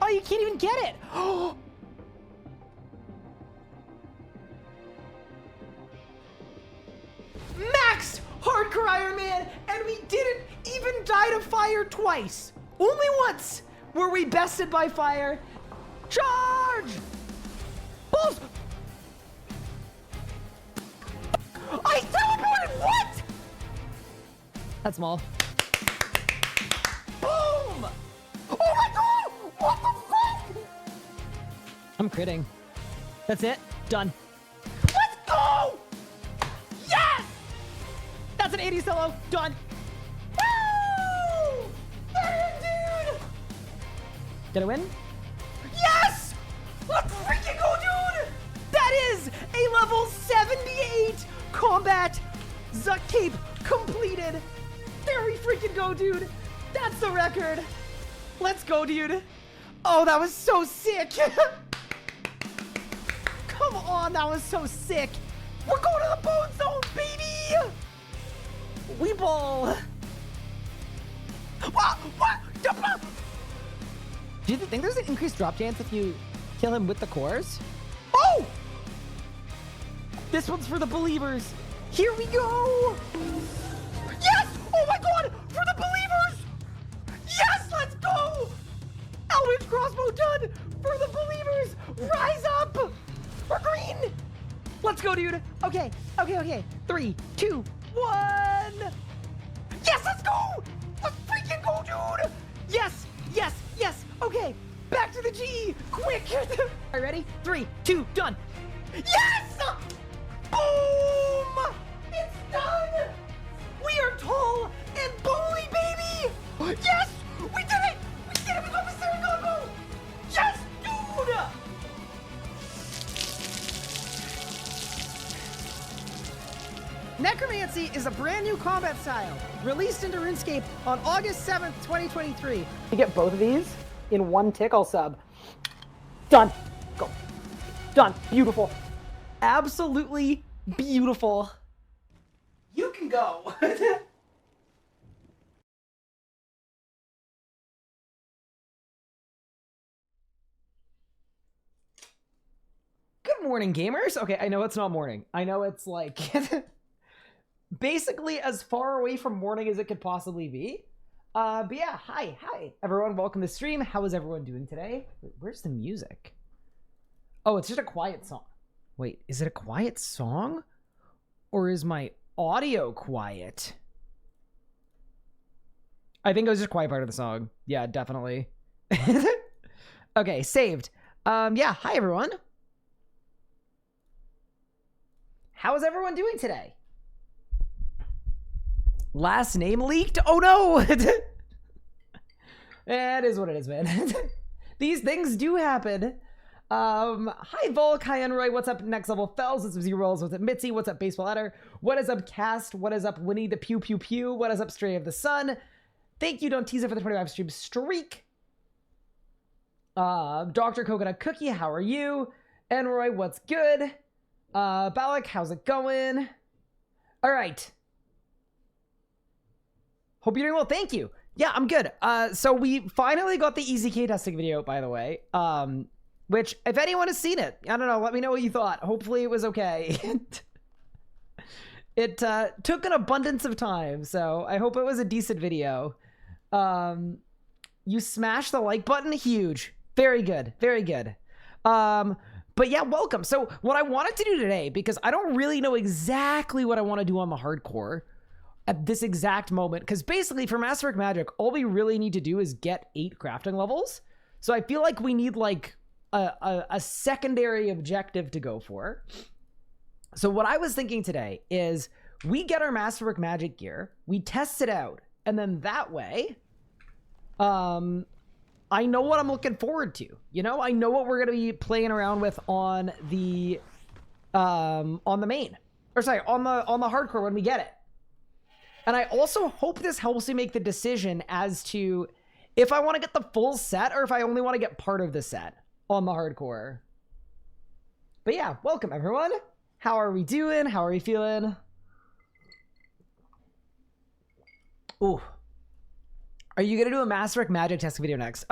you can't even get it. Max Hardcore Iron Man, and we didn't even die to fire twice. Only once were we bested by fire. Charge! Balls! I teleported! What? That's small. Boom! Oh my god! What the fuck? I'm critting. That's it. Done. Let's go! Yes! That's an 80 solo. Done. Woo! There, dude! Did I win? Yes! Let's freaking go, dude! That is a level 78 combat Zuck Cape completed. There we freaking go, dude. That's the record. Let's go, dude. Oh, that was so sick. Come on, that was so sick. We're going to the bone zone, baby. We ball. What? Do you think there's an increased drop chance if you kill him with the cores? Oh! This one's for the believers. Here we go. Yes! Oh my god! For the believers! Yes! Let's go! Eldritch crossbow done! For the believers! Rise up! We're green! Let's go, dude. Okay. 3, 2, 1. Yes, let's go! Let's freaking go, dude! Yes! Okay, back to the G! Quick! All right, ready? 3, 2, done! Yes! Boom! It's done! We are tall and bony, baby! Yes! We did it! We did it! We got the Sarah combo! Yes, dude! Necromancy is a brand new combat style, released into RuneScape on August 7th, 2023. You get both of these in one tick, I'll sub. Done. Go. Done. Beautiful. Absolutely beautiful. You can go. Good morning, gamers. Okay, I know it's not morning. I know it's like basically as far away from morning as it could possibly be. But yeah, hi everyone, welcome to the stream. How is everyone doing today? Wait, where's the music? Oh, it's just a quiet song. Wait, is it a quiet song? Or is my audio quiet? I think it was just a quiet part of the song. Yeah, definitely. Okay, saved. Yeah, hi everyone. How is everyone doing today? Last name leaked? Oh no! It is what it is, man. These things do happen. Hi Volk, hi Enroy, what's up Next Level Fells, what's up Z-Rolls, what's up Mitzi, what's up Baseball Ladder, what is up Cast, what is up Winnie the Pew Pew Pew, what is up Stray of the Sun, thank you Don't Tease It for the 25 stream streak, Dr. Coconut Cookie, how are you, Enroy, what's good, Balak, how's it going, alright, hope you're doing well, thank you, yeah, I'm good, so we finally got the EZK testing video, by the way, which, if anyone has seen it, I don't know, let me know what you thought. Hopefully it was okay. It took an abundance of time, so I hope it was a decent video. You smashed the like button, huge. Very good, very good. But yeah, welcome. So what I wanted to do today, because I don't really know exactly what I want to do on the hardcore at this exact moment, because basically for Masterwork Magic, all we really need to do is get 8 crafting levels. So I feel like we need like a secondary objective to go for. So what I was thinking today is we get our Masterwork Magic gear, we test it out, and then that way, I know what I'm looking forward to. You know, I know what we're gonna be playing around with on the main, or sorry, on the hardcore when we get it. And I also hope this helps me make the decision as to if I want to get the full set or if I only want to get part of the set on the hardcore. But yeah, welcome everyone. How are we doing? How are we feeling? Ooh. Are you gonna do a Masterwork Magic test video next?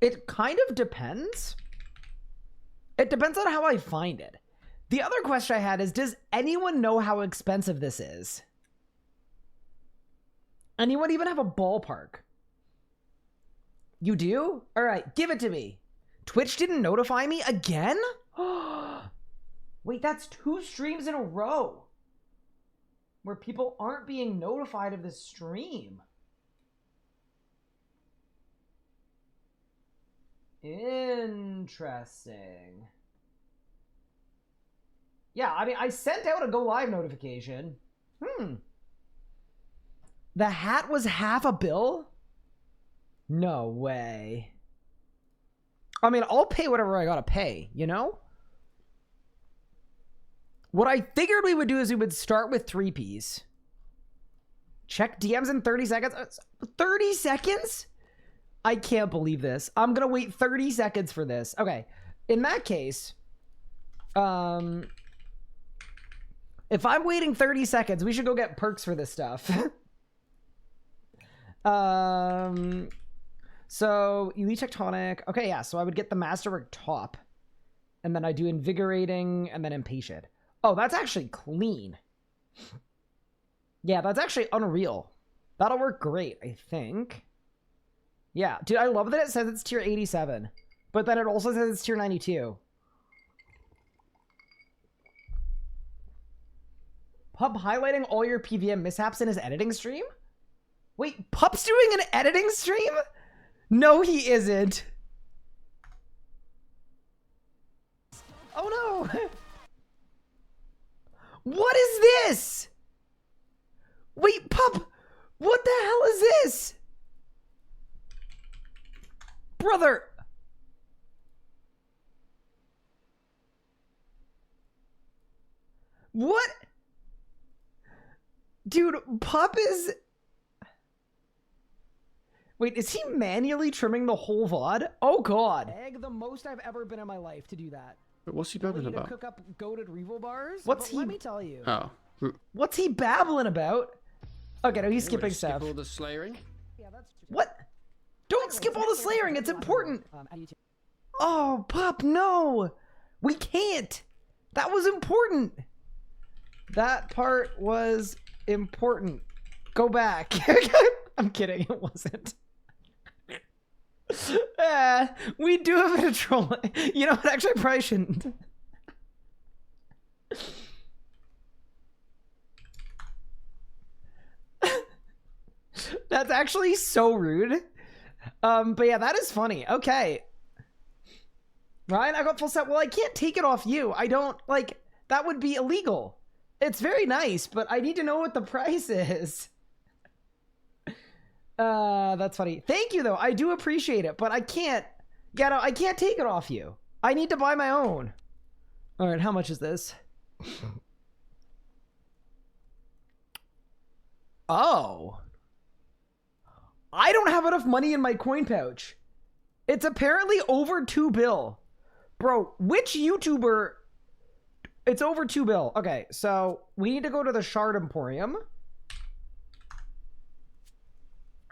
It kind of depends. It depends on how I find it. The other question I had is, does anyone know how expensive this is? Anyone even have a ballpark? You do? All right, give it to me. Twitch didn't notify me again? Wait, that's 2 streams in a row where people aren't being notified of this stream. Interesting. Yeah, I mean, I sent out a go live notification. The hat was $500 million? No way. I mean, I'll pay whatever I gotta pay, you know? What I figured we would do is we would start with 3Ps. Check DMs in 30 seconds. 30 seconds? I can't believe this. I'm gonna wait 30 seconds for this. Okay. In that case, if I'm waiting 30 seconds, we should go get perks for this stuff. So Elite Tectonic. Okay, yeah, so I would get the Masterwork top. And then I do Invigorating and then Impatient. Oh, that's actually clean. Yeah, that's actually unreal. That'll work great, I think. Yeah, dude, I love that it says it's tier 87. But then it also says it's tier 92. Pup highlighting all your PVM mishaps in his editing stream? Wait, Pup's doing an editing stream? No, he isn't. Oh no. What is this? Wait, Pup, what the hell is this? Brother. What? Dude, Pup is... Wait, is he manually trimming the whole VOD? Oh god. Egg, the most I've ever been in my life to do that. But what's he babbling about? Cook up goated Revo bars? What's he... Let me tell you. Oh. What's he babbling about? Okay, no, he's skipping stuff. Skip all the slayering? Yeah, that's true. What? Don't skip all the slayering, it's important. Oh, Pup, no. We can't. That was important. That part was important. Go back. I'm kidding, it wasn't. We do have a bit of trolling. You know what? Actually, I probably shouldn't. That's actually so rude. But yeah, that is funny. Okay. Ryan, I got full set. Well, I can't take it off you. I don't, like, that would be illegal. It's very nice, but I need to know what the price is. That's funny. Thank you, though. I do appreciate it, but I can't, Gatto, I can't take it off you. I need to buy my own. All right, how much is this? Oh. I don't have enough money in my coin pouch. It's apparently over $2 bill. Bro, which YouTuber... It's over $2 bill. Okay, so we need to go to the Shard Emporium.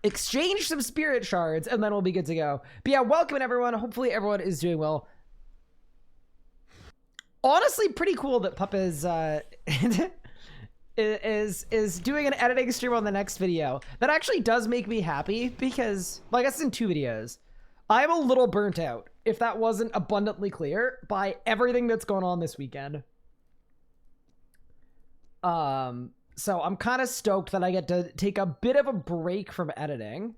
Exchange some spirit shards, and then we'll be good to go. But yeah, welcome everyone. Hopefully everyone is doing well. Honestly, pretty cool that Pup is is doing an editing stream on the next video. That actually does make me happy because, well, I guess in 2 videos. I'm a little burnt out, if that wasn't abundantly clear, by everything that's going on this weekend. So I'm kind of stoked that I get to take a bit of a break from editing.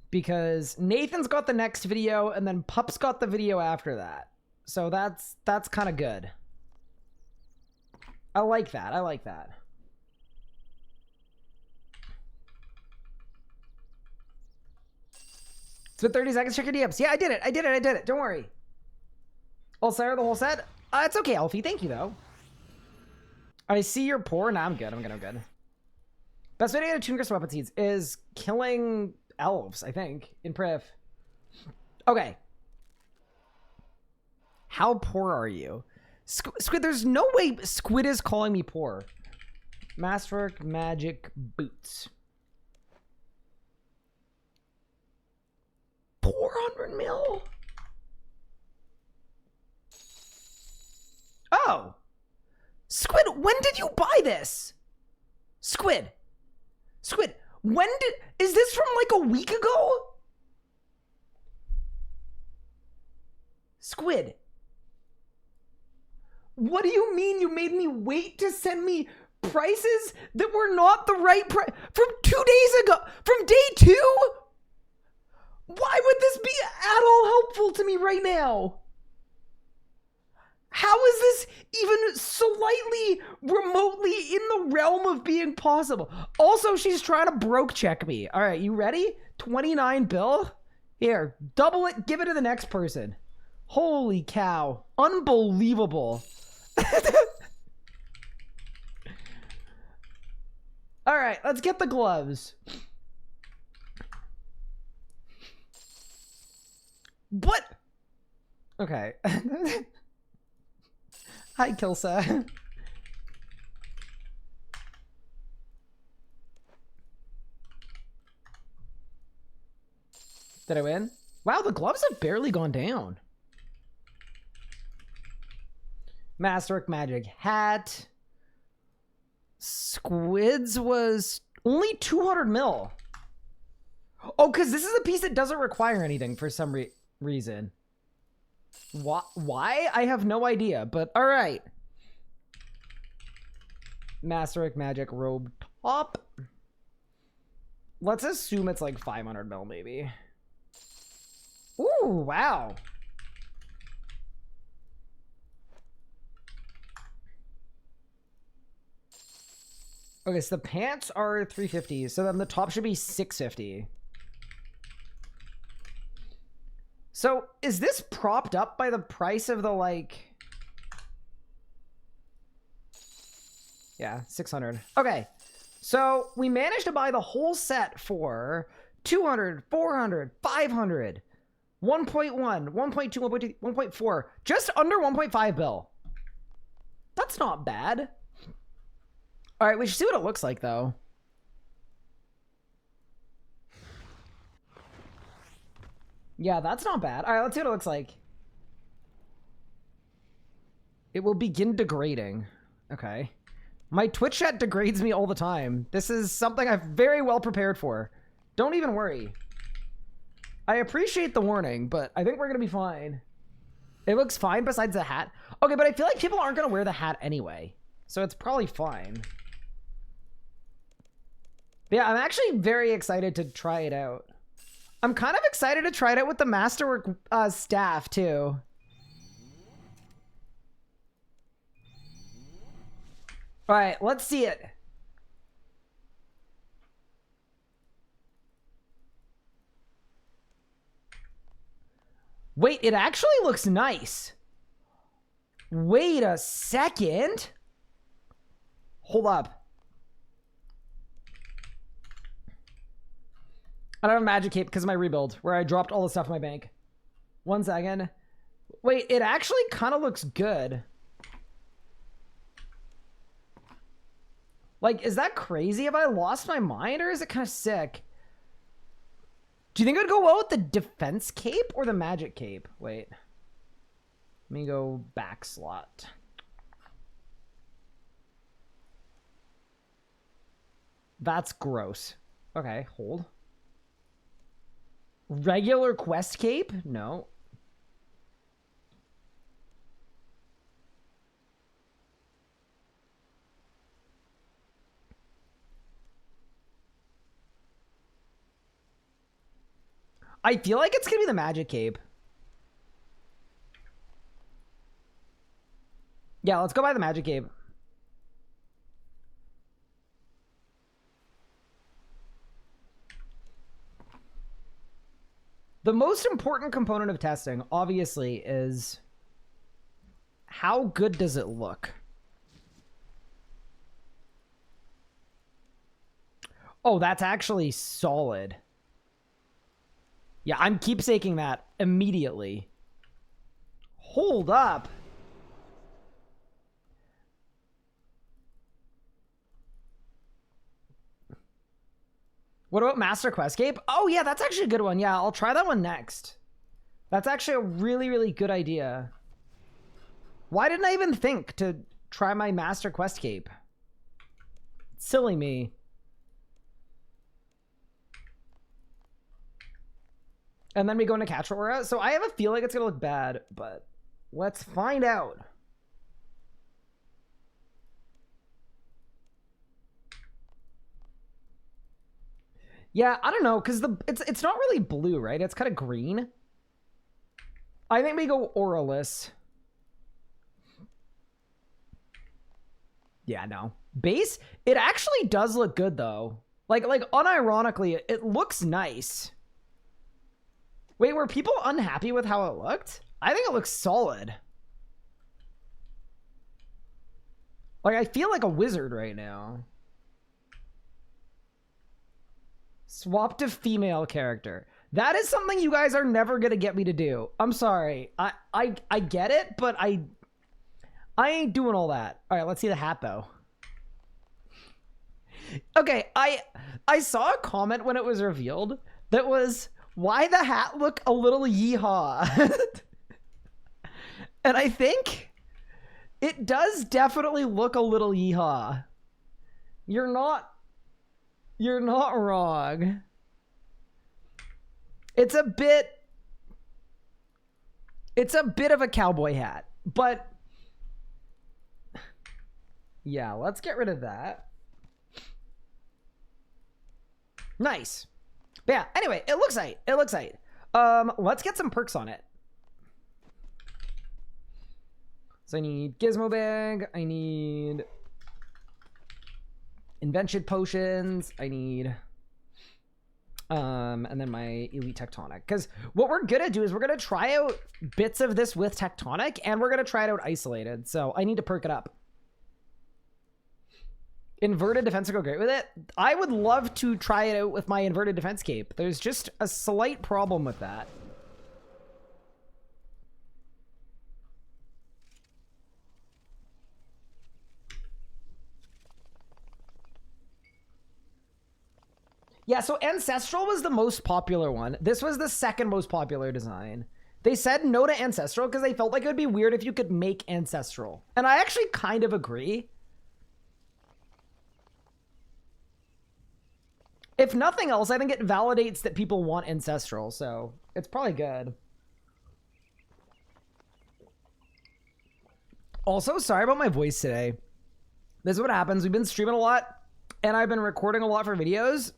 Because Nathan's got the next video, and then Pup's got the video after that. So that's kind of good. I like that. I like that. It's been 30 seconds. Check your DMs. Yeah, I did it. I did it. I did it. Don't worry. All Sarah, the whole set? It's okay, Alfie. Thank you, though. I see you're poor. Nah, I'm good. I'm good. I'm good. Best way to get a Toon Crystal Weapon Seeds is killing elves, I think, in Priv. Okay. How poor are you? Squid, there's no way Squid is calling me poor. Masterwork Magic Boots. 400 mil. Oh. Squid, when did you buy this? Squid, when did, is this from like a week ago? Squid, what do you mean you made me wait to send me prices that were not the right price from 2 days ago, from day 2? Why would this be at all helpful to me right now? How is this even slightly remotely in the realm of being possible? Also, she's trying to broke check me. All right, you ready? 29 bill? Here, double it, give it to the next person. Holy cow. Unbelievable. All right, let's get the gloves. What? Okay. Hi, Kilsa. Did I win? Wow, the gloves have barely gone down. Masterwork magic hat. Squids was only 200 mil. Oh, because this is a piece that doesn't require anything for some reason. Why? I have no idea, but all right. Masterwork magic robe top. Let's assume it's like 500 mil maybe. Ooh, wow. Okay, so the pants are 350, so then the top should be 650. So is this propped up by the price of the like... Yeah, 600. Okay, so we managed to buy the whole set for 200, 400, 500, 1.1, 1.2, 1.2, 1.4, just under 1.5 bill. That's not bad. All right, we should see what it looks like though. Yeah, that's not bad. All right, let's see what it looks like. It will begin degrading. Okay. My Twitch chat degrades me all the time. This is something I'm very well prepared for. Don't even worry. I appreciate the warning, but I think we're going to be fine. It looks fine besides the hat. Okay, but I feel like people aren't going to wear the hat anyway. So it's probably fine. But yeah, I'm actually very excited to try it out. I'm kind of excited to try it out with the Masterwork staff, too. All right, let's see it. Wait, it actually looks nice. Wait a second. Hold up. I don't have a magic cape because of my rebuild, where I dropped all the stuff in my bank. 1 second. Wait, it actually kind of looks good. Like, is that crazy? Have I lost my mind, or is it kind of sick? Do you think it would go well with the defense cape or the magic cape? Wait. Let me go back slot. That's gross. Okay, hold. Regular quest cape? No. I feel like it's gonna be the magic cape. Yeah, let's go buy the magic cape. The most important component of testing, obviously, is how good does it look? Oh, that's actually solid. Yeah, I'm keepsaking that immediately. Hold up. What about Master Questcape? Oh yeah, that's actually a good one. Yeah, I'll try that one next. That's actually a really, really good idea. Why didn't I even think to try my Master Questcape? Silly me. And then we go into Catch Aura. So I have a feeling it's gonna look bad, but let's find out. Yeah, I don't know, because it's not really blue, right? It's kind of green. I think we go Auraless. Yeah, no. Base, it actually does look good though. Like unironically, it looks nice. Wait, were people unhappy with how it looked? I think it looks solid. Like, I feel like a wizard right now. Swap to female character. That is something you guys are never gonna get me to do. I'm sorry. I get it, but I ain't doing all that. All right, let's see the hat though. Okay, I saw a comment when it was revealed that was, why the hat look a little yeehaw? And I think it does definitely look a little yeehaw. You're not wrong. It's a bit of a cowboy hat, but yeah, let's get rid of that. Nice. But yeah, anyway, it looks tight. It looks tight. Let's get some perks on it. So I need Gizmo Bag. I need Invention Potions. I need and then my Elite Tectonic. Because what we're gonna do is we're gonna try out bits of this with Tectonic, and we're gonna try it out isolated. So I need to perk it up. Inverted defense will go great with it. I would love to try it out with my inverted defense cape. There's just a slight problem with that. Yeah, so Ancestral was the most popular one. This was the second most popular design. They said no to Ancestral because they felt like it would be weird if you could make Ancestral. And I actually kind of agree. If nothing else, I think it validates that people want Ancestral, so it's probably good. Also, sorry about my voice today. This is what happens. We've been streaming a lot, and I've been recording a lot for videos.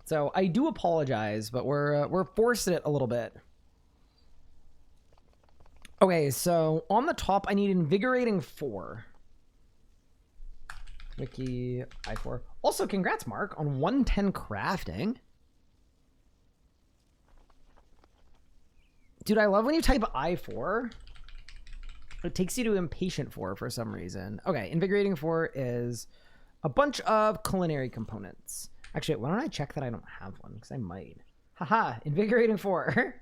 So I do apologize, but we're forcing it a little bit. Okay, so on the top, I need Invigorating 4. Wiki I4. Also, congrats, Mark, on 110 crafting. Dude, I love when you type I4. It takes you to Impatient 4 for some reason. Okay, Invigorating 4 is a bunch of culinary components. Actually, why don't I check that I don't have one? Because I might. Haha, Invigorating 4.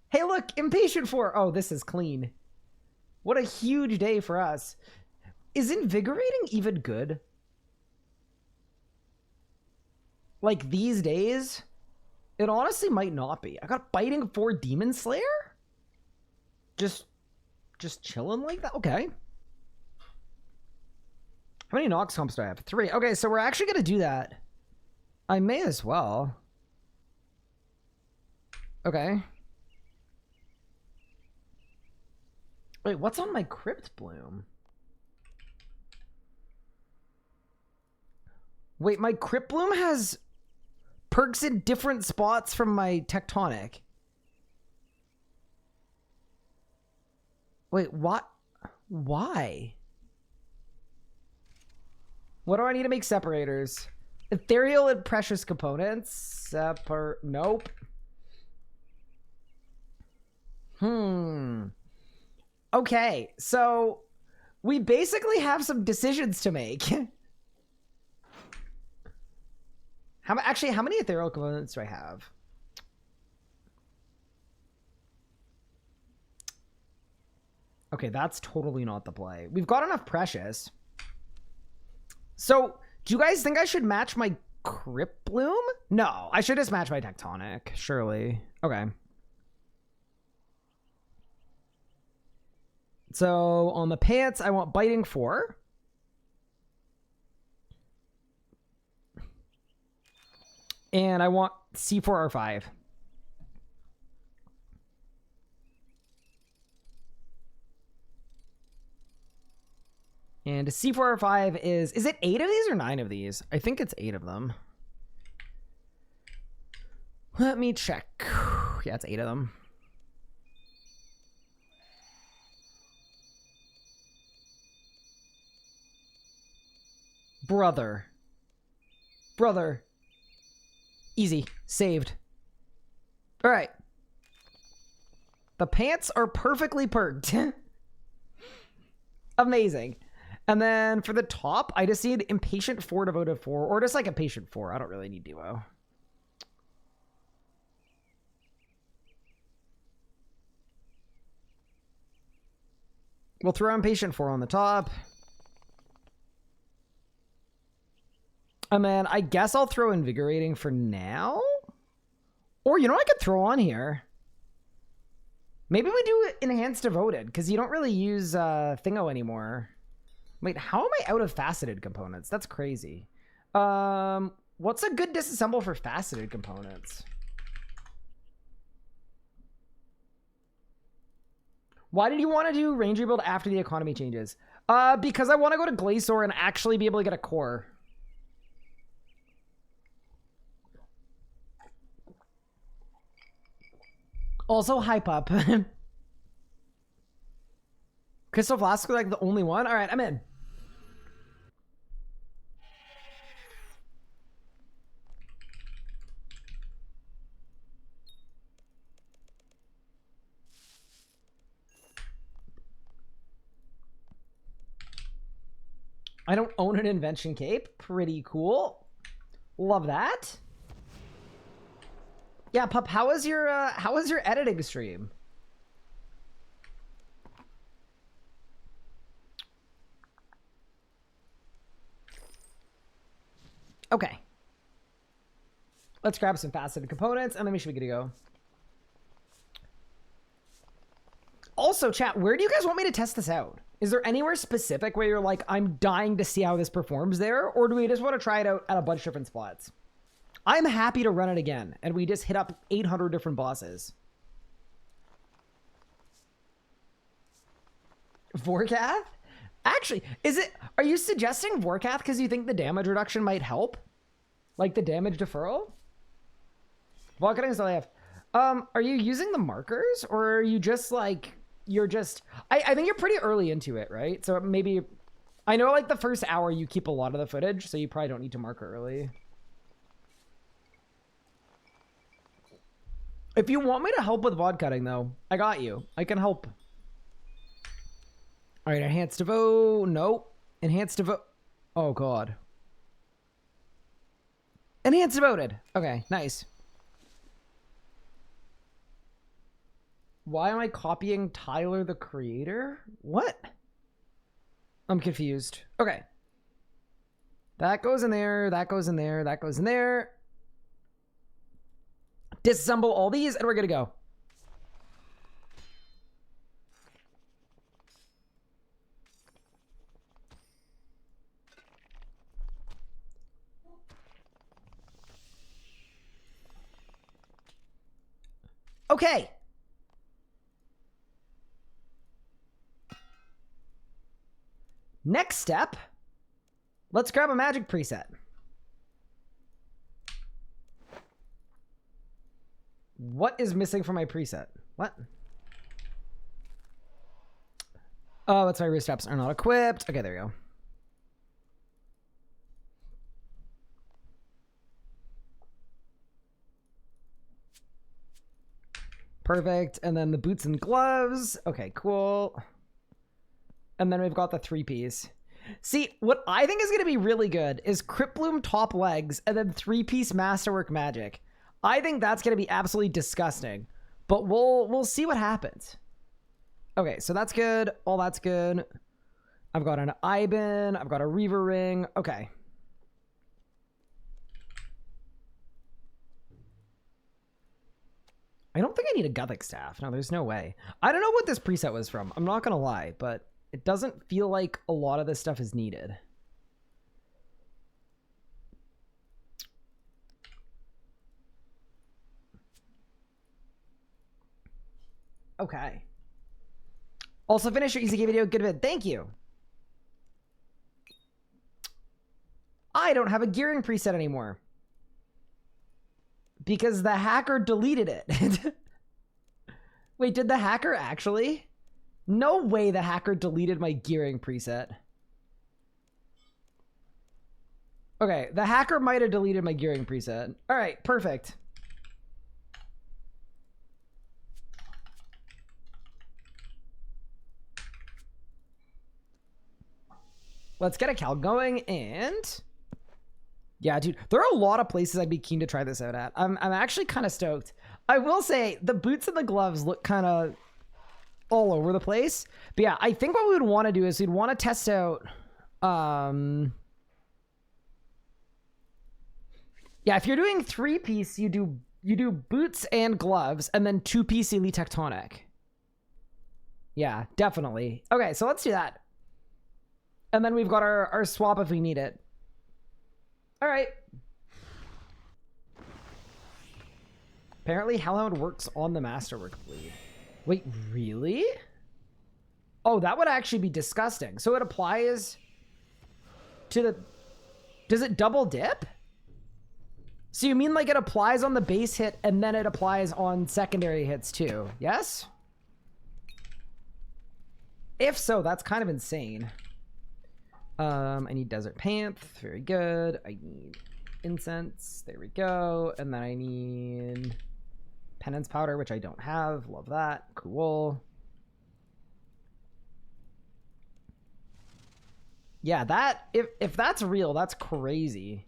Hey, look, Impatient 4. Oh, this is clean. What a huge day for us. Is Invigorating even good? Like, these days? It honestly might not be. I got Biting 4 Demon Slayer? Just chilling like that? Okay. How many Nox comps do I have? 3. Okay, so we're actually going to do that. I may as well. Okay. Wait, what's on my Crypt Bloom? Wait, my Crypt Bloom has perks in different spots from my Tectonic. Wait, what? Why? What do I need to make separators? Ethereal and precious components. Nope. Okay, so we basically have some decisions to make. Actually, how many ethereal components do I have? Okay, that's totally not the play. We've got enough precious. So, do you guys think I should match my Crypt Bloom? No, I should just match my Tectonic, surely. Okay. So on the pants, I want Biting 4. And I want C4R5. And C4R5 is it 8 of these or 9 of these? I think it's 8 of them. Let me check. Yeah, it's 8 of them. Brother. Easy. Saved. All right. The pants are perfectly perked. Amazing. And then for the top, I just need Impatient 4, Devoted 4, or just like Impatient 4. I don't really need Duo. We'll throw Impatient 4 on the top. And then I guess I'll throw Invigorating for now. Or you know what I could throw on here? Maybe we do Enhanced Devoted, because you don't really use Thingo anymore. Wait, how am I out of faceted components? That's crazy. What's a good disassemble for faceted components? Why did you want to do range rebuild after the economy changes? Because I want to go to Glacior and actually be able to get a core. Also, hype up. Crystal Flask are like the only one? All right, I'm in. I don't own an invention cape. Pretty cool. Love that. Yeah, Pup, how was your editing stream? Okay. Let's grab some faceted components and then we should be good to go. Also, chat, where do you guys want me to test this out? Is there anywhere specific where you're like, I'm dying to see how this performs there? Or do we just want to try it out at a bunch of different spots? I'm happy to run it again, and we just hit up 800 different bosses. Vorkath? Actually, are you suggesting Vorkath because you think the damage reduction might help? Like the damage deferral? Volcutting is all I have. Are you using the markers, or are you just like, I think you're pretty early into it, right? So maybe, I know like the first hour you keep a lot of the footage, so you probably don't need to marker early. If you want me to help with VOD cutting, though, I got you. I can help. All right, Enhanced Devo. Nope. Enhanced Devo. Oh, God. Enhanced Devoted. Okay, nice. Why am I copying Tyler, the creator? What? I'm confused. Okay. That goes in there. That goes in there. That goes in there. Disassemble all these and we're good to go. Okay. Next step, let's grab a magic preset. What is missing from my preset? What? Oh, that's why wrist straps are not equipped. Okay, there we go. Perfect. And then the boots and gloves. Okay, cool. And then we've got the 3-piece. See, what I think is going to be really good is Crypt Bloom top legs and then 3-piece Masterwork magic. I think that's going to be absolutely disgusting, but we'll see what happens. Okay, so that's good. All that's good. I've got an Ibin. I've got a Reaver ring. Okay. I don't think I need a Gothic staff. No, there's no way. I don't know what this preset was from. I'm not going to lie, but it doesn't feel like a lot of this stuff is needed. Okay. Also, finish your easy game video. Good vid. Thank you. I don't have a gearing preset anymore. Because the hacker deleted it. Wait, did the hacker actually? No way the hacker deleted my gearing preset. Okay, the hacker might have deleted my gearing preset. All right, perfect. Let's get a cal going, and yeah, dude, there are a lot of places I'd be keen to try this out at. I'm actually kind of stoked. I will say the boots and the gloves look kind of all over the place, but yeah, I think what we would want to do is we'd want to test out. Yeah, if you're doing 3-piece, you do boots and gloves, and then 2-piece Elite Tectonic. Yeah, definitely. Okay, so let's do that. And then we've got our swap if we need it. All right. Apparently Hellhound works on the Masterwork bleed. Wait, really? Oh, that would actually be disgusting. So it applies to the... Does it double dip? So you mean like it applies on the base hit and then it applies on secondary hits too? Yes? If so, that's kind of insane. I need Desert Panther. Very good. I need incense. There we go. And then I need penance powder, which I don't have. Love that. Cool. Yeah, that if that's real, that's crazy.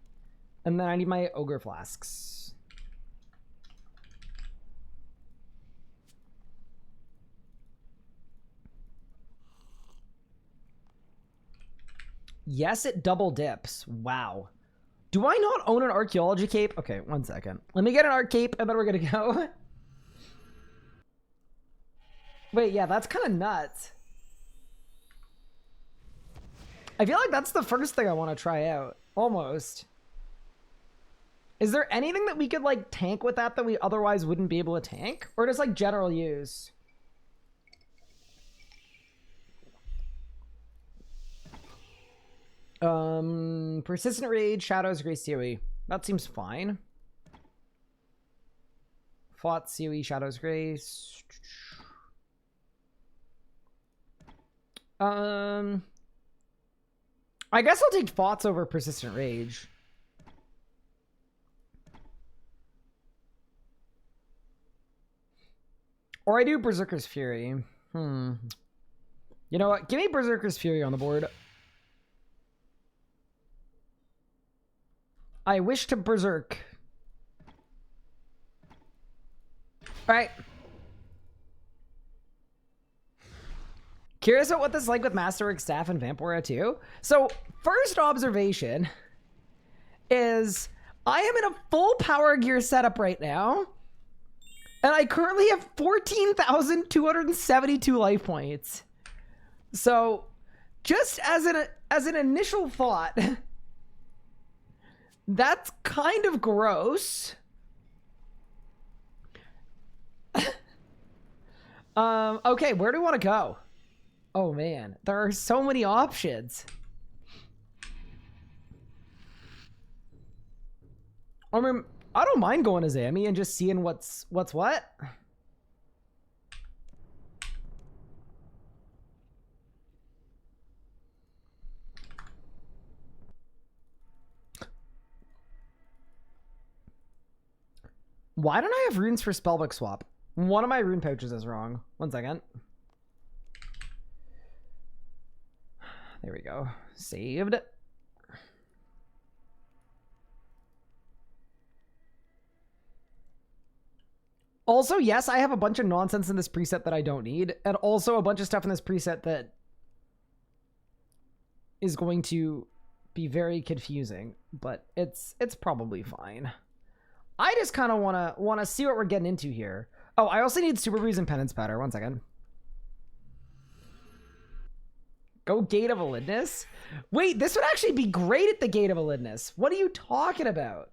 And then I need my ogre flasks. Yes, it double dips. Wow. Do I not own an archaeology cape? Okay, one second. Let me get an arc cape and then we're gonna go. Wait, yeah, that's kind of nuts. I feel like that's the first thing I want to try out. Almost. Is there anything that we could like tank with that we otherwise wouldn't be able to tank? Or just like general use? Persistent Rage, Shadows, Grace, COE. That seems fine. Fought, COE, Shadows, Grace. I guess I'll take Thoughts over Persistent Rage. Or I do Berserker's Fury. You know what? Give me Berserker's Fury on the board. I wish to berserk. All right. Curious about what this is like with Masterwork staff and Vampora too. So first observation is I am in a full power gear setup right now. And I currently have 14,272 life points. So just as an initial thought, that's kind of gross. Okay, where do we want to go? Oh man, there are so many options. I mean, I don't mind going to Zami and just seeing what's what. Why don't I have runes for spellbook swap? One of my rune pouches is wrong. One second. There we go. Saved. Also, yes, I have a bunch of nonsense in this preset that I don't need, and also a bunch of stuff in this preset that is going to be very confusing, but it's probably fine. I just kind of want to see what we're getting into here. Oh, I also need Super Breeze and Penance Powder. 1 second. Go Gate of Elidness? Wait, this would actually be great at the Gate of Elidness. What are you talking about?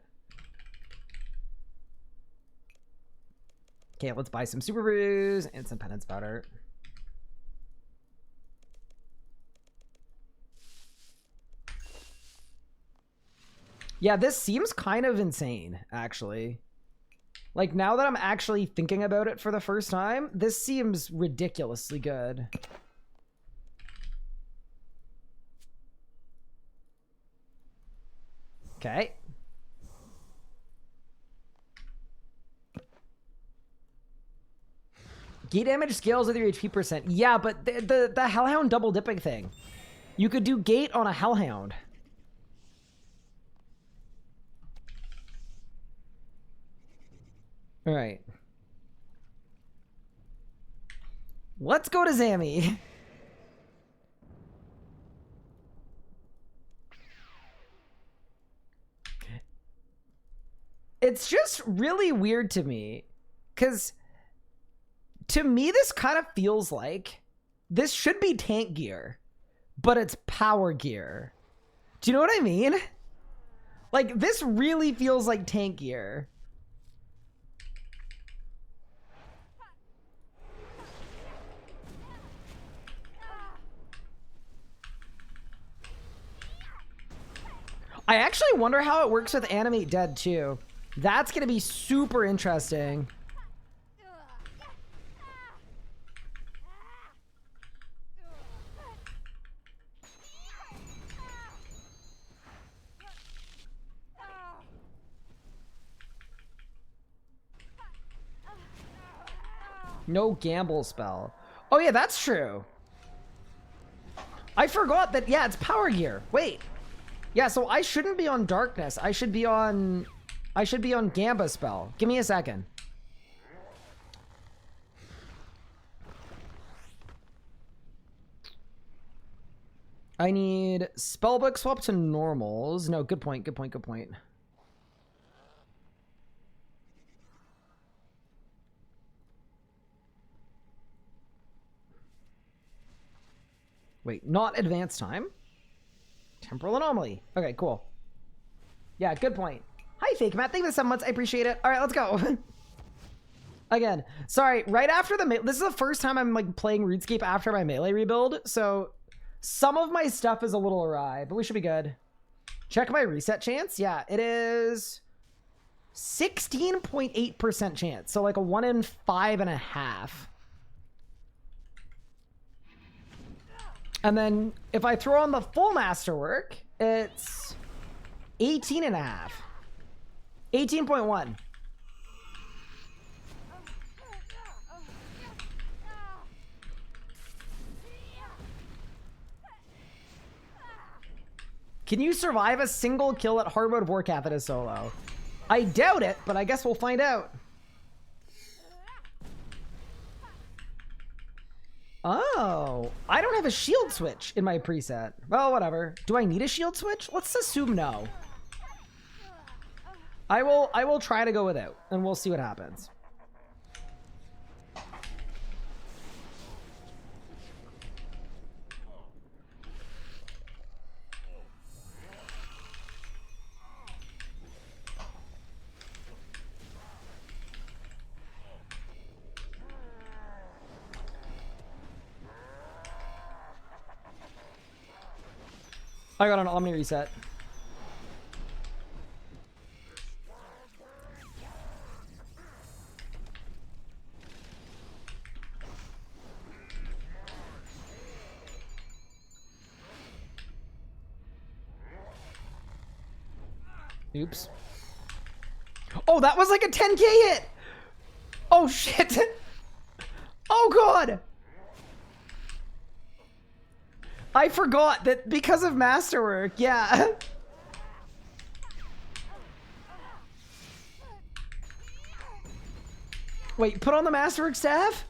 Okay, let's buy some Super Brews and some Penance Powder. Yeah, this seems kind of insane, actually. Like, now that I'm actually thinking about it for the first time, this seems ridiculously good. Okay. Gate damage scales with your HP percent. Yeah, but the Hellhound double dipping thing. You could do gate on a Hellhound. All right. Let's go to Zammy. It's just really weird to me, because to me this kind of feels like this should be tank gear, but it's power gear. Do you know what I mean? Like, this really feels like tank gear. I actually wonder how it works with Animate Dead too. That's going to be super interesting. No gamble spell. Oh yeah, that's true. I forgot that, yeah, it's power gear. Wait. Yeah, so I shouldn't be on darkness. I should be on Gamba spell. Give me a second. I need spellbook swap to normals. No, good point, good point, good point. Wait, not advanced time? Temporal anomaly. Okay, cool. Yeah, good point. Hi, Fake Matt. Thank you for the 7 months. I appreciate it. All right, let's go. Again, sorry. Right after this is the first time I'm like playing RuneScape after my melee rebuild, so some of my stuff is a little awry, but we should be good. Check my reset chance. Yeah, it is 16.8% chance, so like a 1 in 5.5. And then if I throw on the full Masterwork, it's 18.5. 18.1. Can you survive a single kill at hard mode Warcath at a solo? I doubt it, but I guess we'll find out. Oh, I don't have a shield switch in my preset. Well, whatever. Do I need a shield switch? Let's assume no. I will try to go without, and we'll see what happens. I got an Omni reset. Oops. Oh, that was like a 10k hit! Oh, shit! Oh, God! I forgot that because of Masterwork, yeah. Wait, put on the Masterwork staff?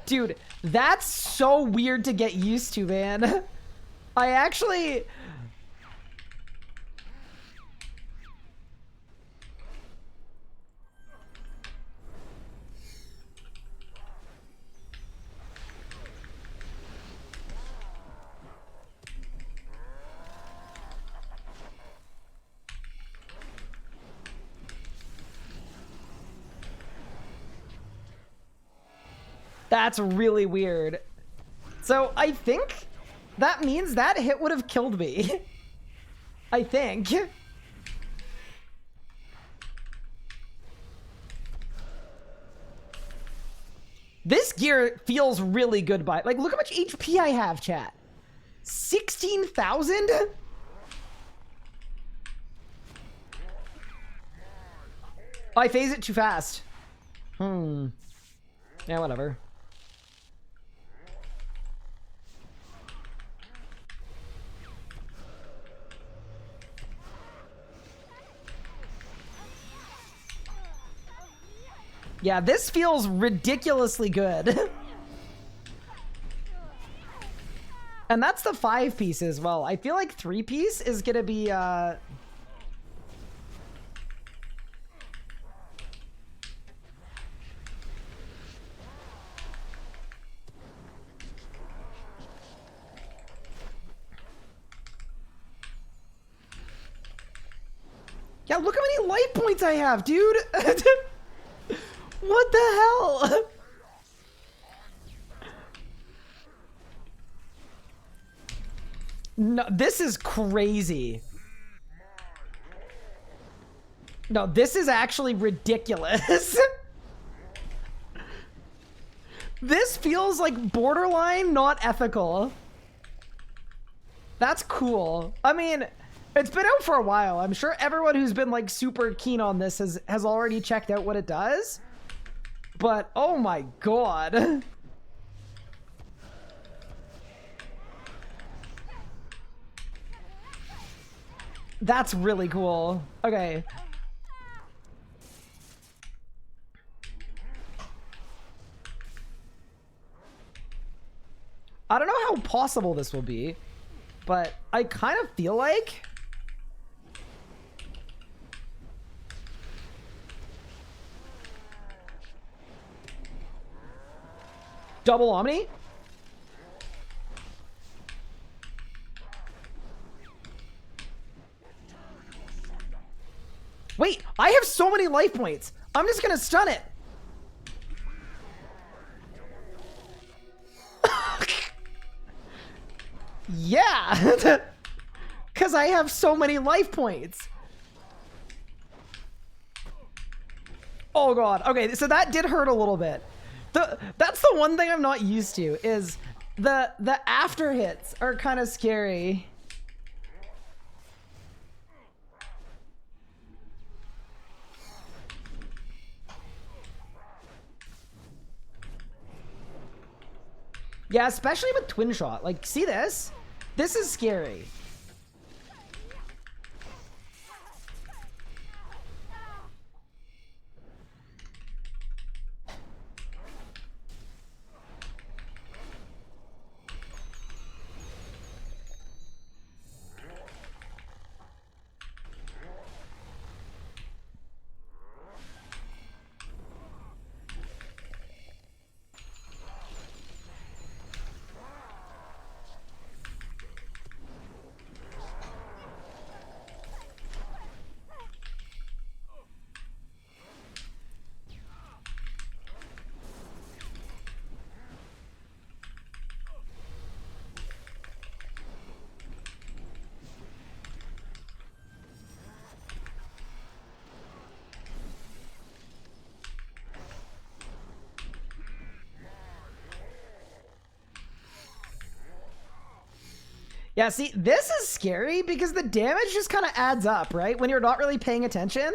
Dude, that's so weird to get used to, man. I actually... That's really weird. So I think that means that hit would have killed me. I think. This gear feels really good by, like, look how much HP I have, chat. 16,000? I phase it too fast. Yeah, whatever. Yeah, this feels ridiculously good. And that's the 5-piece as well. I feel like 3-piece is gonna be, Yeah, look how many life points I have, dude! What the hell? No, this is crazy. No, this is actually ridiculous. This feels like borderline not ethical. That's cool. I mean, it's been out for a while. I'm sure everyone who's been like super keen on this has already checked out what it does. But oh my god. That's really cool. Okay. I don't know how possible this will be, but I kind of feel like double Omni? Wait, I have so many life points. I'm just gonna stun it. Yeah, because I have so many life points. Oh god. Okay, so that did hurt a little bit. That's the one thing I'm not used to is the after hits are kind of scary. Yeah, especially with twin shot. Like, see this? This is scary. Yeah, see, this is scary because the damage just kind of adds up, right? When you're not really paying attention.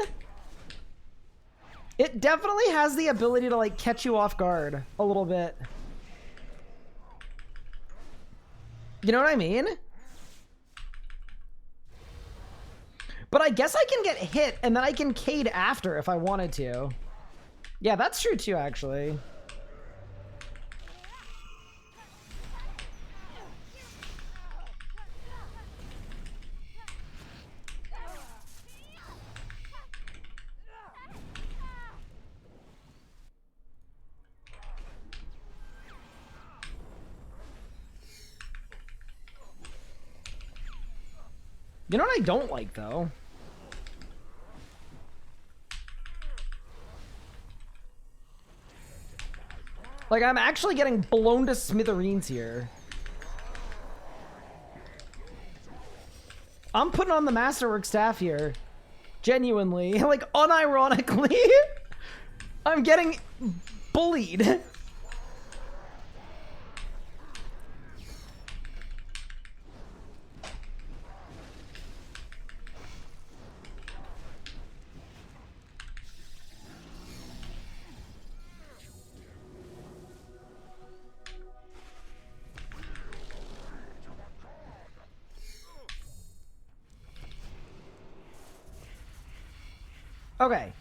It definitely has the ability to, like, catch you off guard a little bit. You know what I mean? But I guess I can get hit and then I can cade after if I wanted to. Yeah, that's true too, actually. You know what I don't like, though? Like, I'm actually getting blown to smithereens here. I'm putting on the Masterwork staff here. Genuinely. Like, unironically. I'm getting bullied. Okay.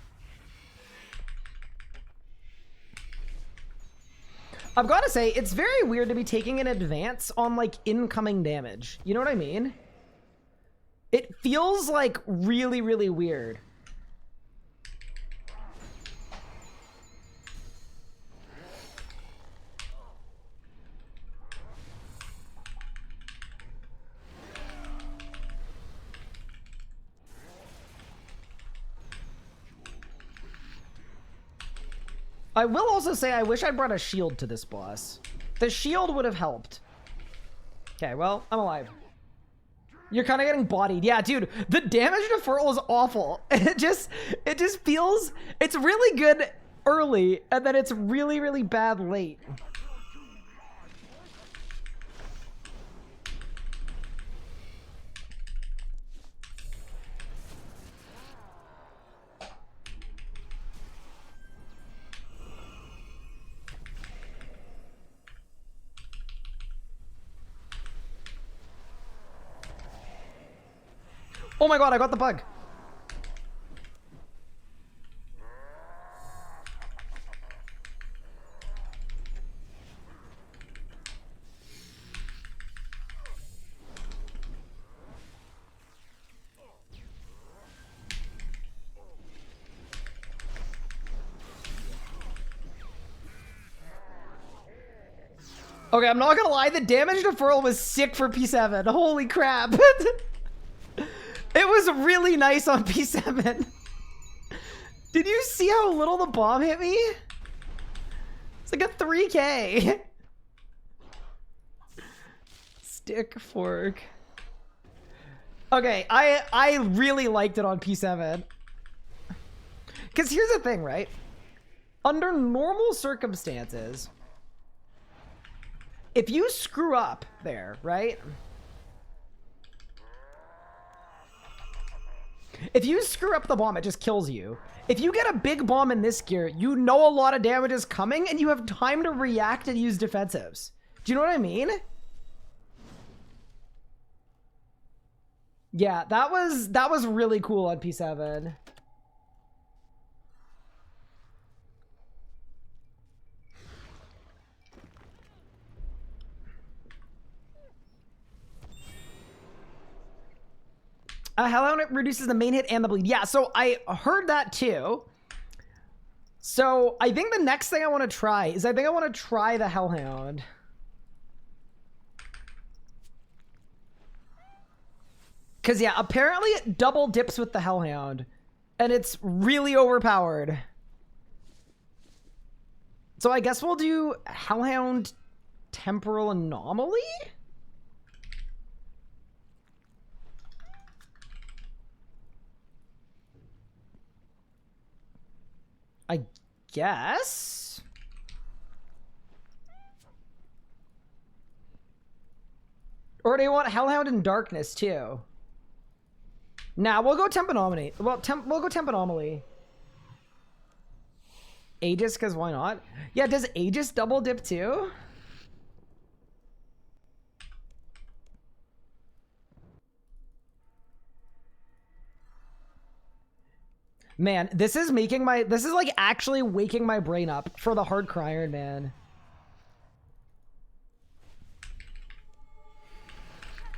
I've got to say, it's very weird to be taking an advance on, like, incoming damage. You know what I mean? It feels, like, really, really weird. I will also say I wish I brought a shield to this boss. The shield would have helped. Okay, well, I'm alive. You're kind of getting bodied. Yeah, dude, the damage deferral is awful. It just feels, it's really good early, and then it's really, really bad late. Oh my god, I got the bug. Okay, I'm not gonna lie, the damage deferral was sick for P7. Holy crap. It was really nice on P7. Did you see how little the bomb hit me? It's like a 3K. Stick fork. Okay, I really liked it on P7. Because here's the thing, right? Under normal circumstances, if you screw up there, right? If you screw up the bomb, it just kills you. If you get a big bomb in this gear, you know a lot of damage is coming and you have time to react and use defensives. Do you know what I mean? Yeah, that was really cool on P7. Hellhound reduces the main hit and the bleed. Yeah, so I heard that too. So I think the next thing I want to try is I want to try the Hellhound. Because yeah, apparently it double dips with the Hellhound. And it's really overpowered. So I guess we'll do Hellhound Temporal Anomaly? I guess. Or do you want Hellhound in Darkness too? Nah, we'll go Temp Anomaly. Well, we'll go Temp Anomaly. Aegis, because why not? Yeah, does Aegis double dip too? Man, this is like actually waking my brain up for the Hardcore Iron Man.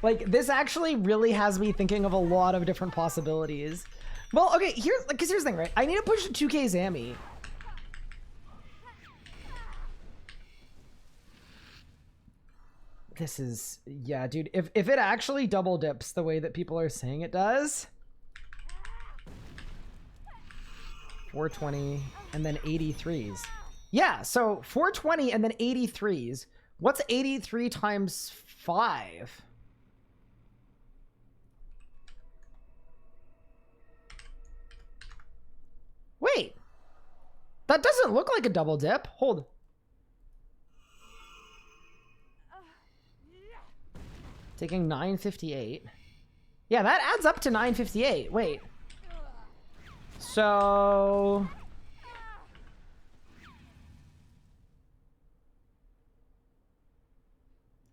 Like, this actually really has me thinking of a lot of different possibilities. Well, okay, here's the thing, right? I need to push to 2K Zammy. This is, yeah, dude, if it actually double dips the way that people are saying it does. 420 and then 83s. Yeah, so 420 and then 83s. What's 83 times 5? Wait. That doesn't look like a double dip. Hold. Taking 958. Yeah, that adds up to 958. Wait. So...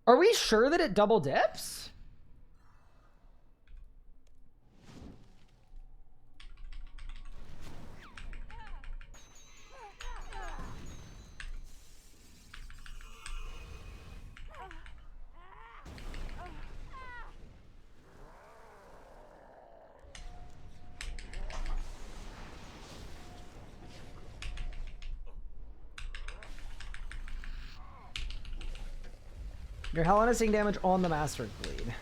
Are we sure that it double dips? You're Hellenizing damage on the Masterwork bleed.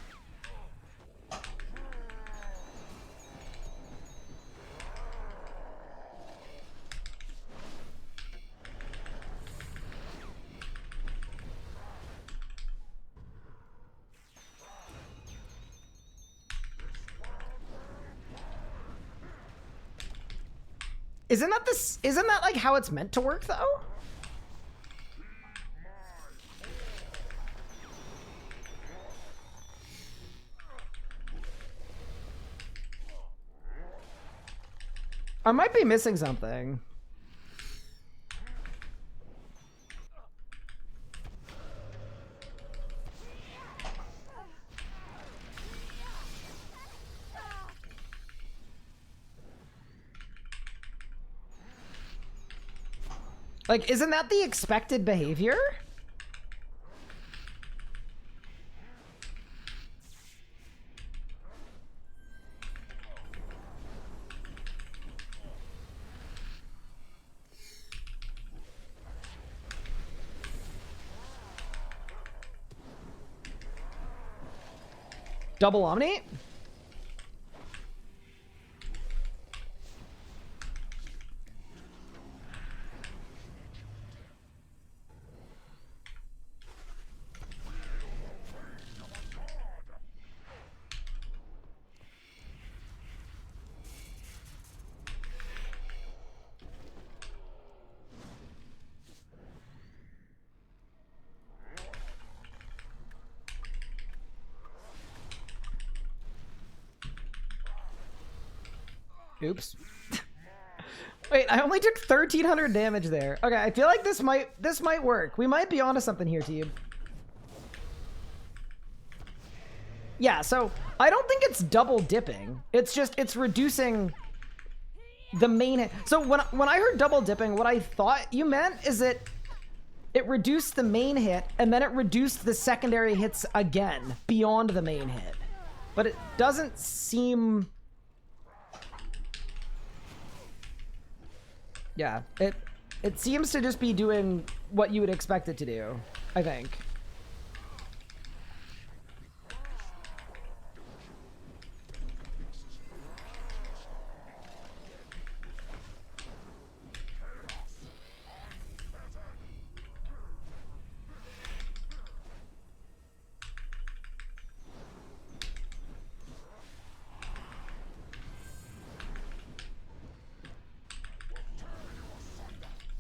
Isn't that like how it's meant to work though? I might be missing something. Like, isn't that the expected behavior? Double Omni? Oops. Wait, I only took 1,300 damage there. Okay, I feel like this might work. We might be onto something here, Teeb. Yeah, so I don't think it's double dipping. It's just it's reducing the main hit. So when I heard double dipping, what I thought you meant is that it reduced the main hit and then it reduced the secondary hits again beyond the main hit. But it doesn't seem... Yeah, it seems to just be doing what you would expect it to do, I think.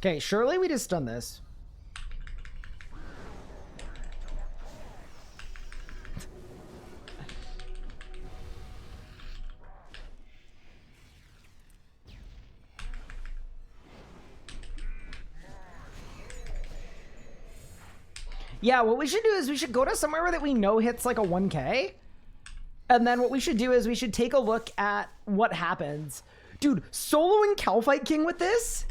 Okay, surely we just done this. Yeah, what we should do is we should go to somewhere that we know hits like a 1K. And then what we should do is we should take a look at what happens. Dude, soloing Calfight King with this?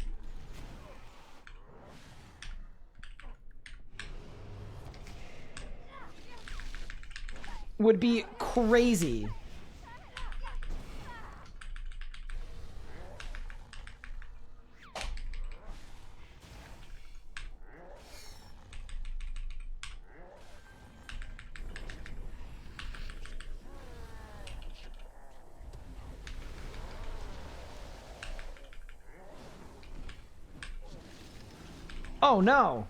Would be crazy. Oh no.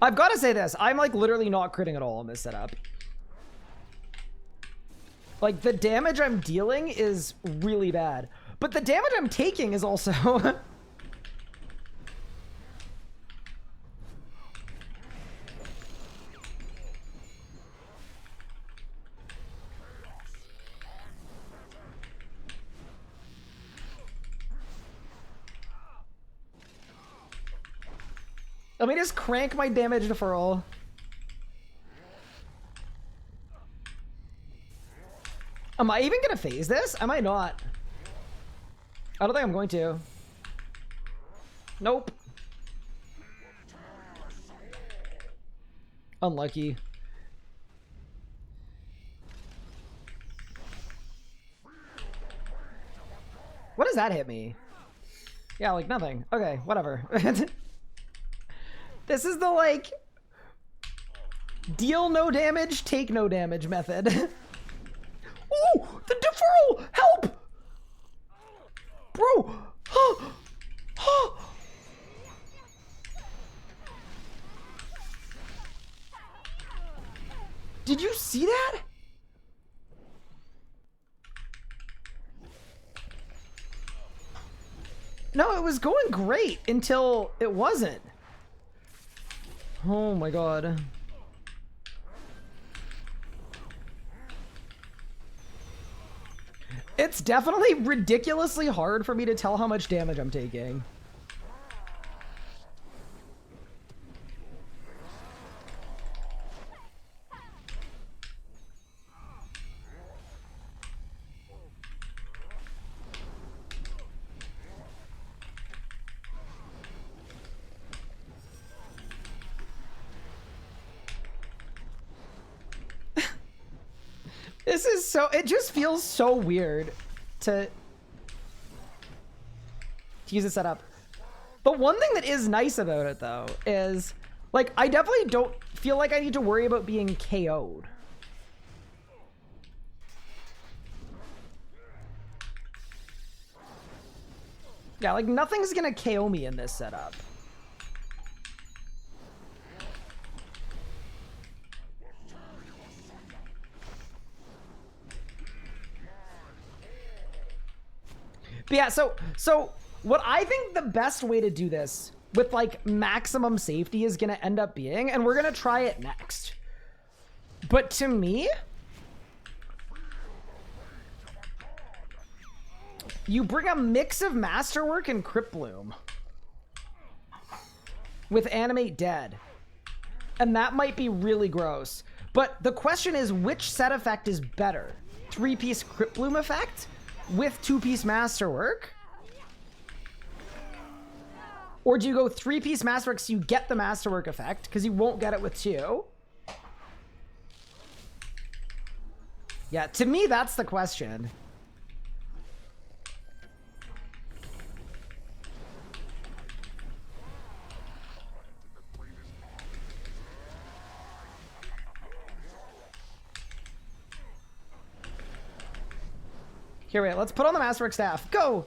I've got to say this. I'm like literally not critting at all in this setup. Like the damage I'm dealing is really bad. But the damage I'm taking is also... Let me just crank my damage deferral. Am I even gonna phase this? Am I not? I don't think I'm going to. Nope. Unlucky. What does that hit me? Yeah, like nothing. Okay, whatever. This is the, like, deal no damage, take no damage method. Oh, the deferral! Help! Bro! Did you see that? No, it was going great until it wasn't. Oh my god. It's definitely ridiculously hard for me to tell how much damage I'm taking. This is so, it just feels so weird to use a setup. But one thing that is nice about it though is, like, I definitely don't feel like I need to worry about being KO'd. Yeah, like nothing's gonna KO me in this setup. But yeah, so what I think the best way to do this with like maximum safety is gonna end up being, and we're gonna try it next. But to me, you bring a mix of Masterwork and Crypt Bloom with Animate Dead. And that might be really gross. But the question is, which set effect is better? 3-piece Crypt Bloom effect with 2-piece Masterwork? Or do you go 3-piece Masterwork so you get the Masterwork effect, because you won't get it with 2? Yeah, to me, that's the question. Here, wait, let's put on the Masterwork staff. Go!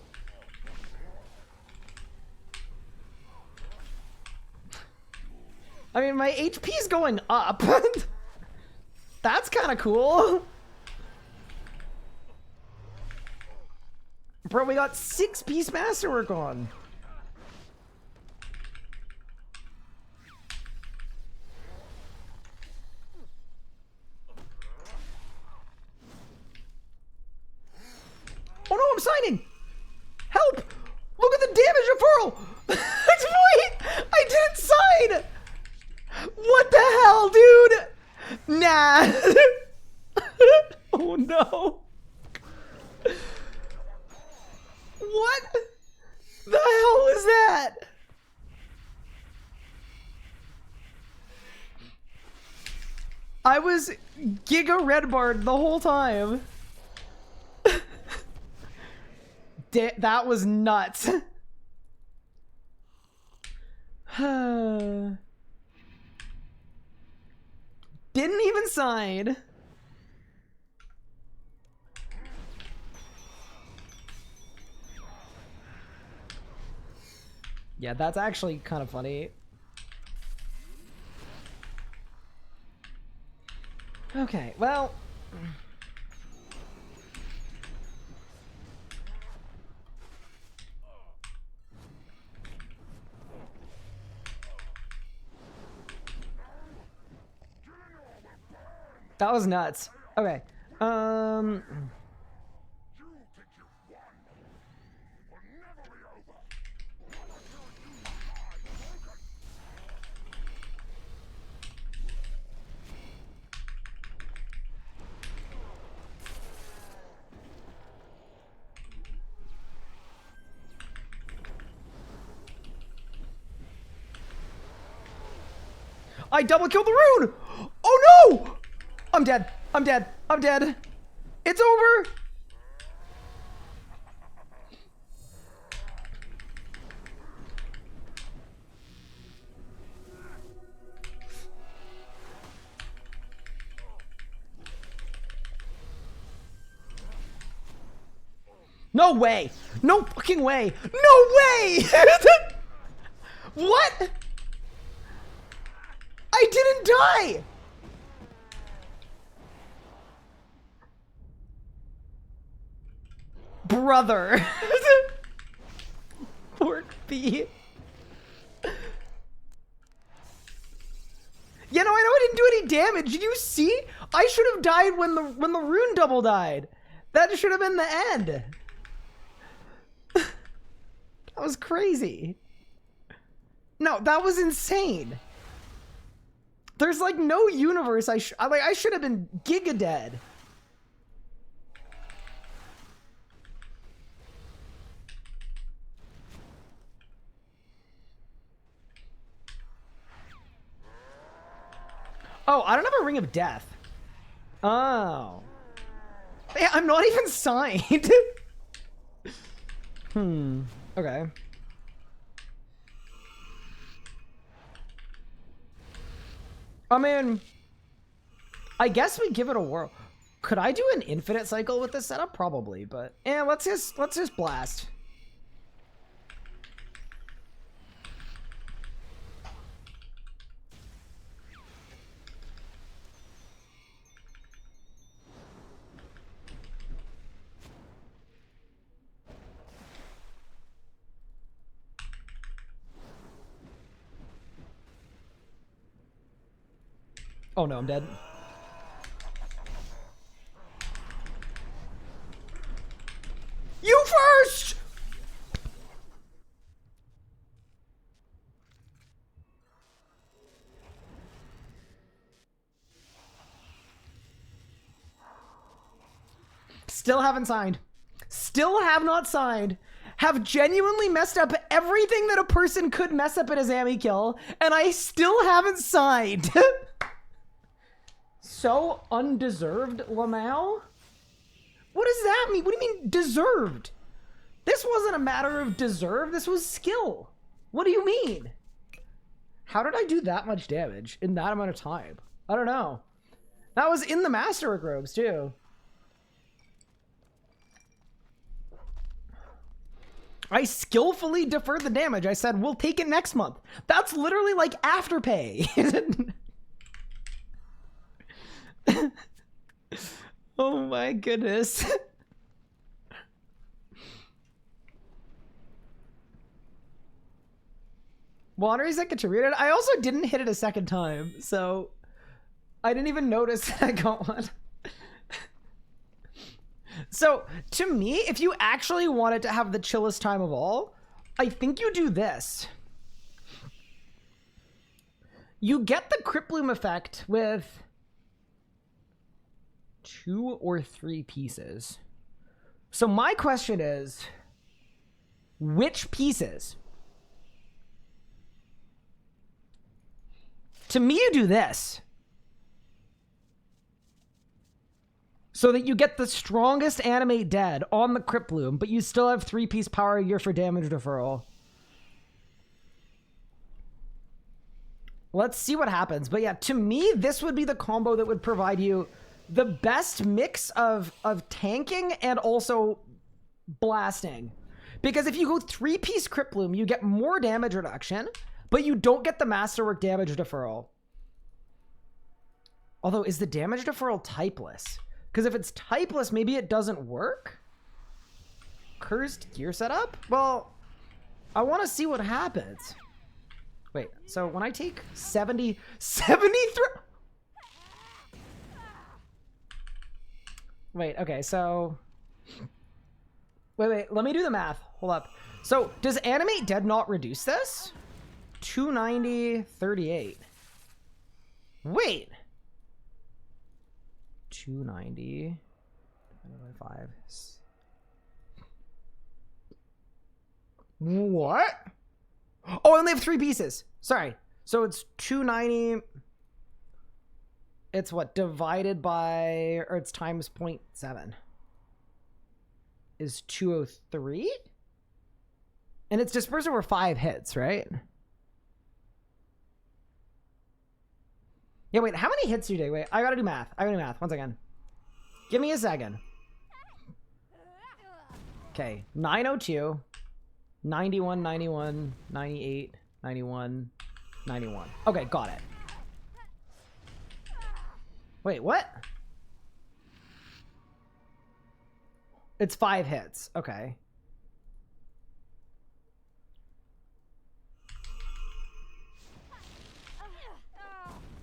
I mean, my HP's going up. That's kind of cool. Bro, we got 6-piece Masterwork on. Oh no, I'm signing! Help! Look at the damage deferral! Wait! I didn't sign! What the hell, dude? Nah. Oh no. What the hell is that? I was Giga Red Barred the whole time. That was nuts. Didn't even sign. Yeah, that's actually kind of funny. Okay, well... That was nuts. Okay. I double killed the rune! Oh no! I'm dead. I'm dead. I'm dead. It's over. No way. No fucking way. No way. What? I didn't die. Brother. Pork B. Yeah, no, I know I didn't do any damage. Did you see? I should have died when the rune double died. That should have been the end. That was crazy. No, that was insane. There's like no universe I should have been giga dead. Oh, I don't have a Ring of Death. Oh. Yeah, I'm not even signed. Okay. I mean, I guess we give it a whirl. Could I do an infinite cycle with this setup? Probably, but yeah, let's just blast. Oh no, I'm dead. You first! Still haven't signed. Still have not signed. Have genuinely messed up everything that a person could mess up in a Zami kill, and I still haven't signed. So undeserved, Lamau? What does that mean? What do you mean deserved? This wasn't a matter of deserve, this was skill. What do you mean? How did I do that much damage in that amount of time? I don't know. That was in the Masterwork robes too. I skillfully deferred the damage. I said, we'll take it next month. That's literally like Afterpay. Oh my goodness. Wateries that contributed. I also didn't hit it a second time, so I didn't even notice that I got one. So to me, if you actually wanted to have the chillest time of all, I think you do this. You get the Crypt Bloom effect with 2 or 3 pieces. So my question is, which pieces? To me, you do this. So that you get the strongest animate dead on the Crypt Bloom, but you still have 3-piece power a year for damage deferral. Let's see what happens. But yeah, to me, this would be the combo that would provide you the best mix of tanking and also blasting. Because if you go 3-piece Crypt Bloom, you get more damage reduction, but you don't get the Masterwork damage deferral. Although, is the damage deferral typeless? Because if it's typeless, maybe it doesn't work? Cursed gear setup? Well, I want to see what happens. Wait, so when I take 73... Wait, okay, so... Wait, let me do the math. Hold up. So, does Animate Dead not reduce this? 290, 38. Wait. 290 divided by 5. What? Oh, I only have 3 pieces. Sorry. So it's 290. It's what? Divided by, or it's times 0.7. Is 203? And it's dispersed over 5 hits, right? Yeah, wait, how many hits do you take? Wait, I gotta do math. I gotta do math. One second. Give me a second. Okay, 902, 91, 91, 98, 91, 91. Okay, got it. Wait, what? It's 5 hits. Okay.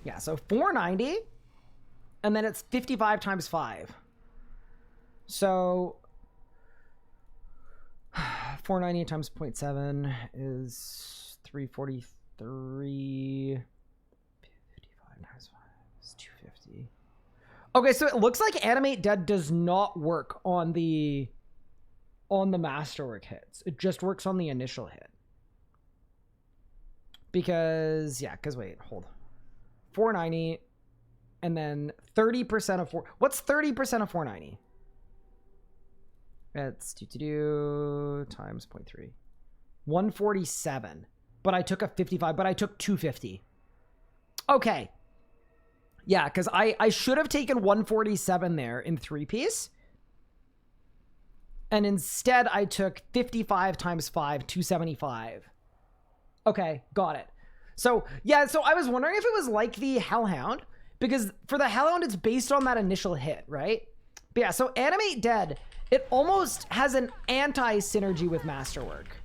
Yeah, so 490, and then it's 55 times 5. So 490 times 0.7 is 343. 55 times 5 is 250. Okay, so it looks like Animate Dead does not work on the Masterwork hits. It just works on the initial hit. Because, yeah, because wait, hold. 490, and then 30% of 4. What's 30% of 490? That's times 0.3. 147. But I took a 55, but I took 250. Okay. Yeah, because I should have taken 147 there in 3-piece. And instead I took 55 times 5, 275. Okay, got it. So, yeah, so I was wondering if it was like the Hellhound, because for the Hellhound, it's based on that initial hit, right? But yeah, so Animate Dead, it almost has an anti-synergy with Masterwork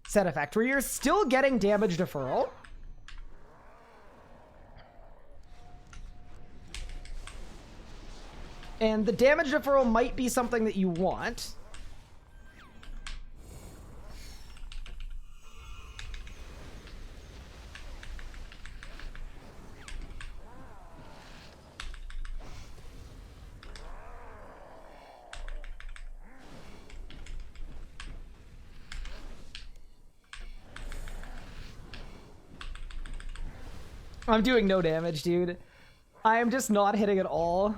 set effect, where you're still getting damage deferral. And the damage deferral might be something that you want. I'm doing no damage, dude. I am just not hitting at all.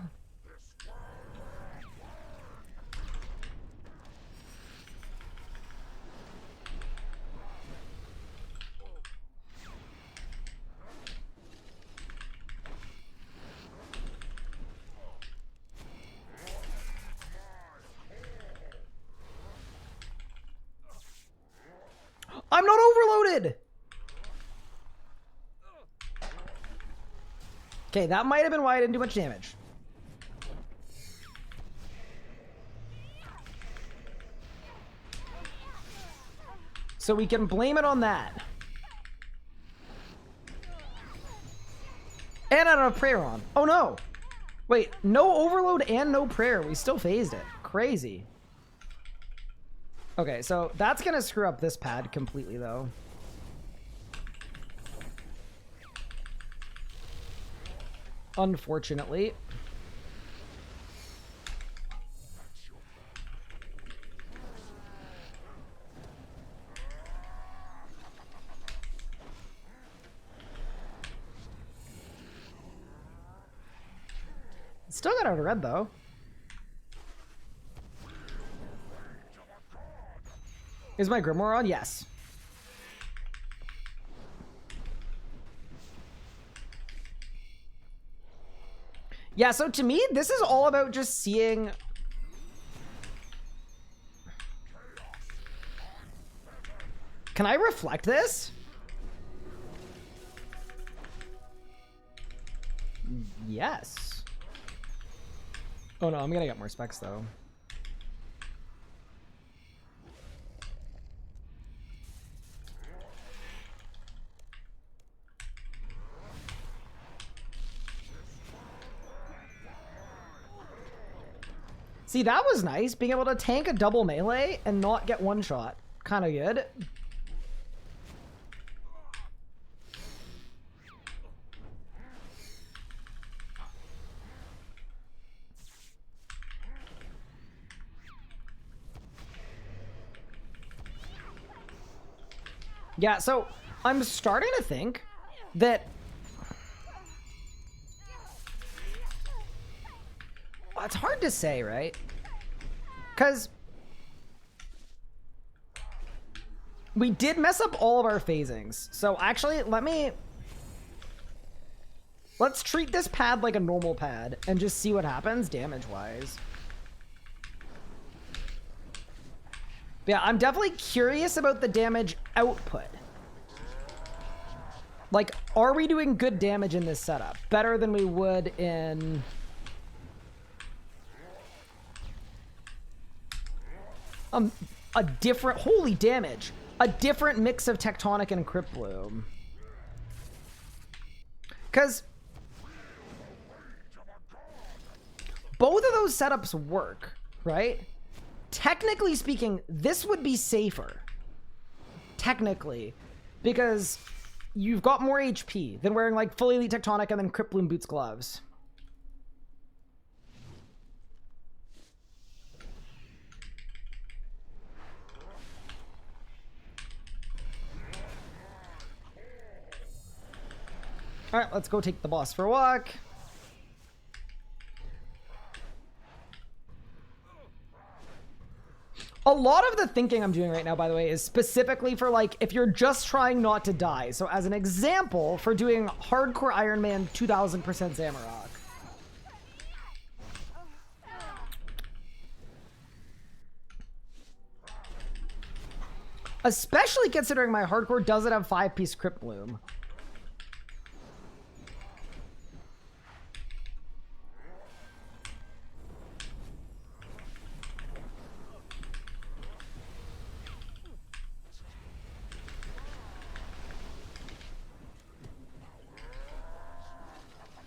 I'm not overloaded! Okay, that might have been why I didn't do much damage. So we can blame it on that. And I don't have prayer on. Oh no! Wait, no overload and no prayer. We still phased it. Crazy. Okay, so that's gonna screw up this pad completely though. Unfortunately. Still got out of red though. Is my Grimoire on? Yes. Yeah, so to me, this is all about just seeing... Can I reflect this? Yes. Oh no, I'm gonna get more specs though. See, that was nice, being able to tank a double melee and not get one shot. Kind of good. Yeah, so I'm starting to think that... Well, it's hard to say, right? Because we did mess up all of our phasings. So actually, let's treat this pad like a normal pad and just see what happens damage-wise. Yeah, I'm definitely curious about the damage output. Like, are we doing good damage in this setup? Better than we would in... a different... Holy damage! A different mix of Tectonic and Crypt Bloom. Because... both of those setups work, right? Technically speaking, this would be safer. Technically. Because you've got more HP than wearing, like, fully elite Tectonic and then Crypt Bloom boots gloves. Alright, let's go take the boss for a walk. A lot of the thinking I'm doing right now, by the way, is specifically for, like, if you're just trying not to die. So as an example, for doing hardcore Iron Man 2000% Zamorak. Especially considering my hardcore doesn't have 5-piece Crypt Bloom.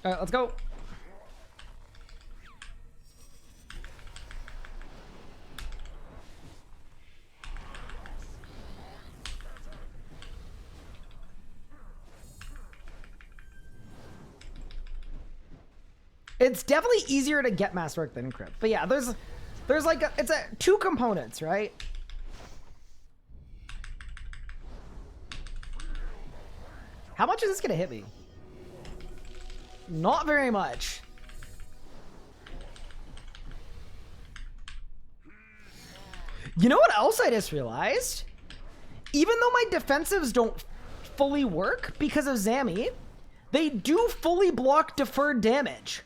All right, let's go. It's definitely easier to get Masterwork than Crypt. But yeah, there's like it's two components, right? How much is this gonna hit me? Not very much. You know what else I just realized? Even though my defensives don't fully work because of Zammy, they do fully block deferred damage.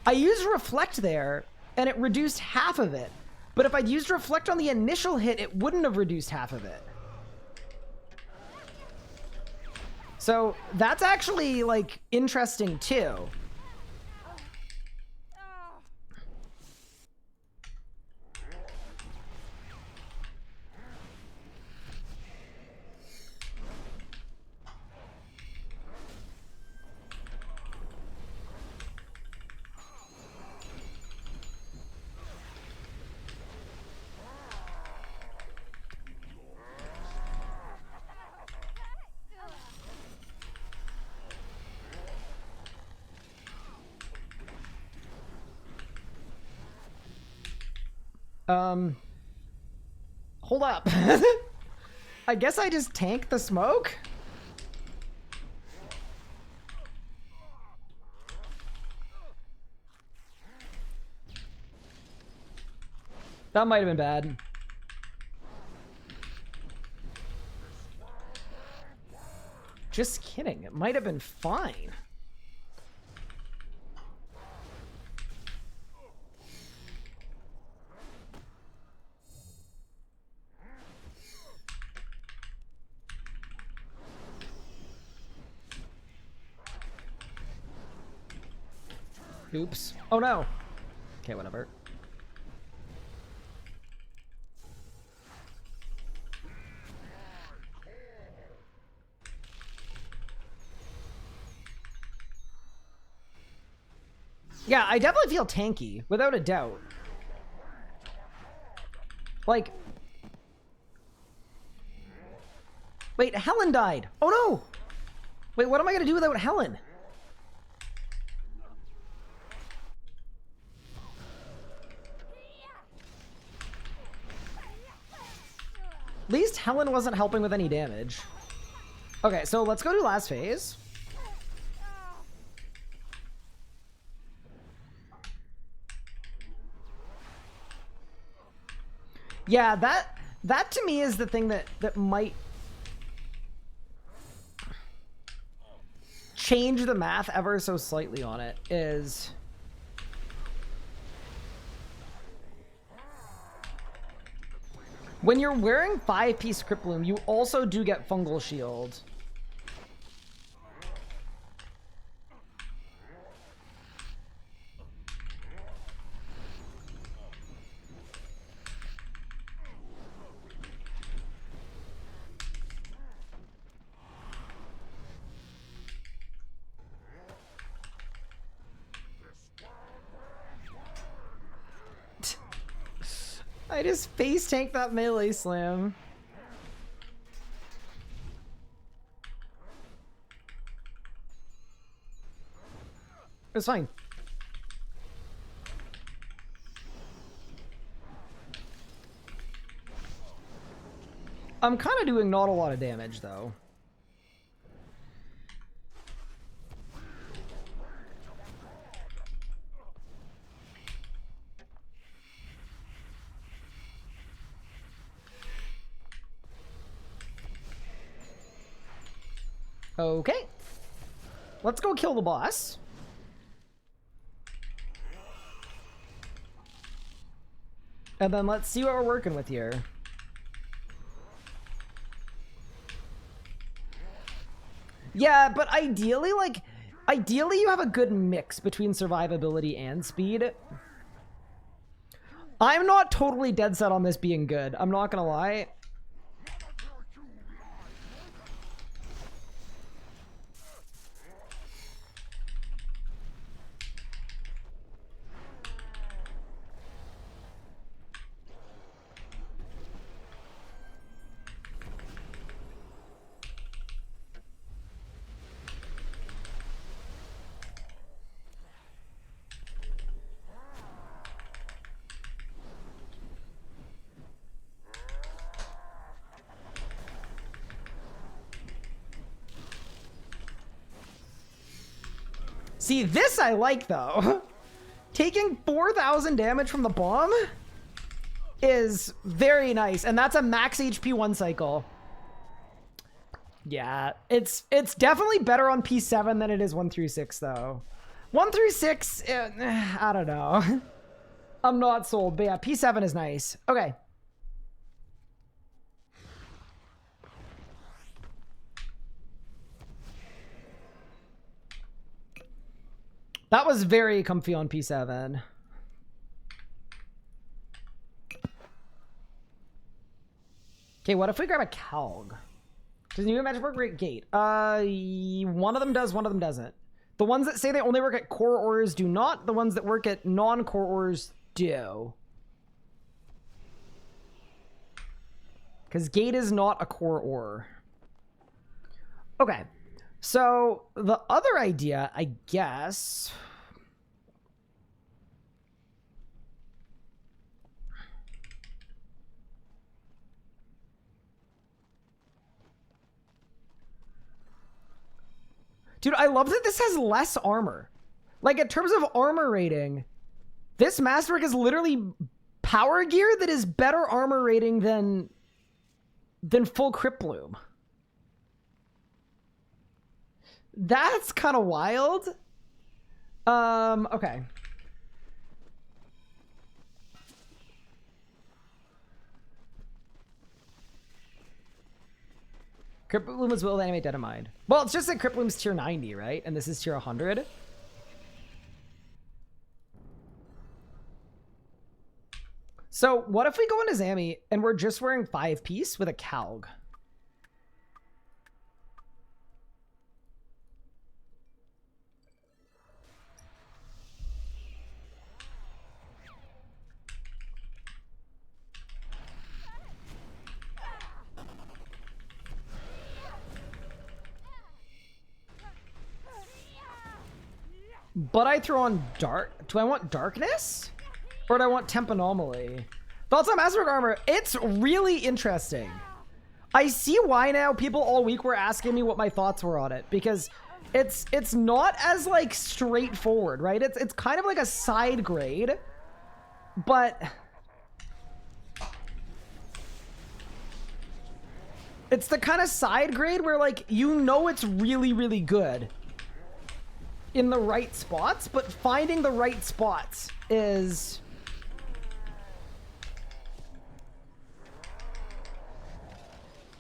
I used Reflect there, and it reduced half of it. But if I'd used Reflect on the initial hit, it wouldn't have reduced half of it. So that's actually, like, interesting too. Hold up. I guess I just tank the smoke? That might have been bad. Just kidding. It might have been fine. Oops. Oh no. Okay, whatever. Yeah, I definitely feel tanky, without a doubt. Like... Wait, Helen died. Oh no! Wait, what am I gonna do without Helen? At least Helen wasn't helping with any damage. Okay, so let's go to last phase. Yeah, that to me is the thing that might change the math ever so slightly on it, is when you're wearing 5-piece Crypt Bloom, you also do get Fungal Shield. I just face tanked that melee slam. It's fine. I'm kind of doing not a lot of damage though. Okay. Let's go kill the boss. And then let's see what we're working with here. Yeah, but ideally, ideally you have a good mix between survivability and speed. I'm not totally dead set on this being good. I'm not gonna lie. See, this I like, though. Taking 4,000 damage from the bomb is very nice, and that's a max HP 1 cycle. Yeah, it's definitely better on P7 than it is 1 through 6, though. 1 through 6, I don't know. I'm not sold, but yeah, P7 is nice. Okay. That was very comfy on P7. Okay, what if we grab a Calg? Does new magic work at gate? One of them does, one of them doesn't. The ones that say they only work at core ores do not. The ones that work at non-core ores do. Because gate is not a core ore. Okay. So the other idea, I guess... Dude, I love that this has less armor. Like, in terms of armor rating, this Masterwork is literally power gear that is better armor rating than full Crypt Bloom. That's kind of wild. Okay. Crypt Bloom was will animate Dead of Mind. Well, it's just that Crypt Bloom's tier 90, right? And this is tier 100. So what if we go into Zammy and we're just wearing 5-piece with a Calg? But I throw on dark. Do I want darkness? Or do I want temp anomaly? Thoughts on Masterwork armor? It's really interesting. I see why now people all week were asking me what my thoughts were on it, because it's not as like straightforward, right? It's kind of like a side grade, but it's the kind of side grade where like you know it's really, really good in the right spots, but finding the right spots is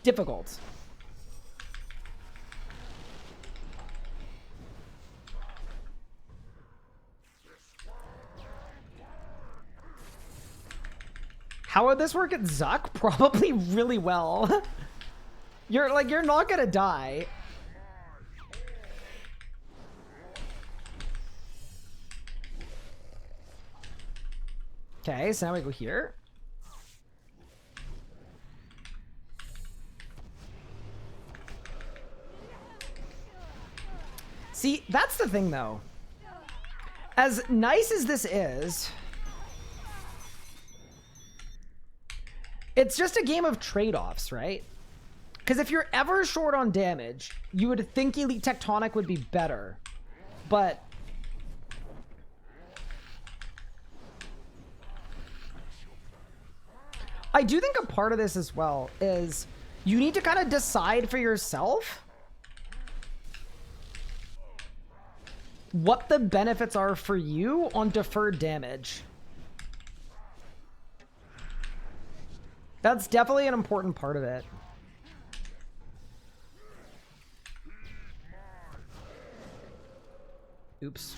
difficult. How would this work at Zuck? Probably really well. You're not gonna die. Okay, so now we go here. See, that's the thing though. As nice as this is, it's just a game of trade-offs, right? Because if you're ever short on damage, you would think Elite Tectonic would be better. But I do think a part of this as well is you need to kind of decide for yourself what the benefits are for you on deferred damage. That's definitely an important part of it. Oops.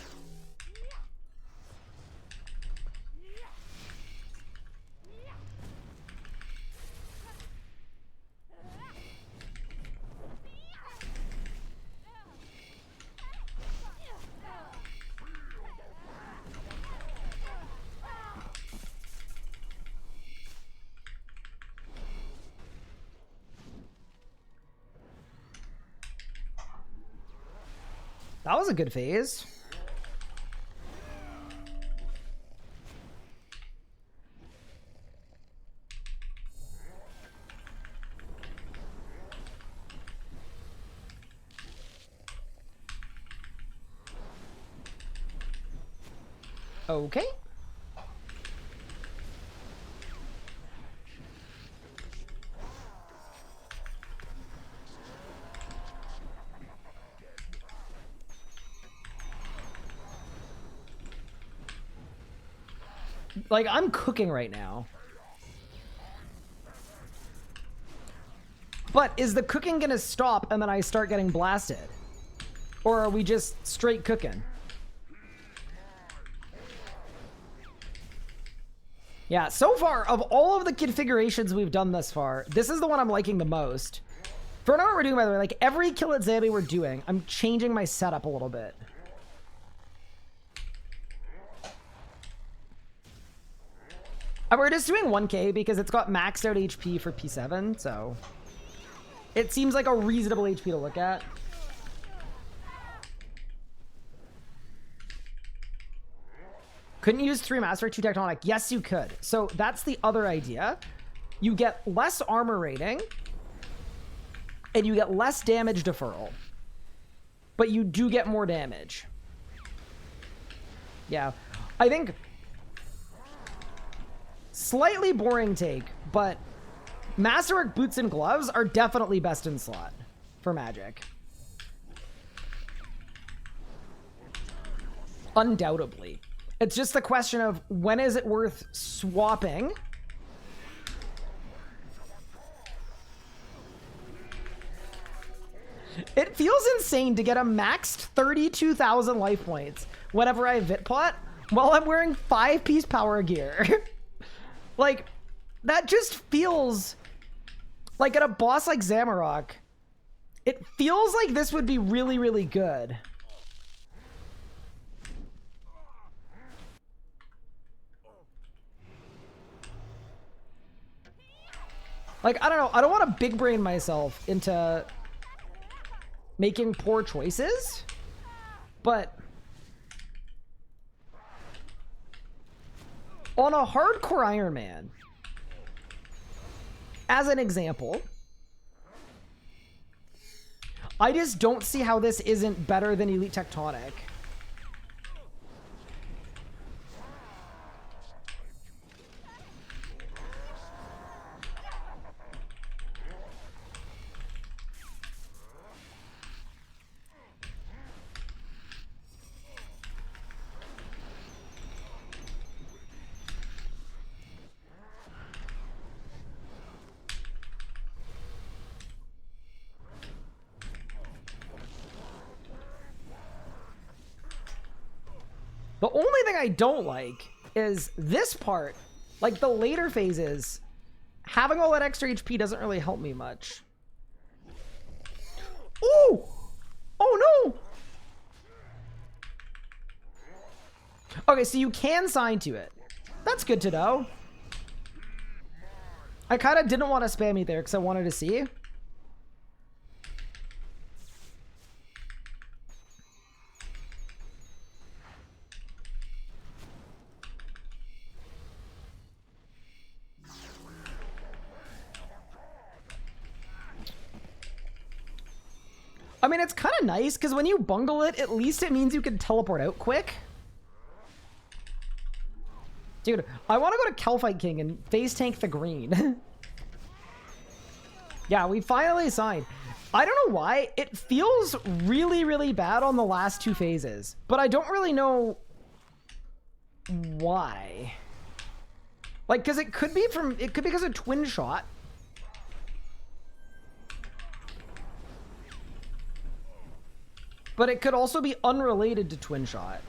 That was a good phase. Okay. Like, I'm cooking right now. But is the cooking gonna stop and then I start getting blasted? Or are we just straight cooking? Yeah, so far, of all of the configurations we've done thus far, this is the one I'm liking the most. For now, what we're doing, by the way, like every kill at Zammy we're doing, I'm changing my setup a little bit. We're just doing 1k because it's got maxed out HP for P7, so it seems like a reasonable HP to look at. Couldn't use 3 Master, 2 Tectonic. Yes, you could. So that's the other idea. You get less armor rating, and you get less damage deferral, but you do get more damage. Yeah, I think slightly boring take, but Masterwork boots and gloves are definitely best in slot for Magic. Undoubtedly. It's just the question of when is it worth swapping? It feels insane to get a maxed 32,000 life points whenever I Vitpot while I'm wearing 5-piece power gear. Like, that just feels like at a boss like Zamarok, it feels like this would be really, really good. Like, I don't know. I don't want to big brain myself into making poor choices, but on a hardcore Iron Man, as an example, I just don't see how this isn't better than Elite Tectonic. The only thing I don't like is this part. Like, the later phases, having all that extra HP doesn't really help me much. Ooh! Oh, no! Okay, so you can sign to it. That's good to know. I kind of didn't want to spam me there because I wanted to see. I mean, it's kind of nice, because when you bungle it, at least it means you can teleport out quick. Dude, I want to go to Kelphite King and face tank the green. Yeah, we finally signed. I don't know why. It feels really, really bad on the last 2 phases, but I don't really know why. Like, because it could be because of Twin Shot. But it could also be unrelated to Twin Shot.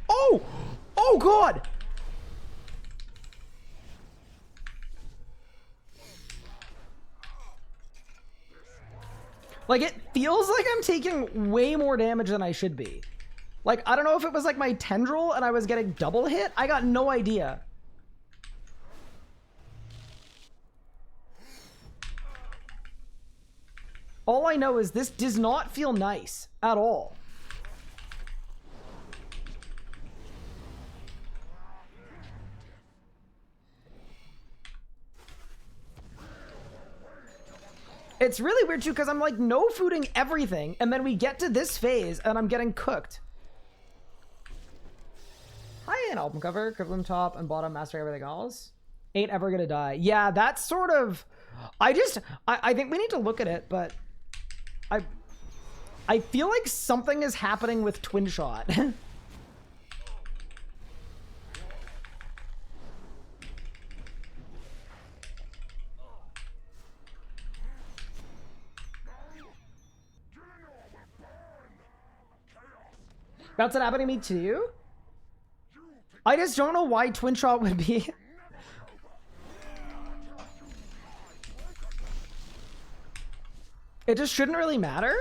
Oh! Oh, God! Like, it feels like I'm taking way more damage than I should be. Like, I don't know if it was like my tendril and I was getting double hit. I got no idea. All I know is this does not feel nice at all. It's really weird too, because I'm like no fooding everything, and then we get to this phase and I'm getting cooked. Hi, an album cover, curriculum top and bottom, master everything else. Ain't ever gonna die. Yeah, that's sort of. I think we need to look at it, but I feel like something is happening with Twin Shot. That's what happened to me too. I just don't know why Twin Shot would be. It just shouldn't really matter.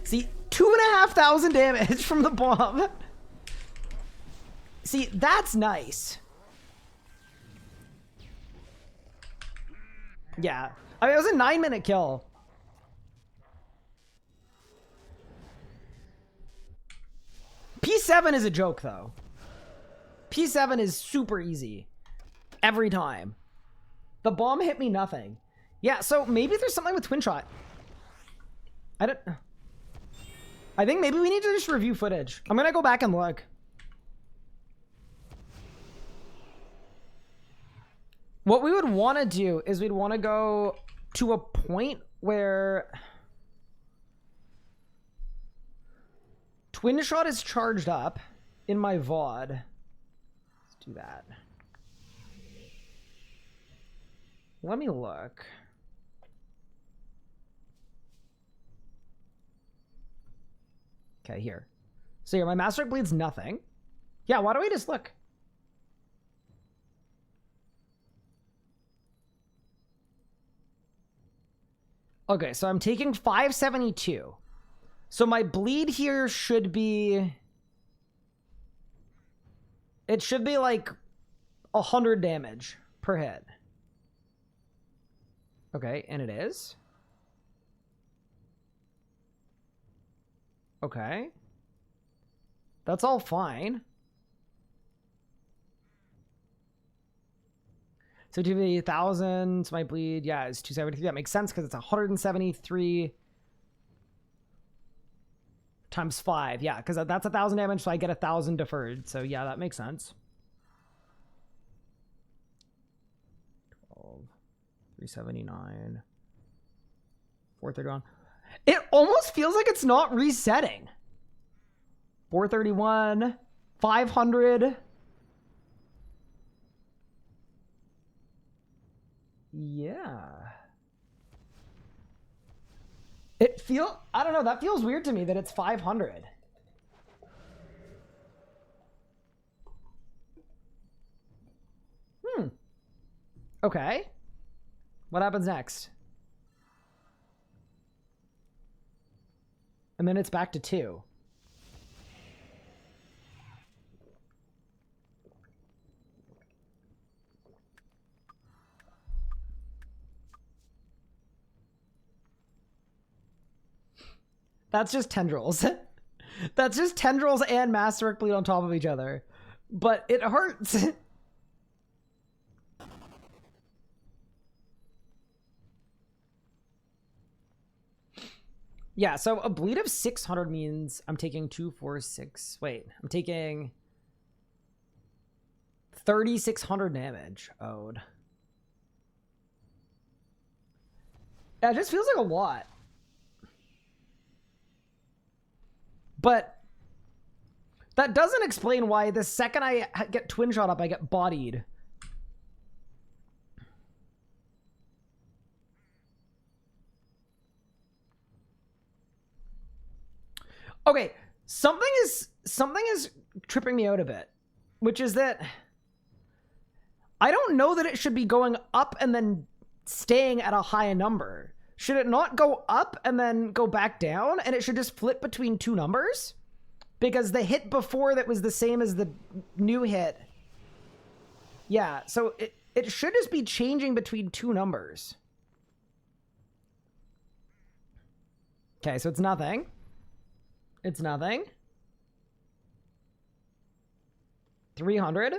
See, 2,500 damage from the bomb. See, that's nice. Yeah. I mean, it was a 9-minute kill. P7 is a joke, though. P7 is super easy. Every time. The bomb hit me nothing. Yeah, so maybe there's something with twin shot. I think maybe we need to just review footage. I'm gonna go back and look. What we would want to do is we'd want to go to a point where twin shot is charged up in my VOD. Let's do that. Let me look. Okay, here. So here, my Masterwork bleeds nothing. Yeah, why don't we just look? Okay, so I'm taking 572. So my bleed here should be... It should be like 100 damage per hit. Okay, and it is. Okay. That's all fine. So 2,000, so my bleed, yeah, it's 273. That makes sense because it's 173 times 5. Yeah, because that's 1,000 damage, so I get 1,000 deferred. So yeah, that makes sense. 12, 379, 431. It almost feels like it's not resetting. 431, 500. Yeah. I don't know, that feels weird to me that it's 500. Okay. What happens next? And then it's back to 2. That's just tendrils. That's just tendrils and Masterwork bleed on top of each other. But it hurts. Yeah, so a bleed of 600 means I'm taking 2, 4, 6. Wait, I'm taking 3,600 damage owed. Yeah, it just feels like a lot. But that doesn't explain why the second I get twin shot up, I get bodied. Okay, something is tripping me out a bit, which is that I don't know that it should be going up and then staying at a high number. Should it not go up and then go back down, and it should just flip between 2 numbers? Because the hit before that was the same as the new hit. Yeah, so it should just be changing between 2 numbers. Okay, so it's nothing. It's nothing. 300.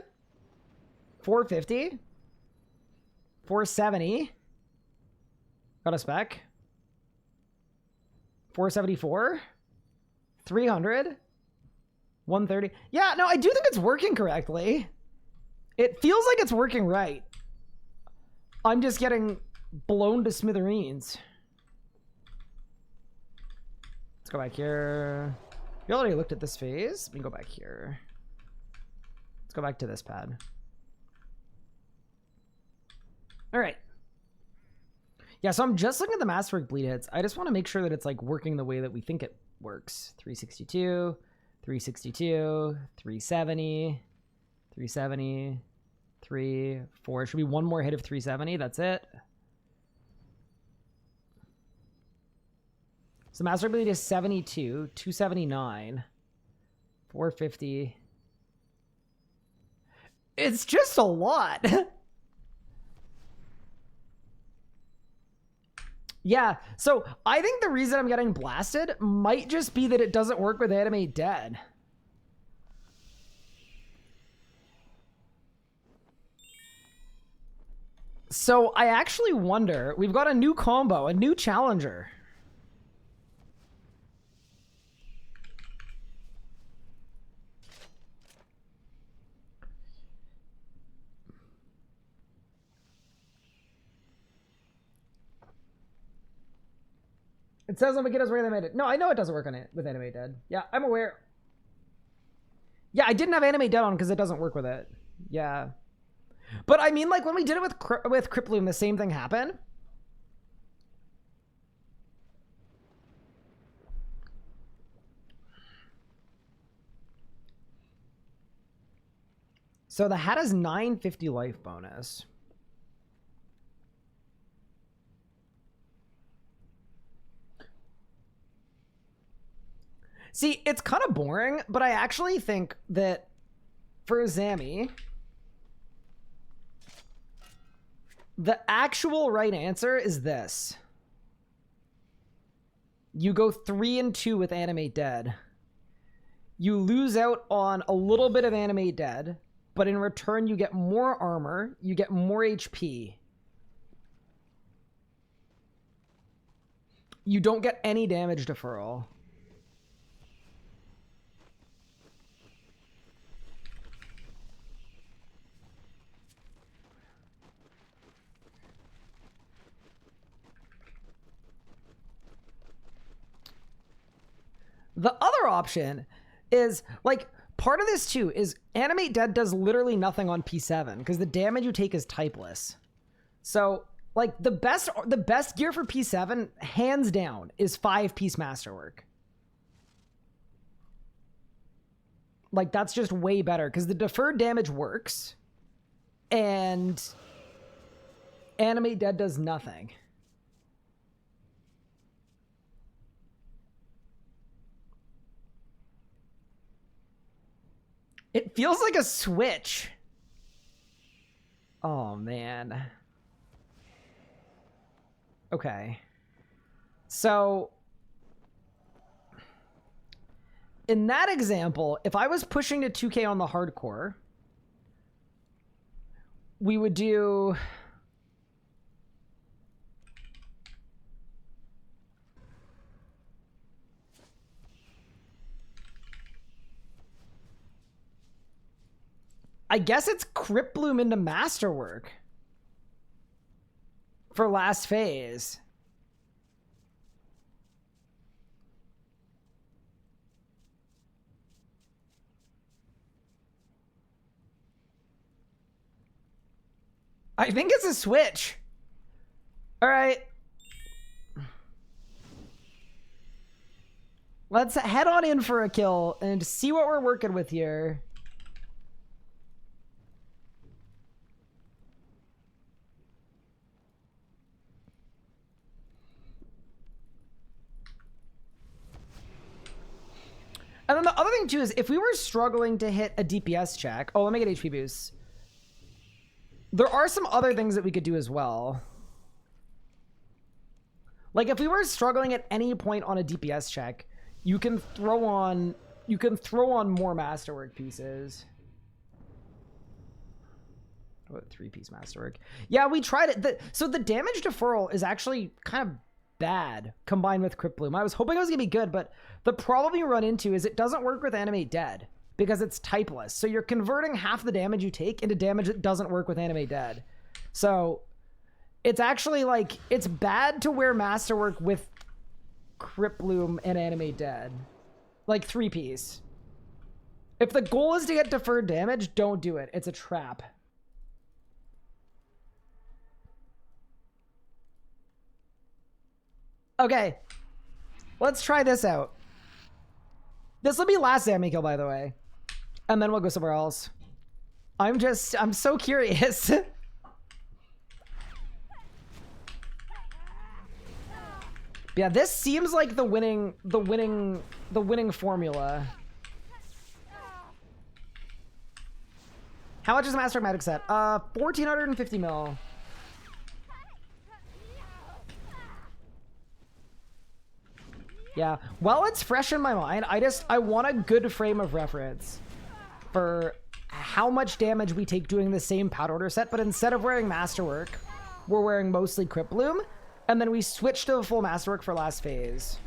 450. 470. Got a spec. 474. 300. 130. Yeah, no, I do think it's working correctly. It feels like it's working right. I'm just getting blown to smithereens. Let's go back here. We already looked at this phase. We can go back here. Let's go back to this pad. All right. Yeah, so I'm just looking at the Masterwork bleed hits. I just want to make sure that it's like working the way that we think it works. 362, 362, 370, 370, 3, 4. Should be one more hit of 370. That's it. So master ability is 72, 279, 450. It's just a lot. Yeah, so I think the reason I'm getting blasted might just be that it doesn't work with Animate Dead. So I actually wonder, we've got a new combo, a new challenger. It says on Wiki doesn't work with Animate Dead. No, I know it doesn't work on it with Animate Dead. Yeah, I'm aware. Yeah, I didn't have Animate Dead on because it doesn't work with it. Yeah. But I mean, like, when we did it with Criploom, the same thing happened. So the hat has 950 life bonus. See, it's kind of boring, but I actually think that for Zammy, the actual right answer is this. You go 3 and 2 with Animate Dead. You lose out on a little bit of Animate Dead, but in return you get more armor, you get more HP. You don't get any damage deferral. The other option is, like, part of this too is Animate Dead does literally nothing on P7 because the damage you take is typeless. So, like, the best gear for P7, hands down, is 5-piece Masterwork. Like, that's just way better because the deferred damage works and Animate Dead does nothing. It feels like a switch. Oh, man. Okay. So, in that example, if I was pushing to 2K on the hardcore, we would do... I guess it's Criploom into Masterwork for last phase. I think it's a switch. All right. Let's head on in for a kill and see what we're working with here. And then the other thing too is if we were struggling to hit a DPS check, oh, let me get HP boosts. There are some other things that we could do as well. Like if we were struggling at any point on a DPS check, you can throw on more Masterwork pieces. What, 3-piece Masterwork? Yeah, we tried it. So the damage deferral is actually kind of bad combined with Criploom. I was hoping it was gonna be good, but the problem you run into is it doesn't work with Animate Dead because it's typeless. So you're converting half the damage you take into damage that doesn't work with Animate Dead. So it's actually like, it's bad to wear Masterwork with Criploom and Animate Dead. Like 3-piece. If the goal is to get deferred damage, don't do it. It's a trap. Okay, let's try this out. This will be last Zammy kill, by the way. And then we'll go somewhere else. I'm so curious. Yeah, this seems like the winning formula. How much is the Masterwork Magic set? 1,450 mil. Yeah, while it's fresh in my mind, I want a good frame of reference for how much damage we take doing the same powder order set, but instead of wearing Masterwork, we're wearing mostly Crypt Bloom, and then we switch to a full Masterwork for last phase.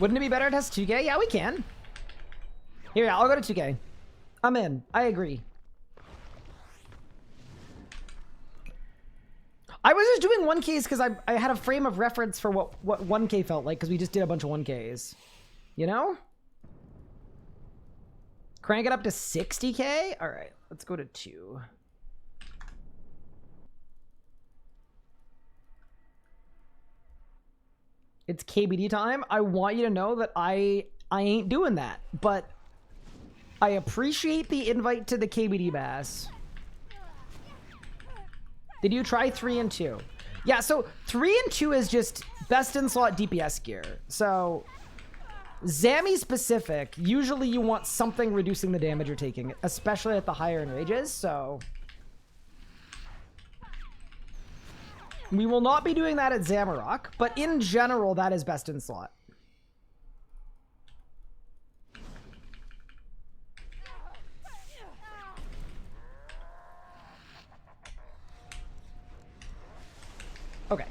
Wouldn't it be better to test 2K? Yeah, we can. Here, I'll go to 2K. I'm in. I agree. I was just doing 1Ks because I had a frame of reference for what 1K felt like, because we just did a bunch of 1Ks. You know? Crank it up to 60K? All right, let's go to 2. It's KBD time. I want you to know that I ain't doing that, but I appreciate the invite to the KBD bass. Did you try 3 and 2? Yeah, so 3 and 2 is just best in slot DPS gear. So Zammy specific, usually you want something reducing the damage you're taking, especially at the higher enrages, so we will not be doing that at Zamorak, but in general, that is best in slot. Okay.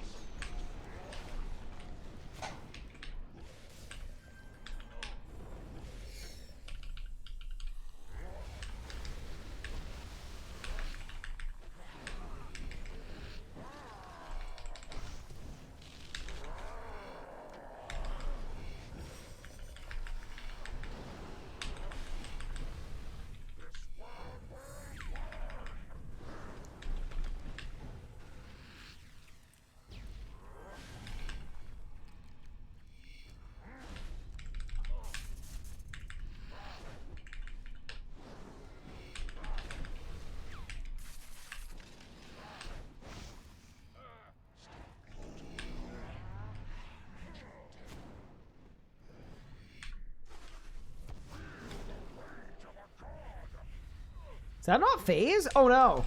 Is that not phase? Oh no.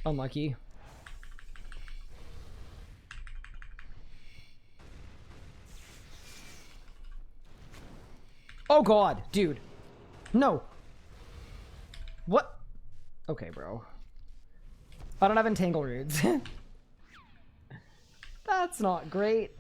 Unlucky. Oh god, dude. No. What? Okay, bro. I don't have entangle roots. That's not great.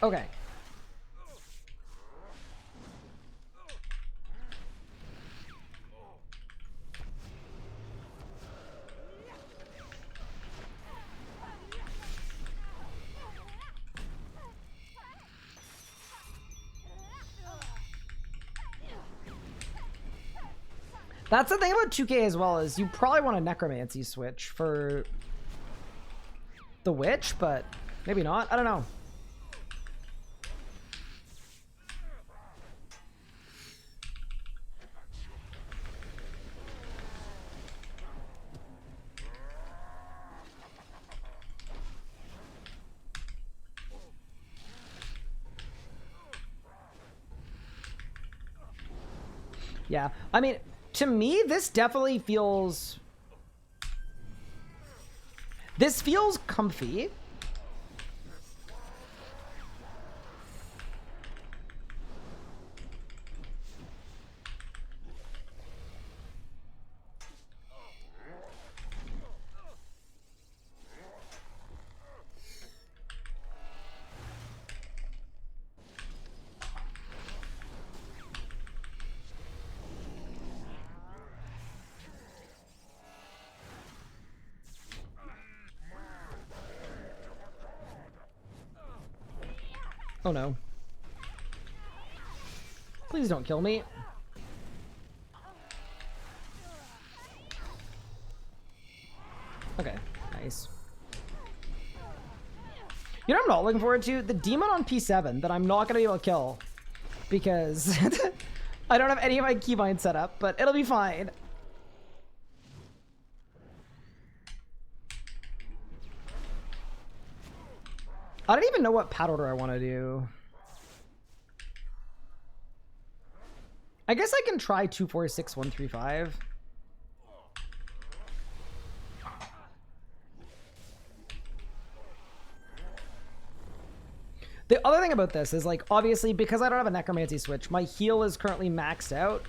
Okay. That's the thing about 2K as well, is you probably want a necromancy switch for the witch, but maybe not. I don't know. Yeah, I mean, to me, this definitely feels... This feels comfy. Oh no. Please don't kill me. Okay, nice. You know what I'm not looking forward to? The demon on P7 that I'm not going to be able to kill. Because I don't have any of my keybinds set up, but it'll be fine. I don't even know what pad order I want to do. I guess I can try 2, 4, 6, 1, 3, 5. The other thing about this is, like, obviously, because I don't have a necromancy switch, my heal is currently maxed out.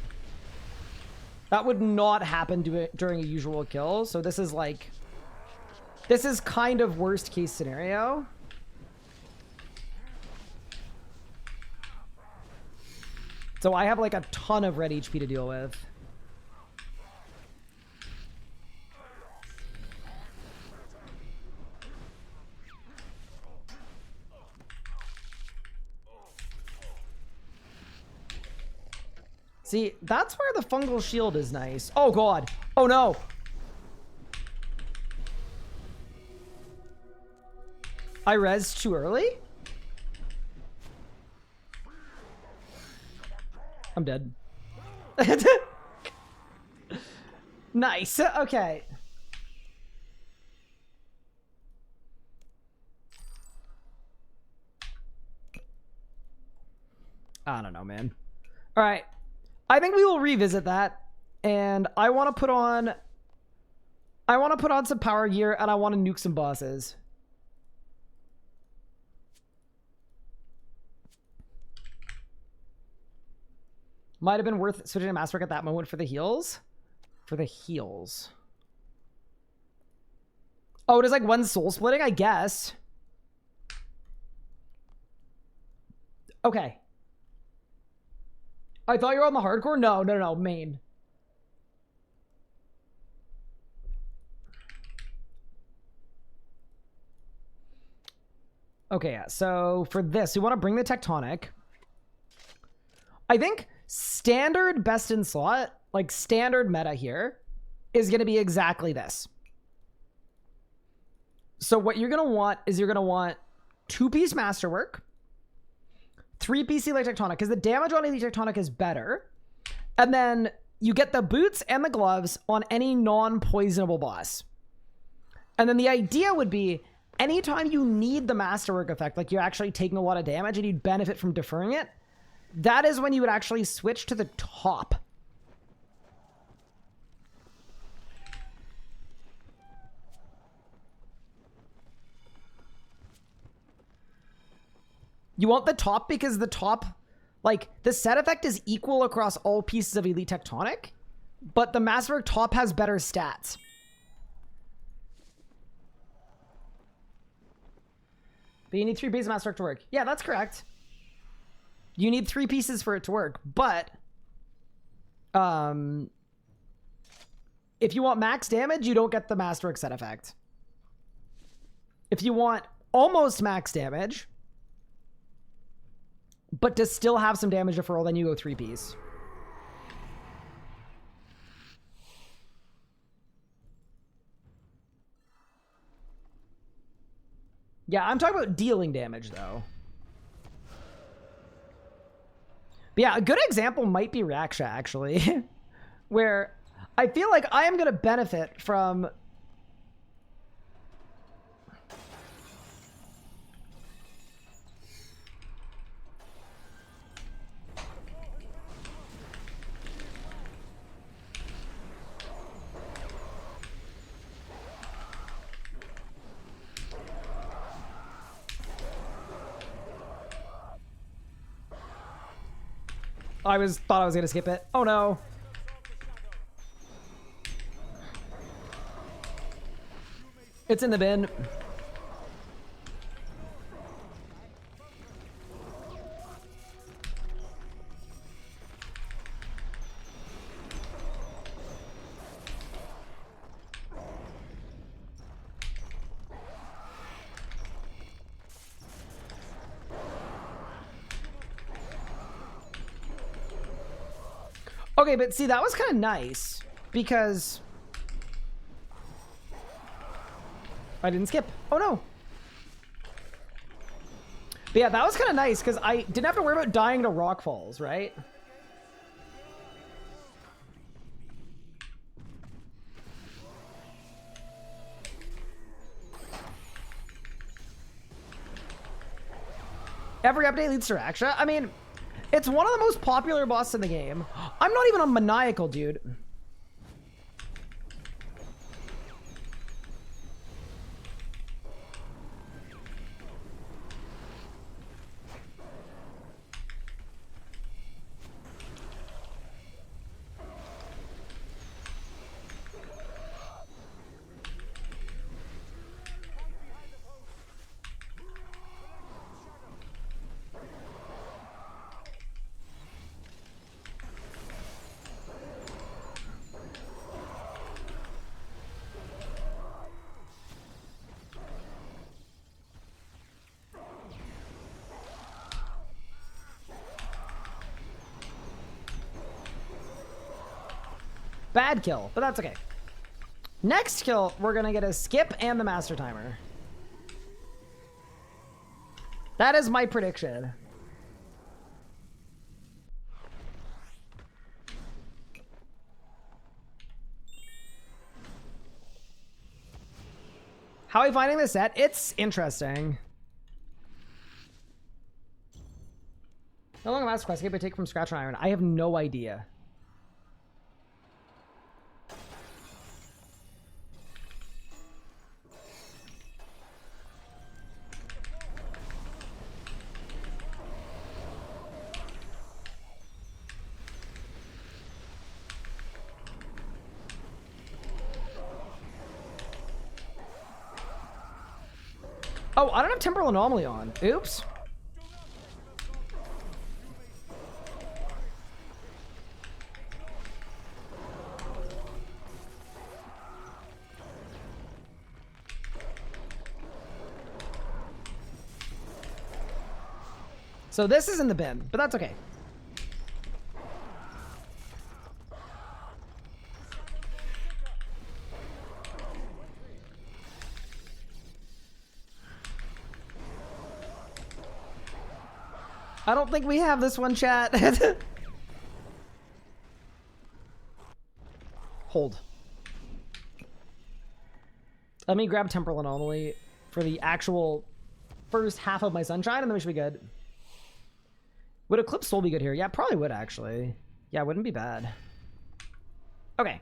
That would not happen during a usual kill. So this is like, this is kind of worst case scenario. So I have like a ton of red HP to deal with. See, that's where the fungal shield is nice. Oh god. Oh no. I res too early? I'm dead. Nice. Okay. I don't know, man. All right. I think we will revisit that, and I want to put on some power gear, and I want to nuke some bosses. Might have been worth switching to Masterwork at that moment for the heals. For the heals. Oh, it is like one soul splitting, I guess. Okay. I thought you were on the hardcore? No, no, no, main. Okay, yeah, so for this, we want to bring the tectonic. I think standard best in slot, like standard meta here, is going to be exactly this. So what you're going to want is you're going to want 2-piece Masterwork, 3-piece Elite Tectonic, because the damage on Elite Tectonic is better. And then you get the boots and the gloves on any non-poisonable boss. And then the idea would be, anytime you need the Masterwork effect, like you're actually taking a lot of damage and you'd benefit from deferring it, that is when you would actually switch to the top. You want the top because the top, like, the set effect is equal across all pieces of Elite Tectonic, but the Masterwork top has better stats. But you need 3 pieces of Masterwork to work. Yeah, that's correct. You need 3 pieces for it to work, but if you want max damage, you don't get the Masterwork set effect. If you want almost max damage, but to still have some damage deferral, then you go 3-piece. Yeah, I'm talking about dealing damage, though. But yeah, a good example might be Raksha, actually. Where I feel like I am going to benefit from... I thought I was gonna skip it. Oh no. It's in the bin. Okay, but see, that was kind of nice because I didn't skip. Oh no. But yeah, that was kind of nice because I didn't have to worry about dying to rock falls, right? Every update leads to Raksha. I mean, it's one of the most popular bosses in the game. I'm not even on Maniacal, dude. Bad kill, but that's okay. Next kill, we're gonna get a skip and the master timer. That is my prediction. How are you finding this set? It's interesting. How long a master quest can I take from scratch on iron? I have no idea. Oh, I don't have Temporal Anomaly on. Oops. So this is in the bin, but that's okay. I don't think we have this one, chat. Hold. Let me grab Temporal Anomaly for the actual first half of my Sunshine, and then we should be good. Would Eclipse Soul be good here? Yeah, probably would, actually. Yeah, wouldn't be bad. Okay.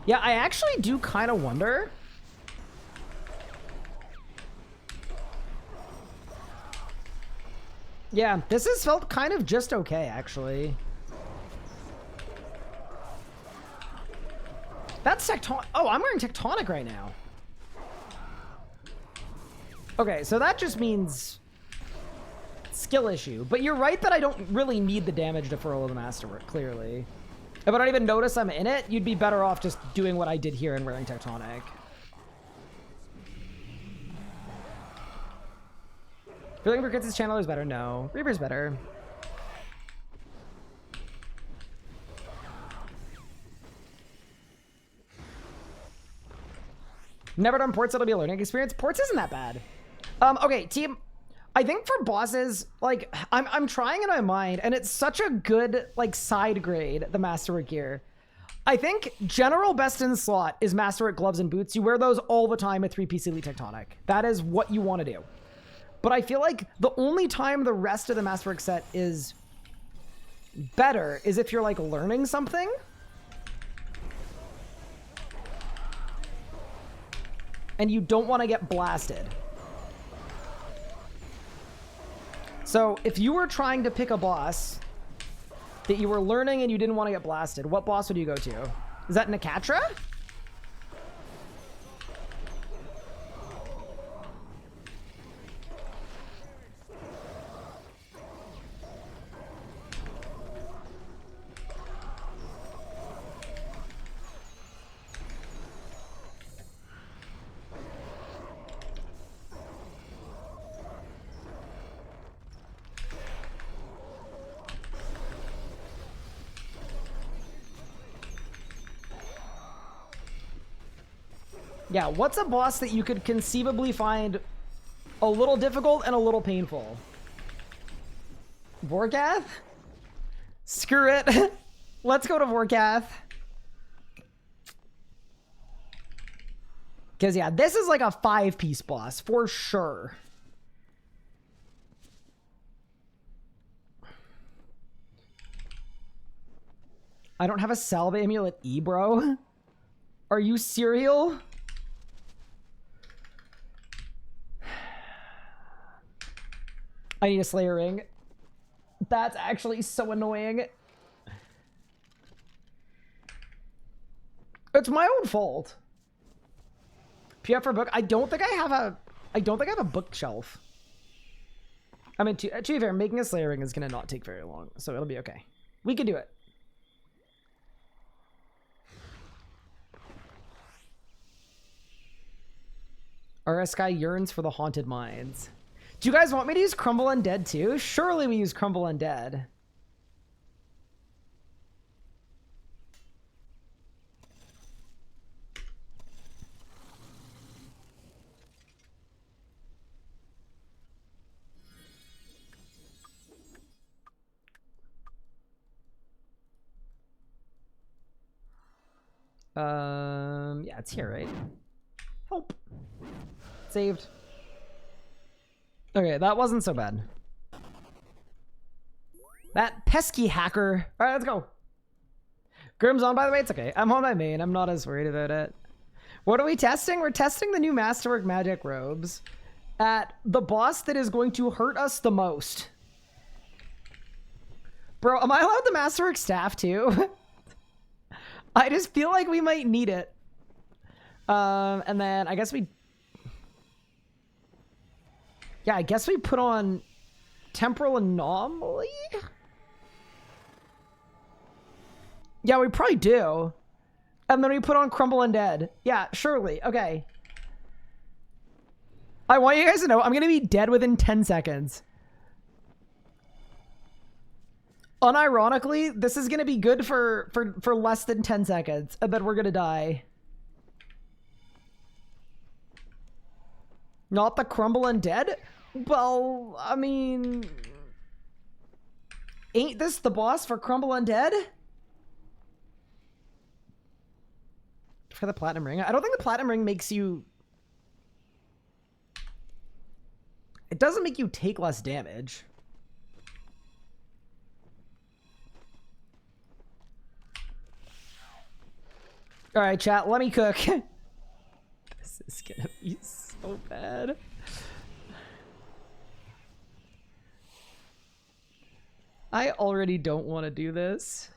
Yeah, I actually do kind of wonder. Yeah, this has felt kind of just okay, actually. That's Tectonic. Oh, I'm wearing Tectonic right now. Okay, so that just means skill issue. But you're right that I don't really need the damage deferral of the Masterwork, clearly. If I don't even notice I'm in it, you'd be better off just doing what I did here and wearing Tectonic. Feeling for Kids' channel is better? No. Reaper's better. Never done ports, it'll be a learning experience. Ports isn't that bad. Okay, team. I think for bosses, like, I'm trying in my mind, and it's such a good, like, side grade, the Masterwork gear. I think general best in slot is Masterwork gloves and boots. You wear those all the time at 3-piece Elite Tectonic. That is what you want to do. But I feel like the only time the rest of the Masterwork set is better is if you're, like, learning something. And you don't want to get blasted. So if you were trying to pick a boss that you were learning and you didn't want to get blasted, what boss would you go to? Is that Nakatra? Yeah, what's a boss that you could conceivably find a little difficult and a little painful? Vorkath? Screw it. Let's go to Vorkath. Because, yeah, this is like a 5-piece boss, for sure. I don't have a Salve Amulet E, bro. Are you serial? I need a Slayer ring. That's actually so annoying. It's my own fault. PF for book. I don't think I have a bookshelf. I mean, to be fair, making a Slayer ring is gonna not take very long, so it'll be okay. We can do it. RS Guy yearns for the haunted mines. Do you guys want me to use Crumble Undead too? Surely we use Crumble Undead. Yeah, it's here, right? Help. Saved. Okay, that wasn't so bad. That pesky hacker. All right, let's go. Grim's on, by the way. It's okay. I'm on my main. I'm not as worried about it. What are we testing? We're testing the new Masterwork magic robes at the boss that is going to hurt us the most. Bro, am I allowed the Masterwork staff too? I just feel like we might need it. And then I guess we... Yeah, I guess we put on Temporal Anomaly? Yeah, we probably do. And then we put on Crumble Undead. Yeah, surely. Okay. I want you guys to know I'm going to be dead within 10 seconds. Unironically, this is going to be good for less than 10 seconds. And then we're going to die. Not the Crumble Undead? Well, I mean... Ain't this the boss for Crumble Undead? For the Platinum Ring? I don't think the Platinum Ring makes you... It doesn't make you take less damage. Alright, chat, let me cook. This is gonna be so bad. I already don't want to do this.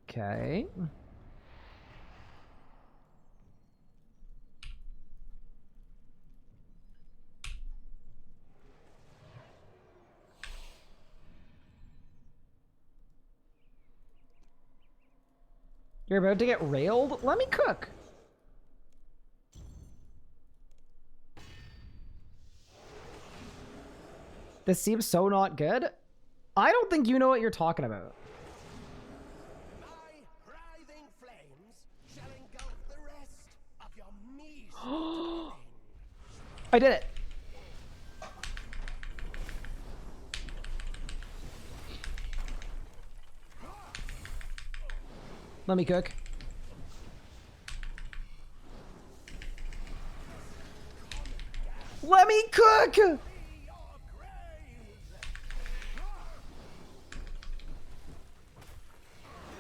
Okay. You're about to get railed? Let me cook. This seems so not good. I don't think you know what you're talking about. My writhing flames shall engulf the rest of your measly I did it. Let me cook. Let me cook!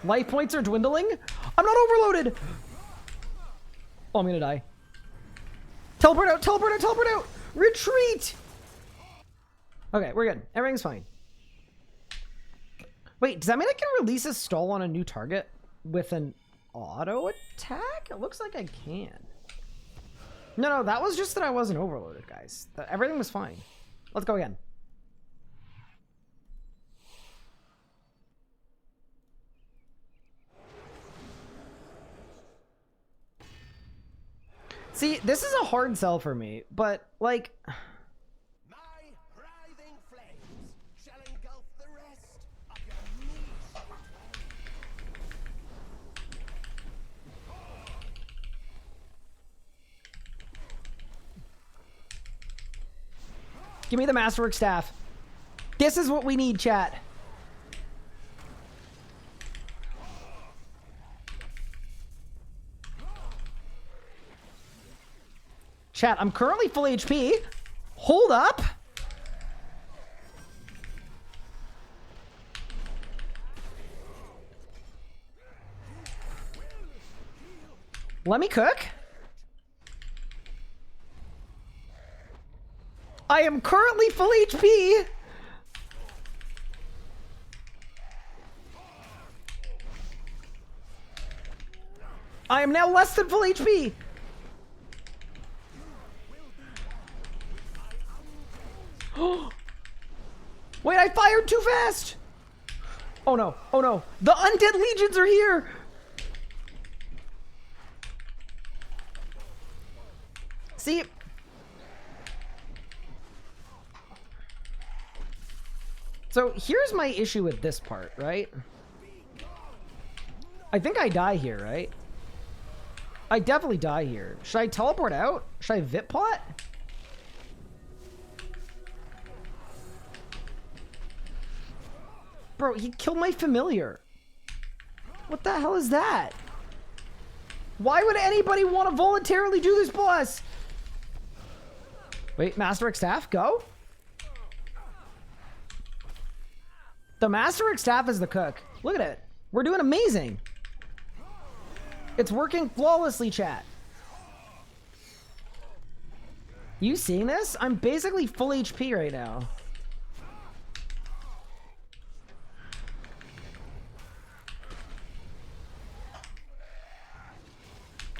Life points are dwindling. I'm not overloaded. Oh, I'm gonna die. Teleport out, teleport out, teleport out. Retreat. Okay, we're good. Everything's fine. Wait, does that mean I can release a stall on a new target with an auto attack? It looks like I can. No, that was just that I wasn't overloaded, guys. Everything was fine. Let's go again. See, this is a hard sell for me, but like... My writhing flames shall engulf the rest of your niche. Give me the Masterwork staff. This is what we need, chat. Chat, I'm currently full HP. Hold up. Let me cook. I am currently full HP. I am now less than full HP. Wait, I fired too fast. Oh no, oh no. The undead legions are here. See? So here's my issue with this part, right? I think I die here, right? I definitely die here. Should I teleport out? Should I vip pot? Bro, he killed my familiar. What the hell is that? Why would anybody want to voluntarily do this, boss? Wait, Masterwork staff, go. The Masterwork staff is the cook. Look at it. We're doing amazing. It's working flawlessly, chat. You seeing this? I'm basically full HP right now.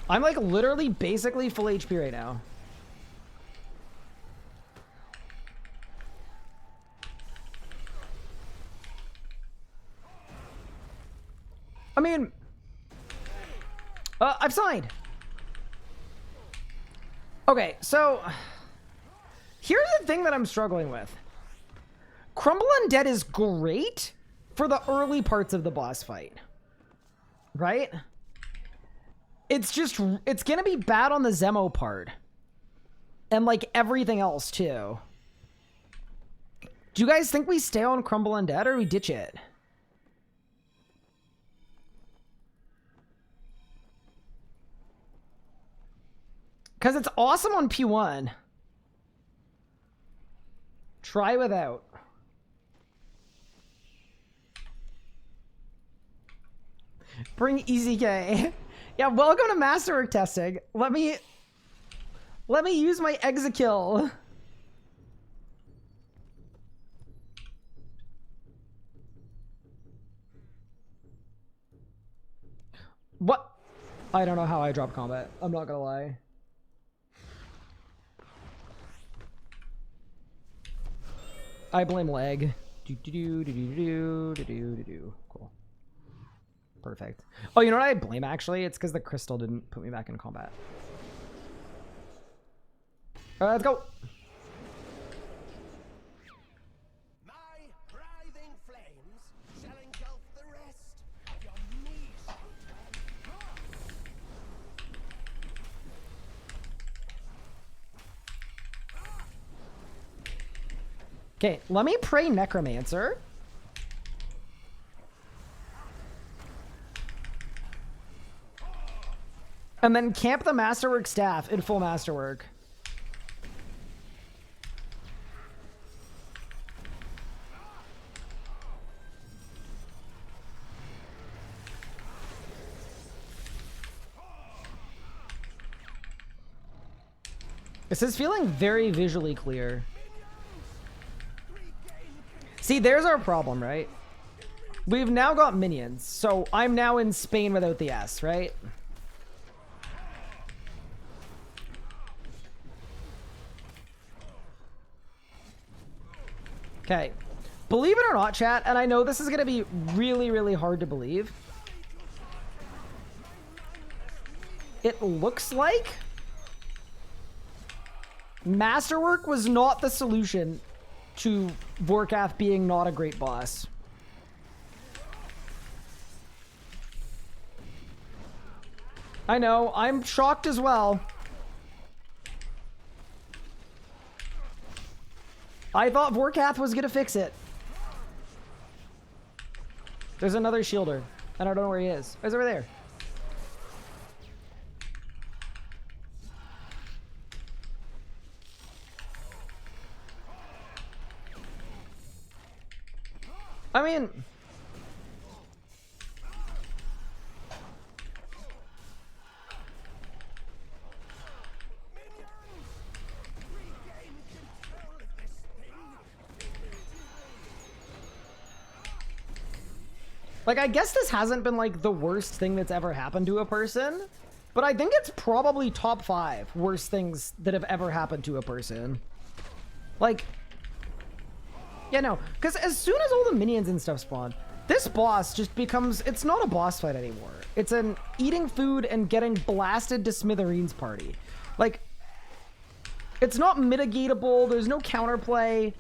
I'm like literally basically full HP right now. I mean, I've signed. Okay, so here's the thing that I'm struggling with. Crumble Undead is great for the early parts of the boss fight, right? It's just, it's gonna be bad on the Zemo part. And like everything else too. Do you guys think we stay on Crumble Undead or we ditch it? Because it's awesome on P1. Try without. Bring EZK. Yeah, welcome to Masterwork testing. Let me use my Exekill. What? I don't know how I dropped combat. I'm not gonna lie. I blame lag. Cool. Perfect. Oh, you know what I blame actually? It's because the crystal didn't put me back in combat. All right, let's go. My writhing flames shall engulf the rest of your niche. Okay, let me pray Necromancer. And then camp the Masterwork staff in full Masterwork. This is feeling very visually clear. See, there's our problem, right? We've now got minions, so I'm now in Spain without the S, right? Okay. Believe it or not, chat, and I know this is going to be really, really hard to believe. It looks like Masterwork was not the solution to Vorkath being not a great boss. I know, I'm shocked as well. I thought Vorkath was gonna fix it. There's another shielder. I don't know where he is. He's over there. I mean, like, I guess this hasn't been like the worst thing that's ever happened to a person, but I think it's probably top 5 worst things that have ever happened to a person. Like, yeah, no, because as soon as all the minions and stuff spawn, this boss just becomes, it's not a boss fight anymore. It's an eating food and getting blasted to smithereens party. Like, it's not mitigatable. There's no counterplay.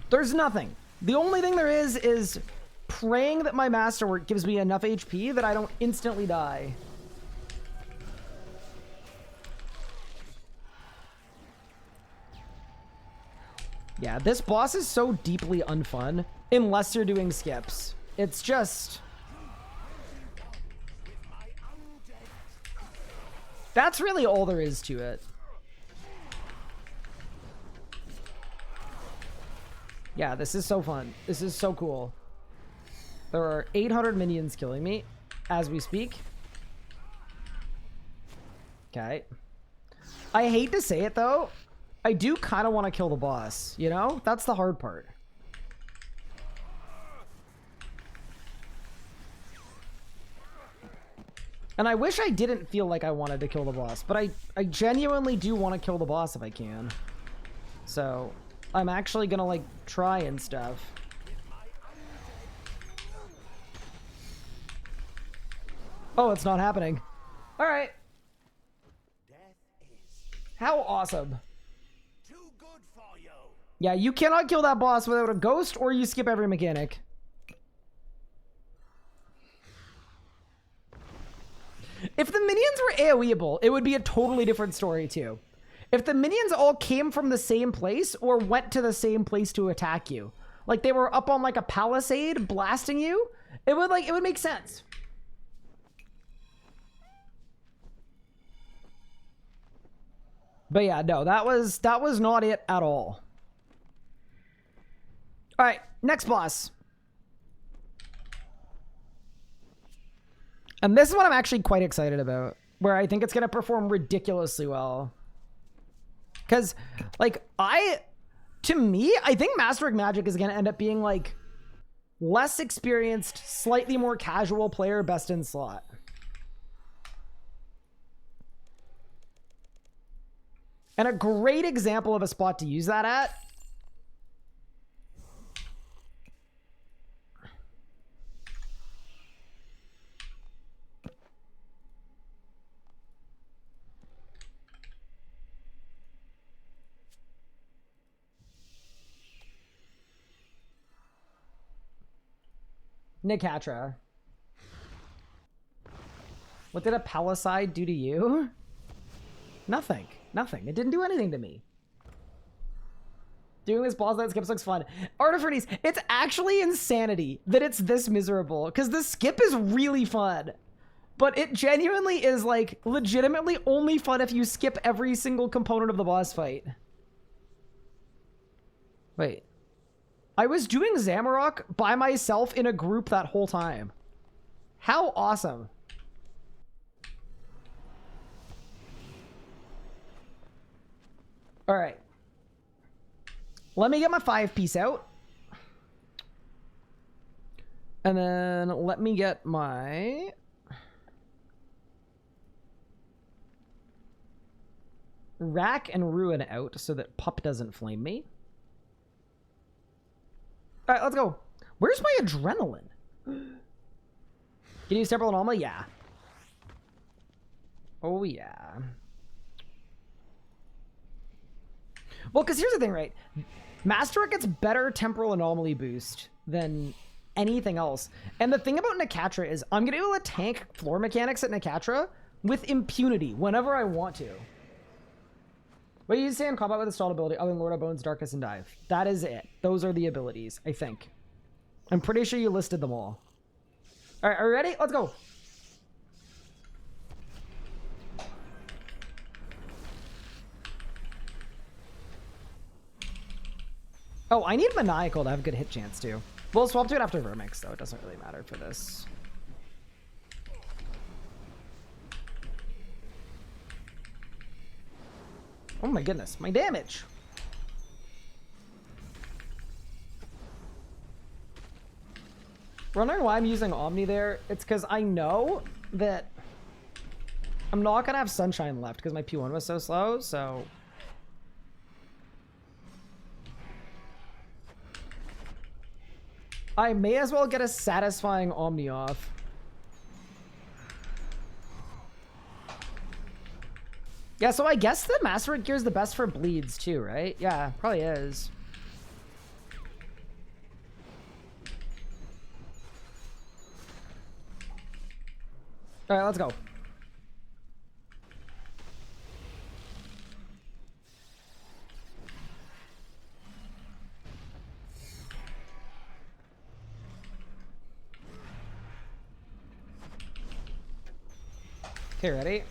There's nothing. The only thing there is praying that my Masterwork gives me enough HP that I don't instantly die. Yeah, this boss is so deeply unfun unless you're doing skips. It's just... that's really all there is to it. Yeah, this is so fun. This is so cool. There are 800 minions killing me as we speak. Okay. I hate to say it though. I do kind of want to kill the boss, you know? That's the hard part. And I wish I didn't feel like I wanted to kill the boss, but I genuinely do want to kill the boss if I can. So, I'm actually gonna, like, try and stuff. Oh, it's not happening. Alright. How awesome. Yeah, you cannot kill that boss without a ghost, or you skip every mechanic. If the minions were AoEable, it would be a totally different story too. If the minions all came from the same place or went to the same place to attack you, like they were up on like a palisade blasting you, it would make sense. But yeah, no, that was not it at all. All right, next boss. And this is what I'm actually quite excited about, where I think it's going to perform ridiculously well. Because, like, to me, I think Masterwork Magic is going to end up being, like, less experienced, slightly more casual player best in slot. And a great example of a spot to use that at Nicatra. What did a palisade do to you? Nothing. Nothing. It didn't do anything to me. Doing this boss that skips looks fun. Artifernes, it's actually insanity that it's this miserable, because the skip is really fun. But it genuinely is, like, legitimately only fun if you skip every single component of the boss fight. Wait. I was doing Zamorak by myself in a group that whole time. How awesome. All right. Let me get my 5-piece out. And then let me get my... Rack and Ruin out so that Pup doesn't flame me. All right, let's go. Where's my adrenaline? Can you use Temporal Anomaly? Yeah. Oh, yeah. Well, because here's the thing, right? Masterwork gets better Temporal Anomaly boost than anything else. And the thing about Nakatra is I'm going to be able to tank floor mechanics at Nakatra with impunity whenever I want to. What do you say in combat with installed ability other than Lord of Bones, Darkness, and Dive? That is it. Those are the abilities, I think. I'm pretty sure you listed them all. All right, are you ready? Let's go. Oh, I need Maniacal to have a good hit chance, too. We'll swap to it after Vermix, though. It doesn't really matter for this. Oh my goodness, my damage. Wondering why I'm using Omni there? It's because I know that I'm not going to have Sunshine left because my P1 was so slow, so... I may as well get a satisfying Omni off. Yeah, so I guess the Masterwork gear is the best for bleeds too, right? Yeah, probably is. All right, let's go. Okay, ready?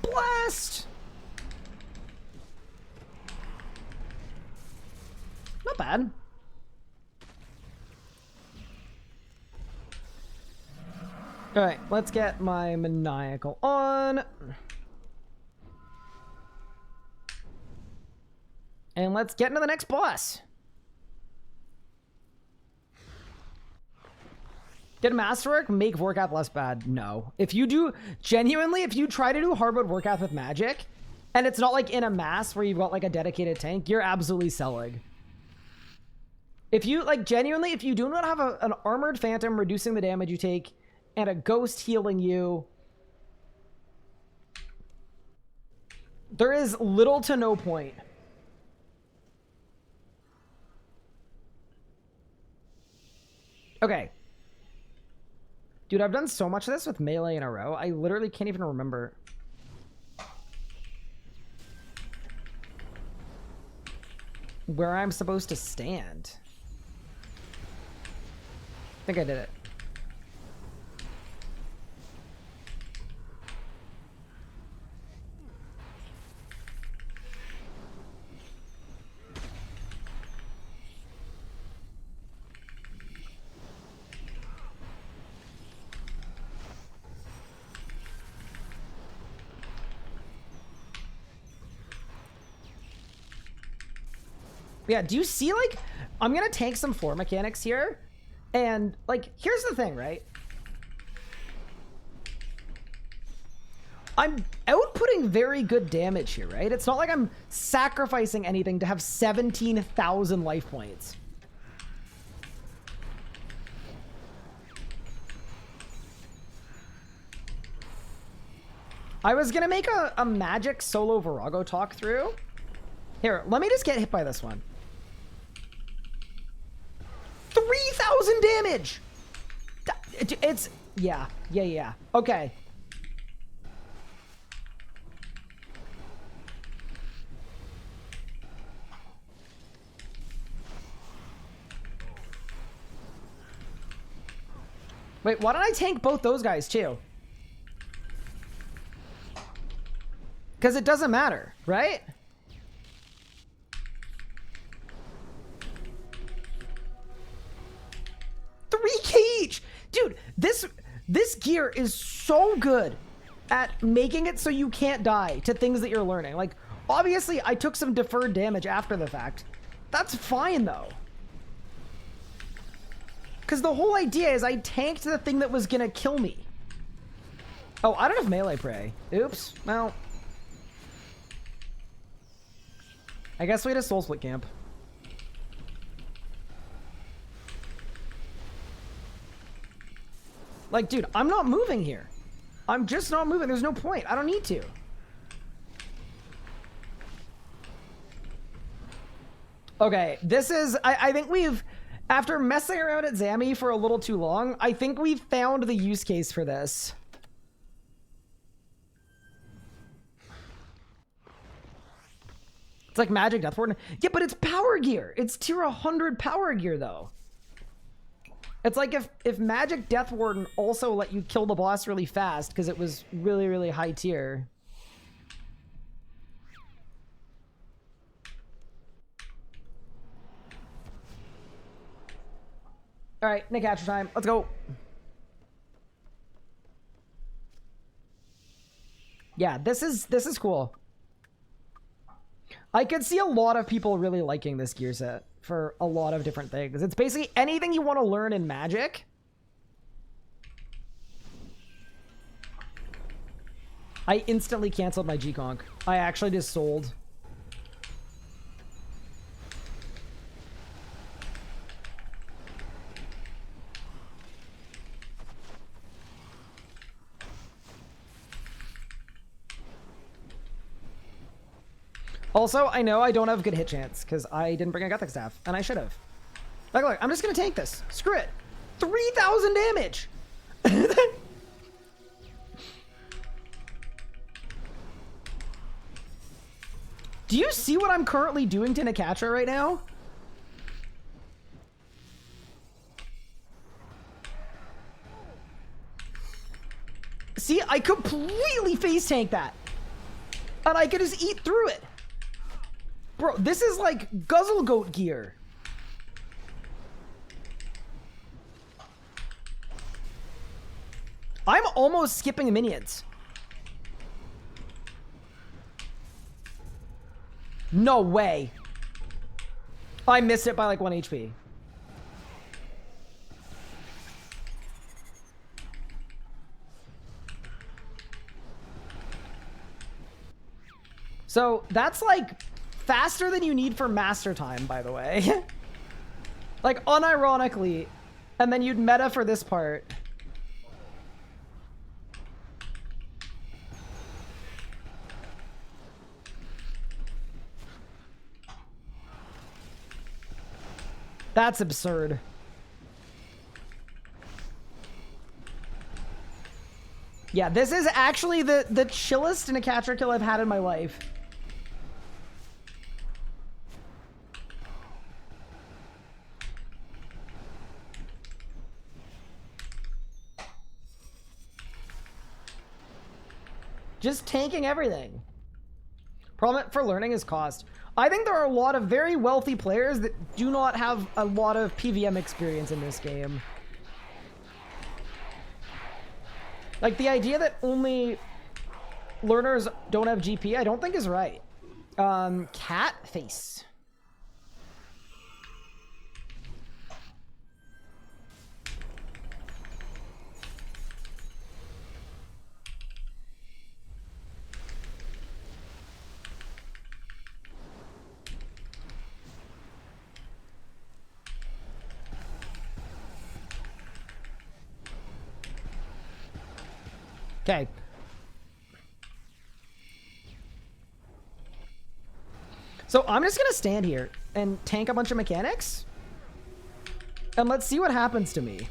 Blast! Not bad. All right, let's get my Maniacal on. And let's get into the next boss. Did Masterwork make Vorkath less bad? No. If you do, genuinely, if you try to do hard mode Vorkath with magic, and it's not like in a mass where you've got like a dedicated tank, you're absolutely selling. If you, like, genuinely, if you do not have an armored phantom reducing the damage you take, and a ghost healing you, there is little to no point. Okay. Dude, I've done so much of this with melee in a row. I literally can't even remember. Where I'm supposed to stand. I think I did it. Yeah, do you see, like, I'm gonna tank some floor mechanics here, and, like, here's the thing, right? I'm outputting very good damage here, right? It's not like I'm sacrificing anything to have 17,000 life points. I was gonna make a magic solo Virago talk through. Here, let me just get hit by this one. 3,000 damage! It's... Yeah. Okay. Wait, why don't I tank both those guys, too? Because it doesn't matter, right? This gear is so good at making it so you can't die to things that you're learning. Like, obviously, I took some deferred damage after the fact. That's fine, though. Because the whole idea is I tanked the thing that was going to kill me. Oh, I don't have melee prey. Oops. Well. I guess we had a soul split camp. Like, dude, I'm not moving here. I'm just not moving. There's no point. I don't need to. Okay, this is... I think we've... After messing around at Zammy for a little too long, I think we've found the use case for this. It's like Magic Death Warden. Yeah, but it's power gear. It's tier 100 power gear, though. It's like if Magic Death Warden also let you kill the boss really fast because it was really, really high tier. All right, Nick Hatcher time. Let's go. Yeah, this is cool. I could see a lot of people really liking this gear set for a lot of different things. It's basically anything you want to learn in Magic. I instantly canceled my G-Conk. I actually just sold. Also, I know I don't have good hit chance because I didn't bring a Gothic Staff, and I should have. Look, I'm just going to tank this. Screw it. 3,000 damage! Do you see what I'm currently doing to Nakatra right now? See, I completely face tank that. And I could just eat through it. Bro, this is like Guzzle Goat gear. I'm almost skipping minions. No way. I missed it by like 1 HP. So that's like faster than you need for master time, by the way. Like unironically. And then you'd meta for this part. That's absurd. Yeah, this is actually the chillest in a catcher kill I've had in my life. Just tanking everything. Problem for learning is cost. I think there are a lot of very wealthy players that do not have a lot of PVM experience in this game. Like, the idea that only learners don't have GP, I don't think is right. Cat face. Okay. So I'm just gonna stand here and tank a bunch of mechanics. And let's see what happens to me.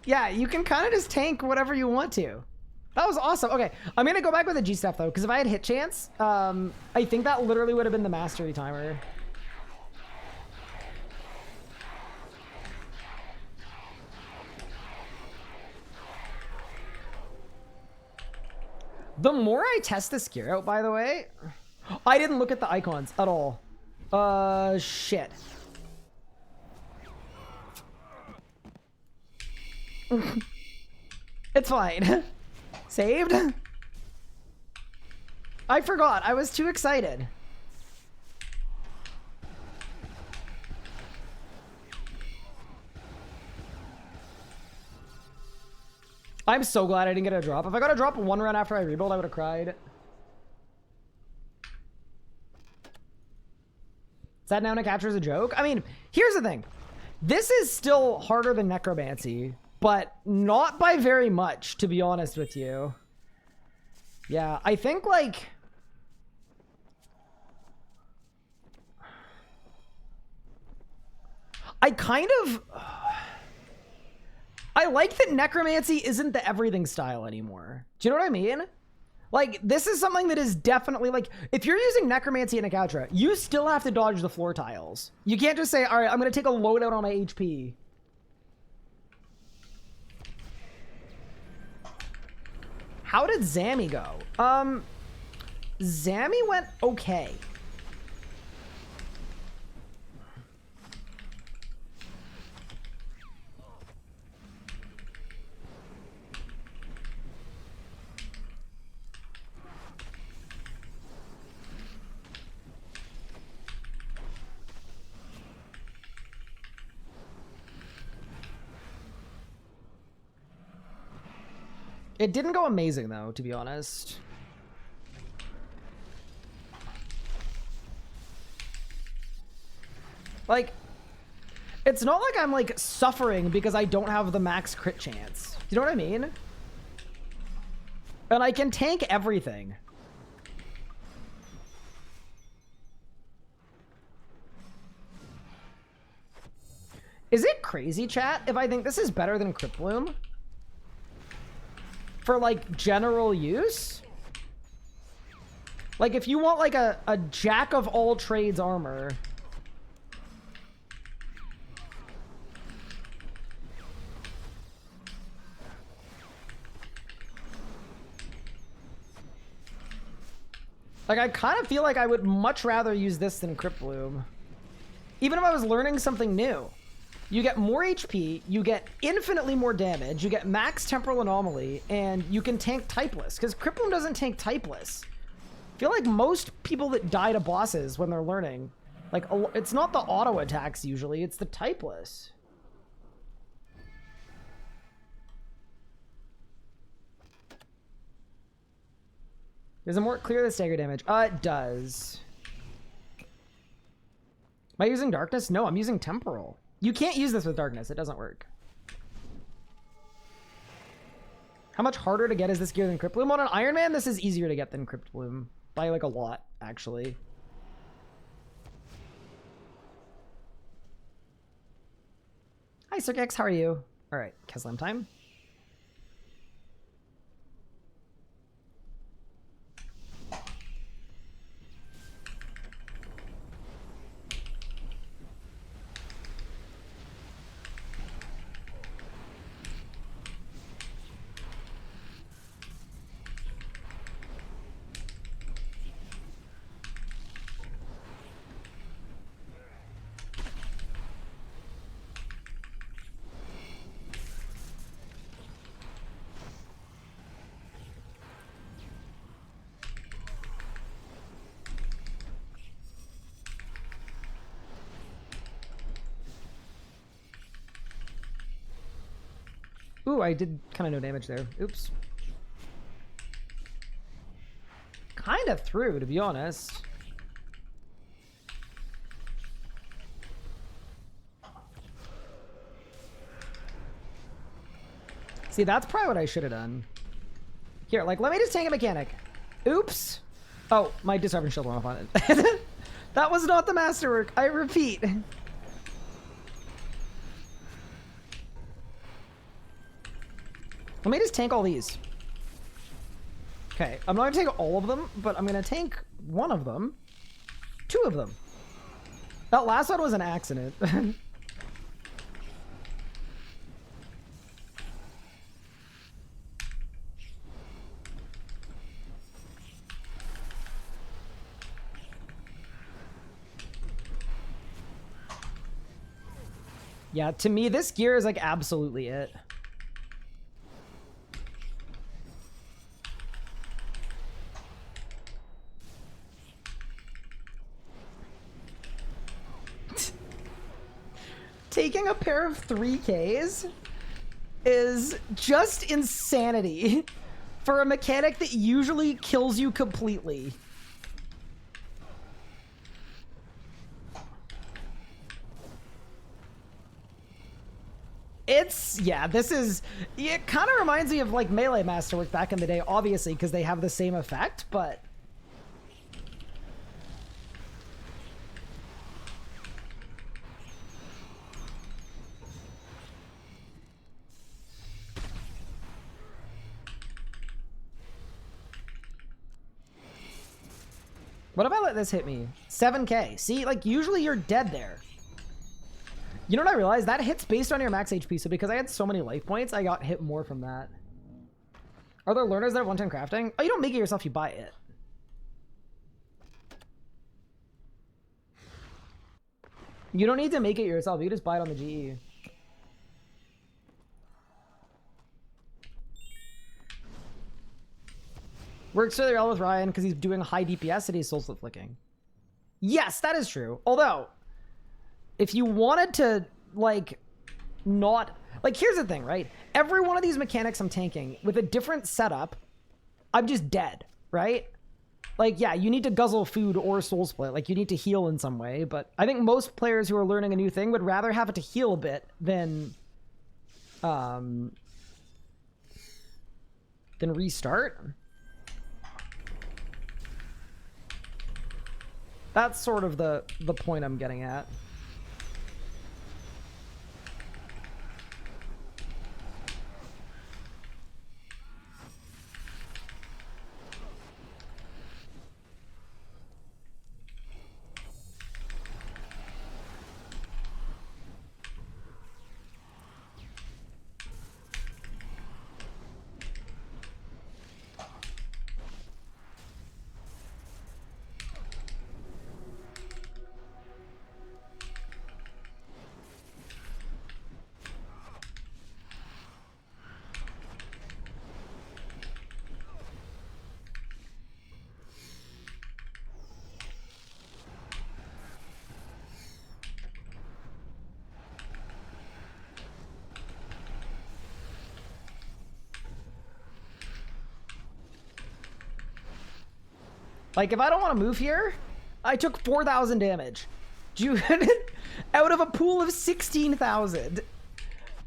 Yeah, you can kind of just tank whatever you want to. That was awesome. Okay, I'm going to go back with the G stuff, though, because if I had hit chance, I think that literally would have been the mastery timer. The more I test this gear out, by the way, I didn't look at the icons at all. Shit. It's fine. Saved? I forgot. I was too excited. I'm so glad I didn't get a drop. If I got a drop one run after I rebuild, I would have cried. Is that now to capture as a joke? I mean, here's the thing. This is still harder than necromancy, but not by very much, to be honest with you. Yeah, I think, like... I kind of... I like that necromancy isn't the everything style anymore. Do you know what I mean? Like, this is something that is definitely, like, if you're using necromancy in a Kautra, you still have to dodge the floor tiles. You can't just say, all right, I'm going to take a loadout on my HP. How did Zammy go? Zammy went okay. It didn't go amazing, though, to be honest. Like, it's not like I'm, like, suffering because I don't have the max crit chance. You know what I mean? And I can tank everything. Is it crazy, chat, if I think this is better than Crypt Bloom? For, like, general use? Like, if you want, like, a jack of all trades armor. Like, I kind of feel like I would much rather use this than Crypt Bloom. Even if I was learning something new. You get more HP, you get infinitely more damage, you get max temporal anomaly, and you can tank typeless. Because Crypt Bloom doesn't tank typeless. I feel like most people that die to bosses when they're learning, like, it's not the auto attacks usually, it's the typeless. Does it more clear the stagger damage? It does. Am I using darkness? No, I'm using temporal. You can't use this with darkness. It doesn't work. How much harder to get is this gear than Crypt Bloom? On an Iron Man, this is easier to get than Crypt Bloom. By, like, a lot, actually. Hi, Sirkex. How are you? All right, Keslam time. Ooh, I did kind of no damage there. Oops. Kind of through, to be honest. See, that's probably what I should have done. Here, like, let me just tank a mechanic. Oops. Oh, my disarming shield went off on it. That was not the masterwork. I repeat. Let me just tank all these. Okay, I'm not gonna take all of them, but I'm gonna tank one of them. Two of them. That last one was an accident. Yeah, to me, this gear is like absolutely it. Taking a pair of 3Ks is just insanity for a mechanic that usually kills you completely. Yeah, this is, it kind of reminds me of like Melee Masterwork back in the day, obviously, because they have the same effect, but what if I let this hit me? 7K. See, like, usually you're dead there. You know what I realized? That hits based on your max HP, so because I had so many life points, I got hit more from that. Are there learners that have one-time crafting? Oh, you don't make it yourself, you buy it. You don't need to make it yourself, you just buy it on the GE. Works really well with Ryan because he's doing high DPS and he's soul split flicking. Yes, that is true. Although, if you wanted to, like, not... Like, here's the thing, right? Every one of these mechanics I'm tanking, with a different setup, I'm just dead, right? Like, yeah, you need to guzzle food or soul split. Like, you need to heal in some way. But I think most players who are learning a new thing would rather have it to heal a bit than restart. That's sort of the point I'm getting at. Like, if I don't want to move here, I took 4,000 damage. Out of a pool of 16,000.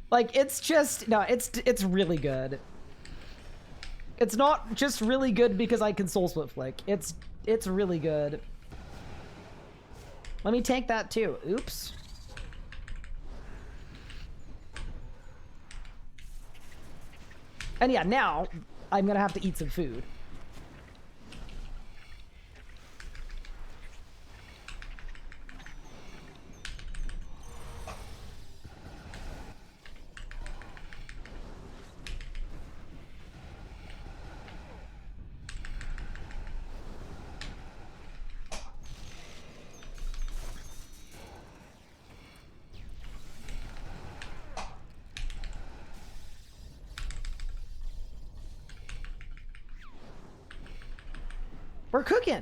Like, it's just... No, it's really good. It's not just really good because I can soul split flick. It's really good. Let me tank that too. Oops. And yeah, now I'm gonna have to eat some food. We're cooking.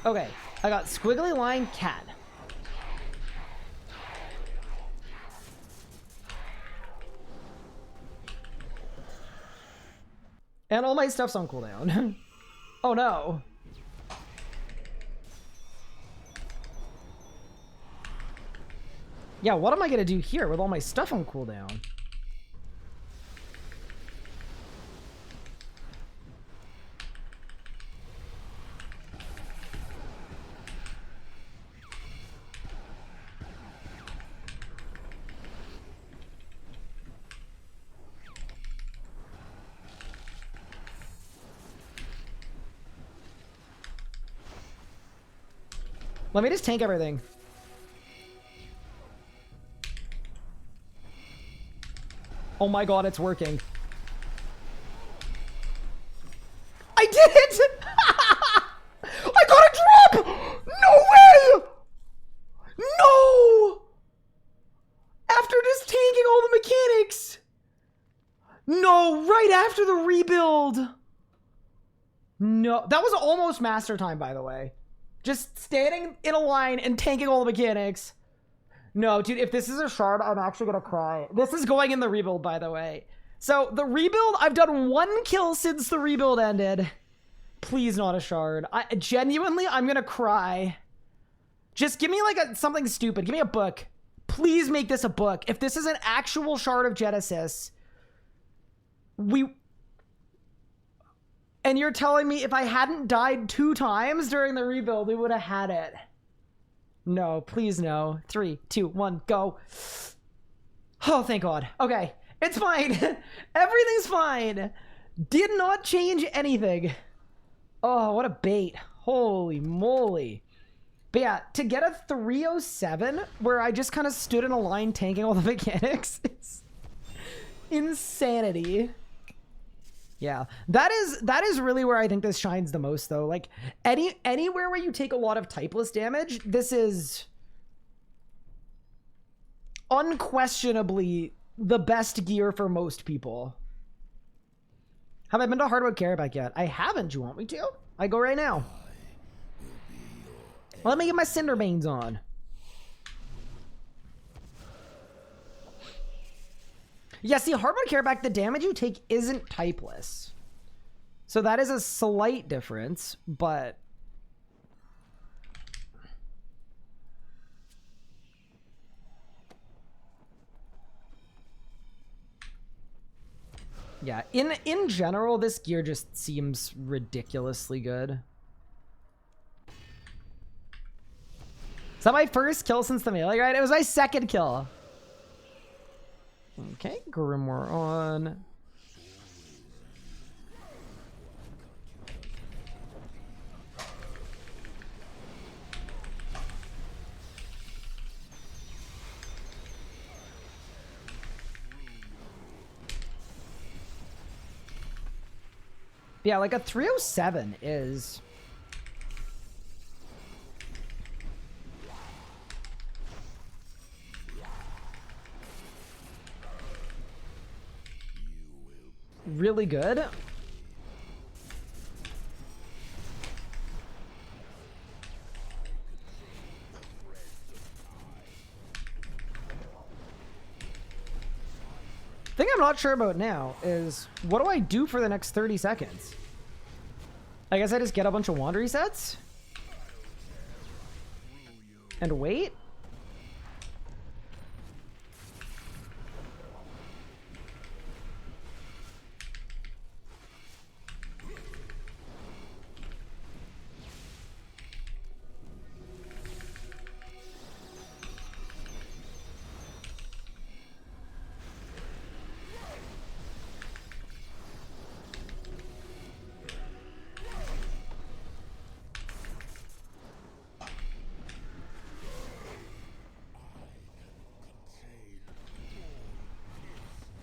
Okay, I got squiggly line cat. And all my stuff's on cooldown. Oh no. Yeah, what am I gonna do here with all my stuff on cooldown? Let me just tank everything. Oh my god, it's working. I did it! I got a after the rebuild. No, that was almost master time, by the way. Just standing in a line and tanking all the mechanics. No, dude, if this is a shard, I'm actually gonna cry. This is going in the rebuild, by the way. So the rebuild, I've done 1 kill since the rebuild ended. Please not a shard. Genuinely, I'm gonna cry. Just give me like something stupid. Give me a book. Please make this a book. If this is an actual shard of Genesis, and you're telling me if I hadn't died 2 times during the rebuild, we would have had it. No, please no. 3, 2, 1, go. Oh, thank God. Okay, it's fine. Everything's fine. Did not change anything. Oh, what a bait. Holy moly. But yeah, to get a 307 where I just kind of stood in a line tanking all the mechanics, it's insanity. Yeah, that is really where I think this shines the most, though. Like anywhere where you take a lot of typeless damage, this is unquestionably the best gear for most people. Have I been to Hardwood Carapac yet? I haven't. Do you want me to? I go right now. Let me get my Cinderbanes on. Yeah, see, Hardwood Carapac, the damage you take isn't typeless. So that is a slight difference, but... yeah, in general, this gear just seems ridiculously good. Is that my first kill since the melee ride? It was my 2nd kill. Okay, Grimoire on. Yeah, like a 307 is... really good. Thing I'm not sure about now is what do I do for the next 30 seconds? I guess I just get a bunch of wand resets and wait.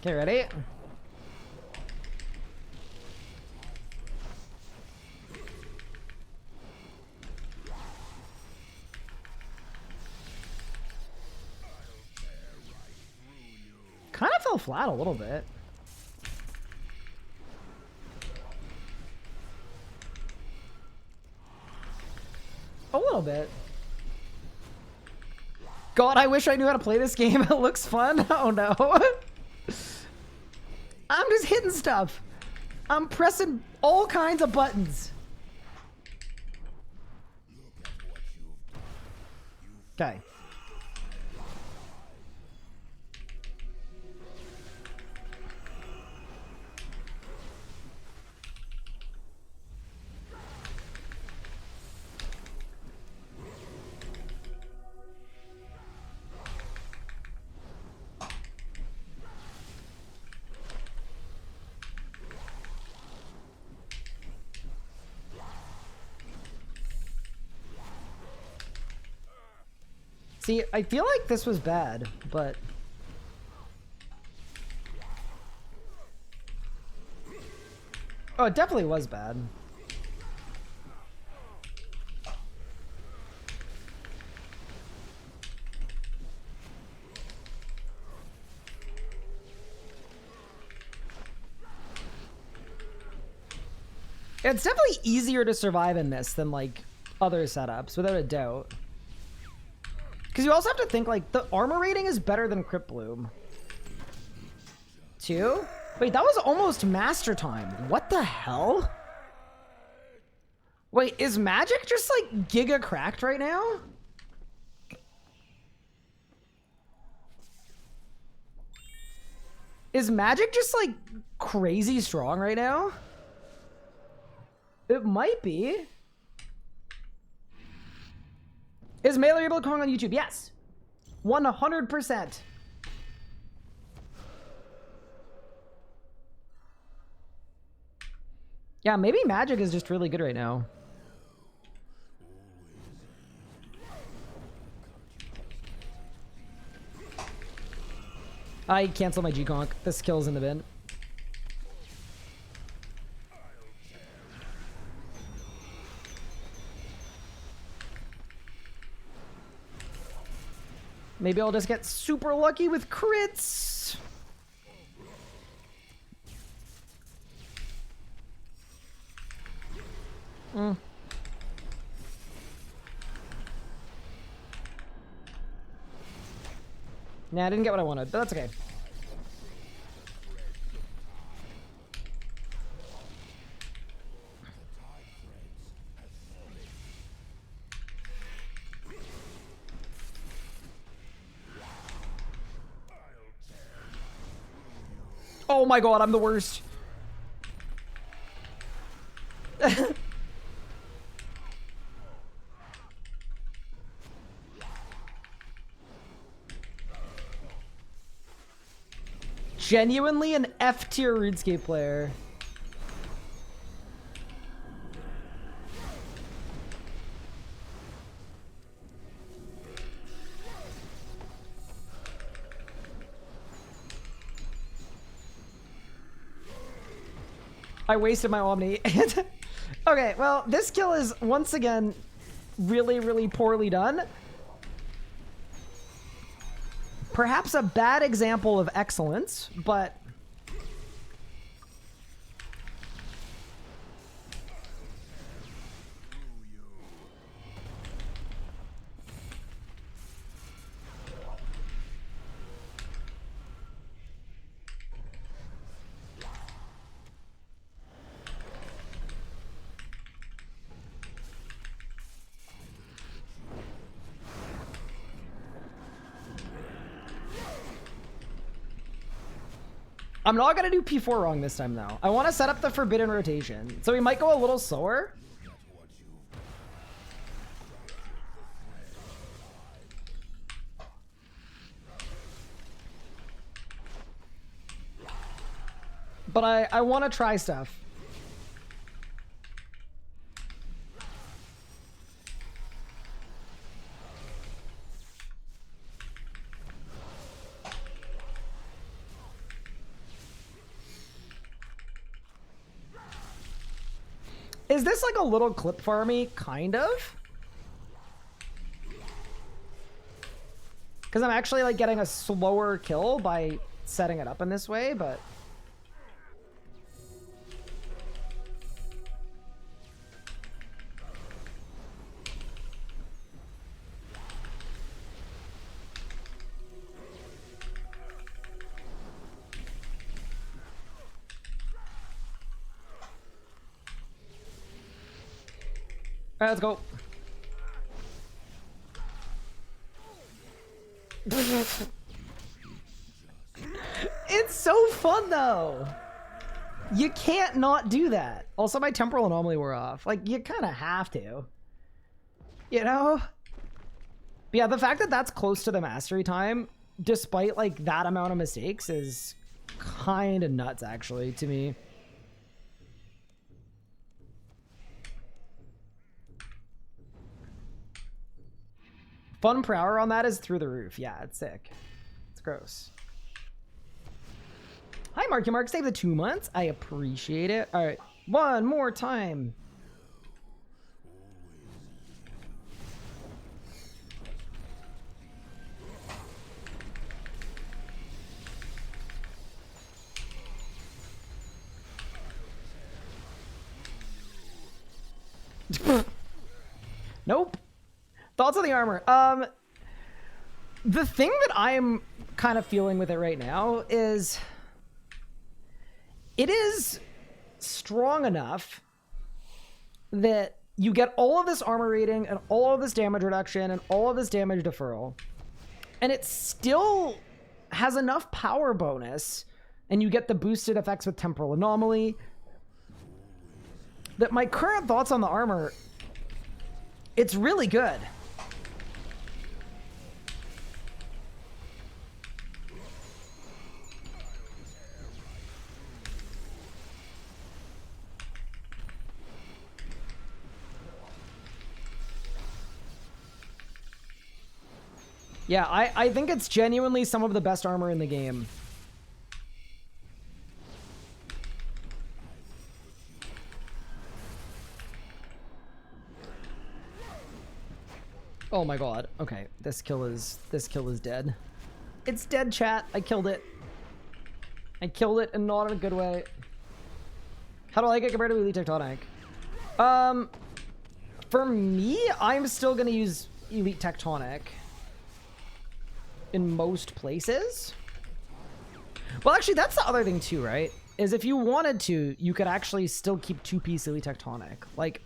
Okay, ready? Kind of fell flat a little bit. A little bit. God, I wish I knew how to play this game. It looks fun. Oh no. I'm just hitting stuff. I'm pressing all kinds of buttons. Okay. See, I feel like this was bad, but... oh, it definitely was bad. It's definitely easier to survive in this than like other setups, without a doubt. Because you also have to think like the armor rating is better than Crypt Bloom. 2? Wait, that was almost master time. What the hell? Wait, is magic just like giga cracked right now? Is magic just like crazy strong right now? It might be. Is Melee able to come on YouTube? Yes. 100%. Yeah, maybe magic is just really good right now. I cancel my G-Conk. This kill's in the bin. Maybe I'll just get super lucky with crits. Nah, I didn't get what I wanted, but that's okay. Oh my god, I'm the worst. Genuinely an F-tier RuneScape player. I wasted my Omni. Okay, well, this kill is once again really, really poorly done. Perhaps a bad example of excellence, but I'm not gonna do P4 wrong this time though. I want to set up the forbidden rotation, so we might go a little slower. But I want to try stuff. Is this like a little clip farmy? Kind of. Because I'm actually like getting a slower kill by setting it up in this way, but... All right, let's go. It's so fun though. You can't not do that. Also, my temporal anomaly wore off. Like, you kind of have to. You know? But yeah, the fact that that's close to the mastery time, despite like that amount of mistakes, is kind of nuts actually to me. Fun per hour on that is through the roof. Yeah, it's sick. It's gross. Hi, Marky Mark. Save the 2 months. I appreciate it. All right. One more time. Nope. Thoughts on the armor. The thing that I'm kind of feeling with it right now is it is strong enough that you get all of this armor rating and all of this damage reduction and all of this damage deferral, and it still has enough power bonus, and you get the boosted effects with Temporal Anomaly, that my current thoughts on the armor, it's really good. Yeah, I think it's genuinely some of the best armor in the game. Oh my god. Okay, this kill is dead. It's dead, chat. I killed it. I killed it, and not in a good way. How do I like it compared to Elite Tectonic? For me, I'm still gonna use Elite Tectonic in most places. Well, actually, that's the other thing too, right? Is if you wanted to, you could actually still keep two-piece Elite Tectonic. Like,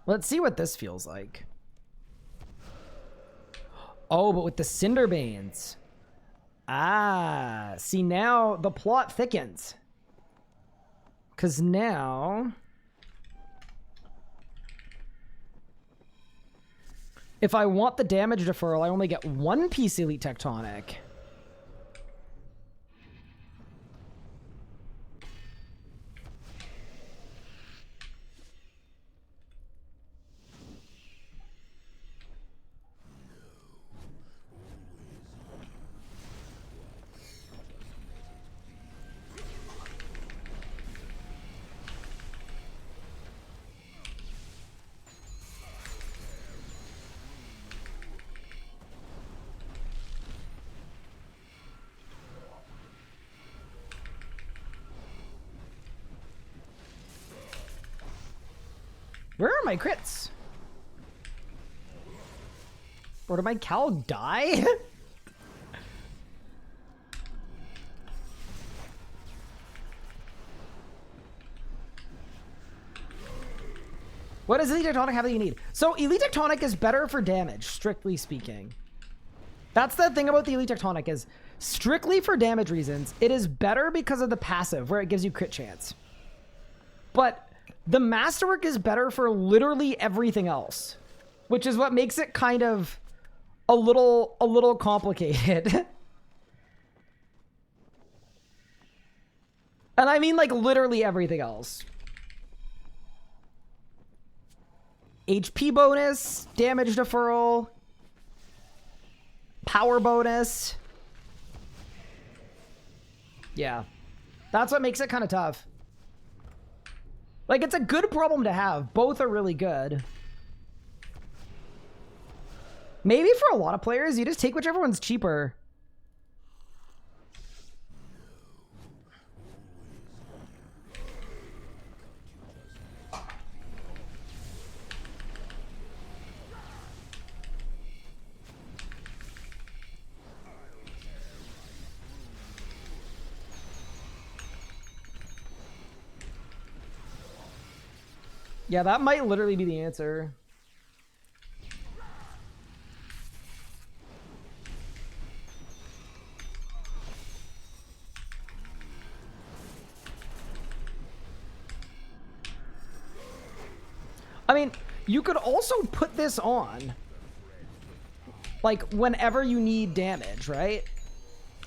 let's see what this feels like. Oh, but with the Cinderbanes. Ah, see, now the plot thickens. Because now, if I want the damage deferral, I only get one piece Elite Tectonic. Where are my crits? Or did my cow die? What does Elite Tectonic have that you need? So Elite Tectonic is better for damage, strictly speaking. That's the thing about the Elite Tectonic is, strictly for damage reasons, it is better because of the passive, where it gives you crit chance. But the Masterwork is better for literally everything else, which is what makes it kind of a little complicated. And I mean like literally everything else. HP bonus, damage deferral, power bonus. Yeah. That's what makes it kind of tough. Like, it's a good problem to have. Both are really good. Maybe for a lot of players, you just take whichever one's cheaper. Yeah, that might literally be the answer. I mean, you could also put this on, like, whenever you need damage, right?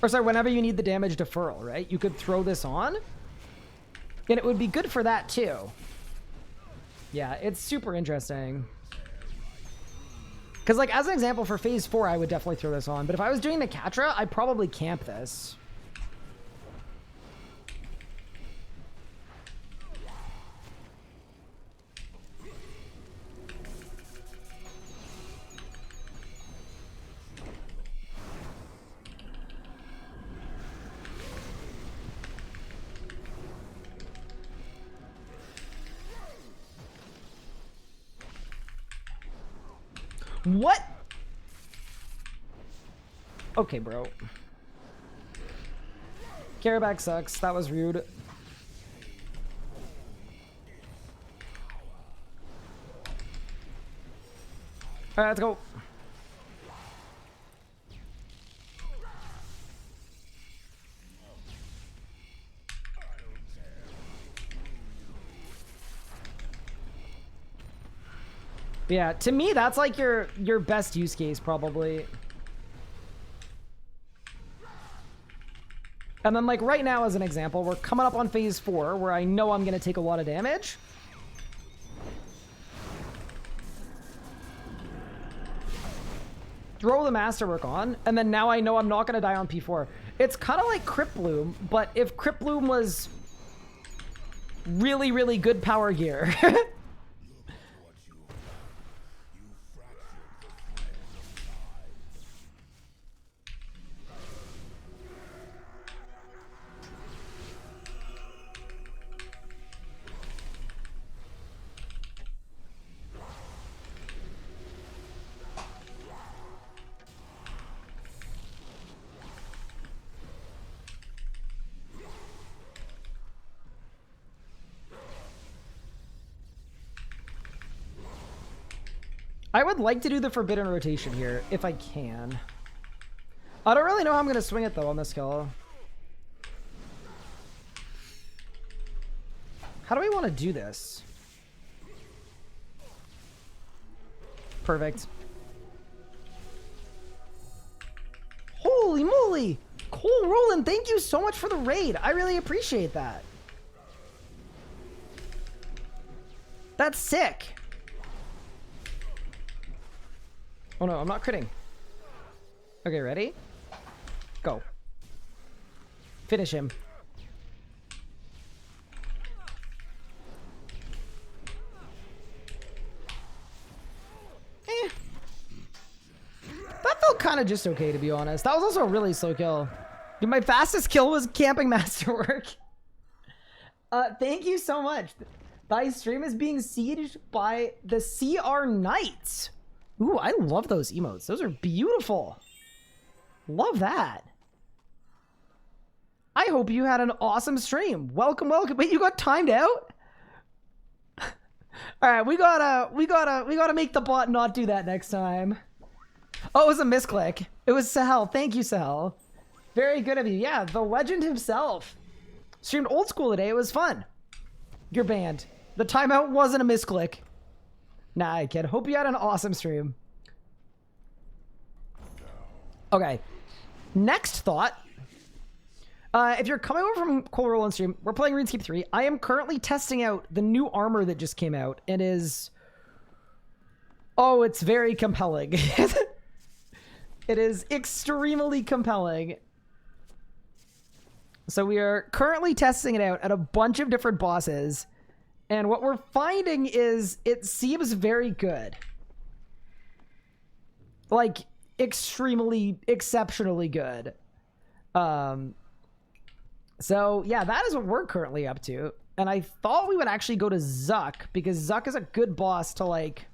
Or sorry, whenever you need the damage deferral, right? You could throw this on, and it would be good for that too. Yeah, it's super interesting. Because, like, as an example, for Phase 4, I would definitely throw this on. But if I was doing the Catra, I'd probably camp this. What? Okay, bro. Carryback sucks. That was rude. All right, let's go. Yeah, to me, that's like your best use case, probably. And then, like, right now, as an example, we're coming up on phase 4, where I know I'm going to take a lot of damage. Throw the Masterwork on, and then now I know I'm not going to die on P4. It's kind of like Crypt Bloom, but if Crypt Bloom was really, really good power gear. I would like to do the forbidden rotation here, if I can. I don't really know how I'm going to swing it, though, on this kill. How do we want to do this? Perfect. Holy moly! Cole Roland, thank you so much for the raid. I really appreciate that. That's sick. Oh no, I'm not critting. Okay, ready? Go. Finish him. That felt kind of just okay, to be honest. That was also a really slow kill. Dude, my fastest kill was camping Masterwork. Thank you so much. Thy stream is being sieged by the CR Knights. Ooh, I love those emotes. Those are beautiful. Love that. I hope you had an awesome stream. Welcome, welcome. Wait, you got timed out? All right, we gotta make the bot not do that next time. Oh, it was a misclick. It was Sahel. Thank you, Sahel. Very good of you. Yeah, the legend himself. Streamed old school today. It was fun. You're banned. The timeout wasn't a misclick. Nah, I kid. Hope you had an awesome stream. Okay. Next thought. If you're coming over from Cole Roland stream, we're playing RuneScape 3. I am currently testing out the new armor that just came out. It is... Oh, it's very compelling. It is extremely compelling. So we are currently testing it out at a bunch of different bosses. And what we're finding is it seems very good. Like, extremely, exceptionally good. So, yeah, that is what we're currently up to. And I thought we would actually go to Zuck, because Zuck is a good boss to, like,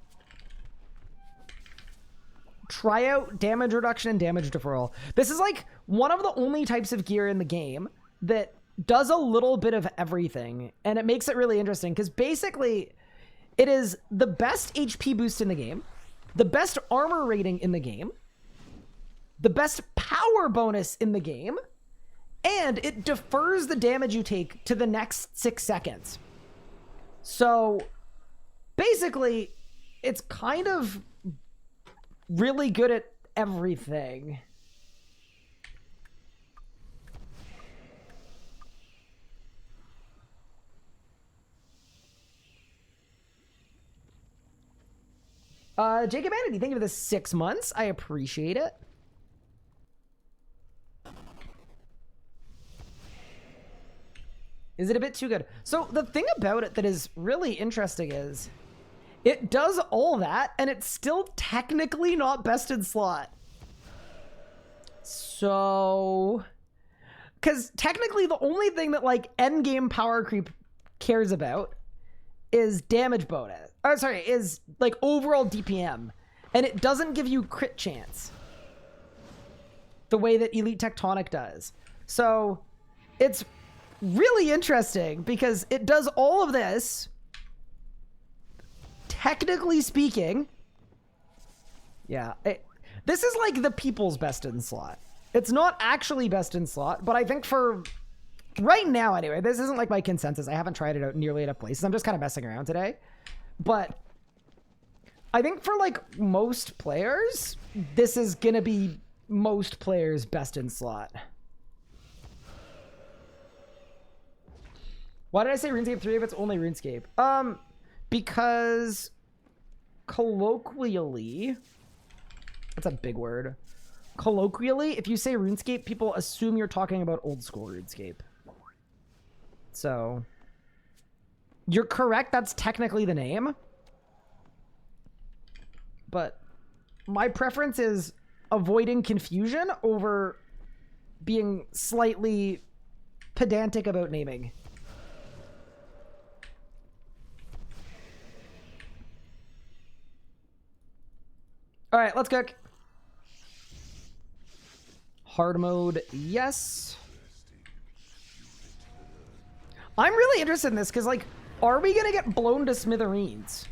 try out damage reduction and damage deferral. This is, like, one of the only types of gear in the game that does a little bit of everything, and it makes it really interesting because basically it is the best HP boost in the game, the best armor rating in the game, the best power bonus in the game, and it defers the damage you take to the next 6 seconds. So basically it's kind of really good at everything. Jacob Andy, thank you for the 6 months. I appreciate it. Is it a bit too good? So the thing about it that is really interesting is it does all that and it's still technically not best in slot. So, because technically the only thing that like endgame power creep cares about is damage bonus. Oh, sorry, is like overall DPM. And it doesn't give you crit chance the way that Elite Tectonic does. So it's really interesting because it does all of this, technically speaking. Yeah, this is like the people's best in slot. It's not actually best in slot, but I think for right now anyway, this isn't like my consensus. I haven't tried it out nearly enough places. I'm just kind of messing around today. But I think for like most players, this is gonna be most players' best in slot. Why did I say RuneScape 3 if it's only RuneScape? Because colloquially, that's a big word. Colloquially, if you say RuneScape, people assume you're talking about old school RuneScape. So, you're correct, that's technically the name. But my preference is avoiding confusion over being slightly pedantic about naming. All right, let's cook. Hard mode, yes. I'm really interested in this because, like, are we gonna get blown to smithereens?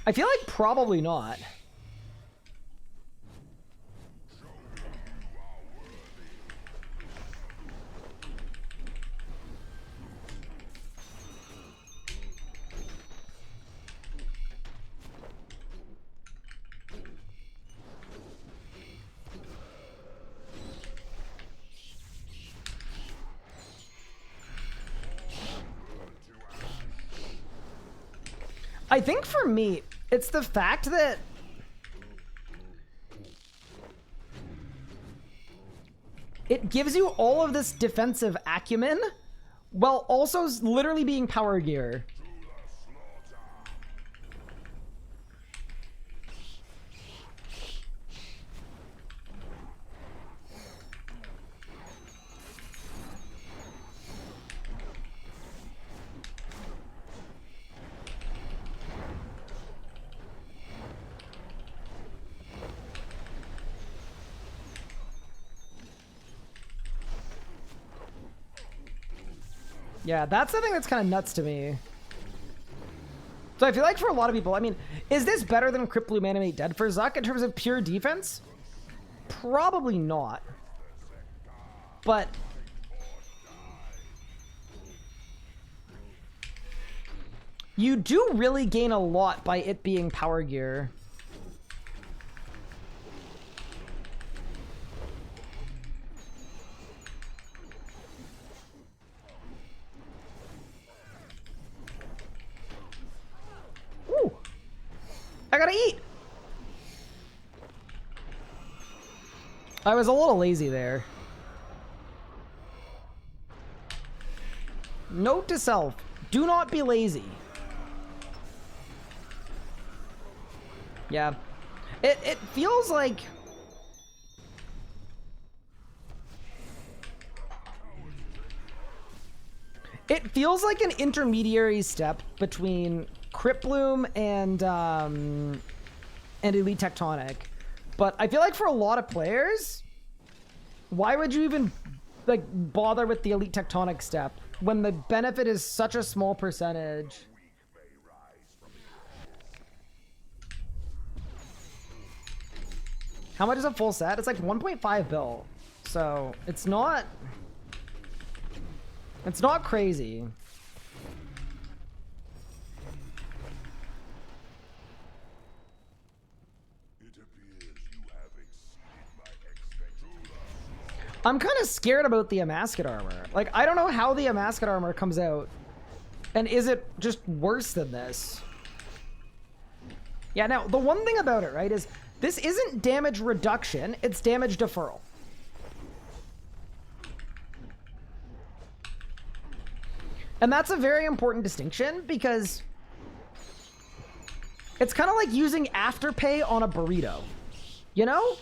I feel like probably not. I think for me, it's the fact that it gives you all of this defensive acumen while also literally being power gear. Yeah, that's the thing that's kind of nuts to me. So I feel like for a lot of people, I mean, is this better than Crypt Bloom Animate Dead for Zuck in terms of pure defense? Probably not. But you do really gain a lot by it being power gear. I gotta eat. I was a little lazy there. Note to self, do not be lazy. Yeah. It feels like an intermediary step between Crypt Bloom and Elite Tectonic. But I feel like for a lot of players, why would you even like bother with the Elite Tectonic step when the benefit is such a small percentage? How much is a full set? It's like 1.5 bill. So it's not crazy. I'm kind of scared about the Amasket armor. Like, I don't know how the Amasket armor comes out. And is it just worse than this? Yeah, now, the one thing about it, right, is this isn't damage reduction, it's damage deferral. And that's a very important distinction because It's kind of like using Afterpay on a burrito, you know?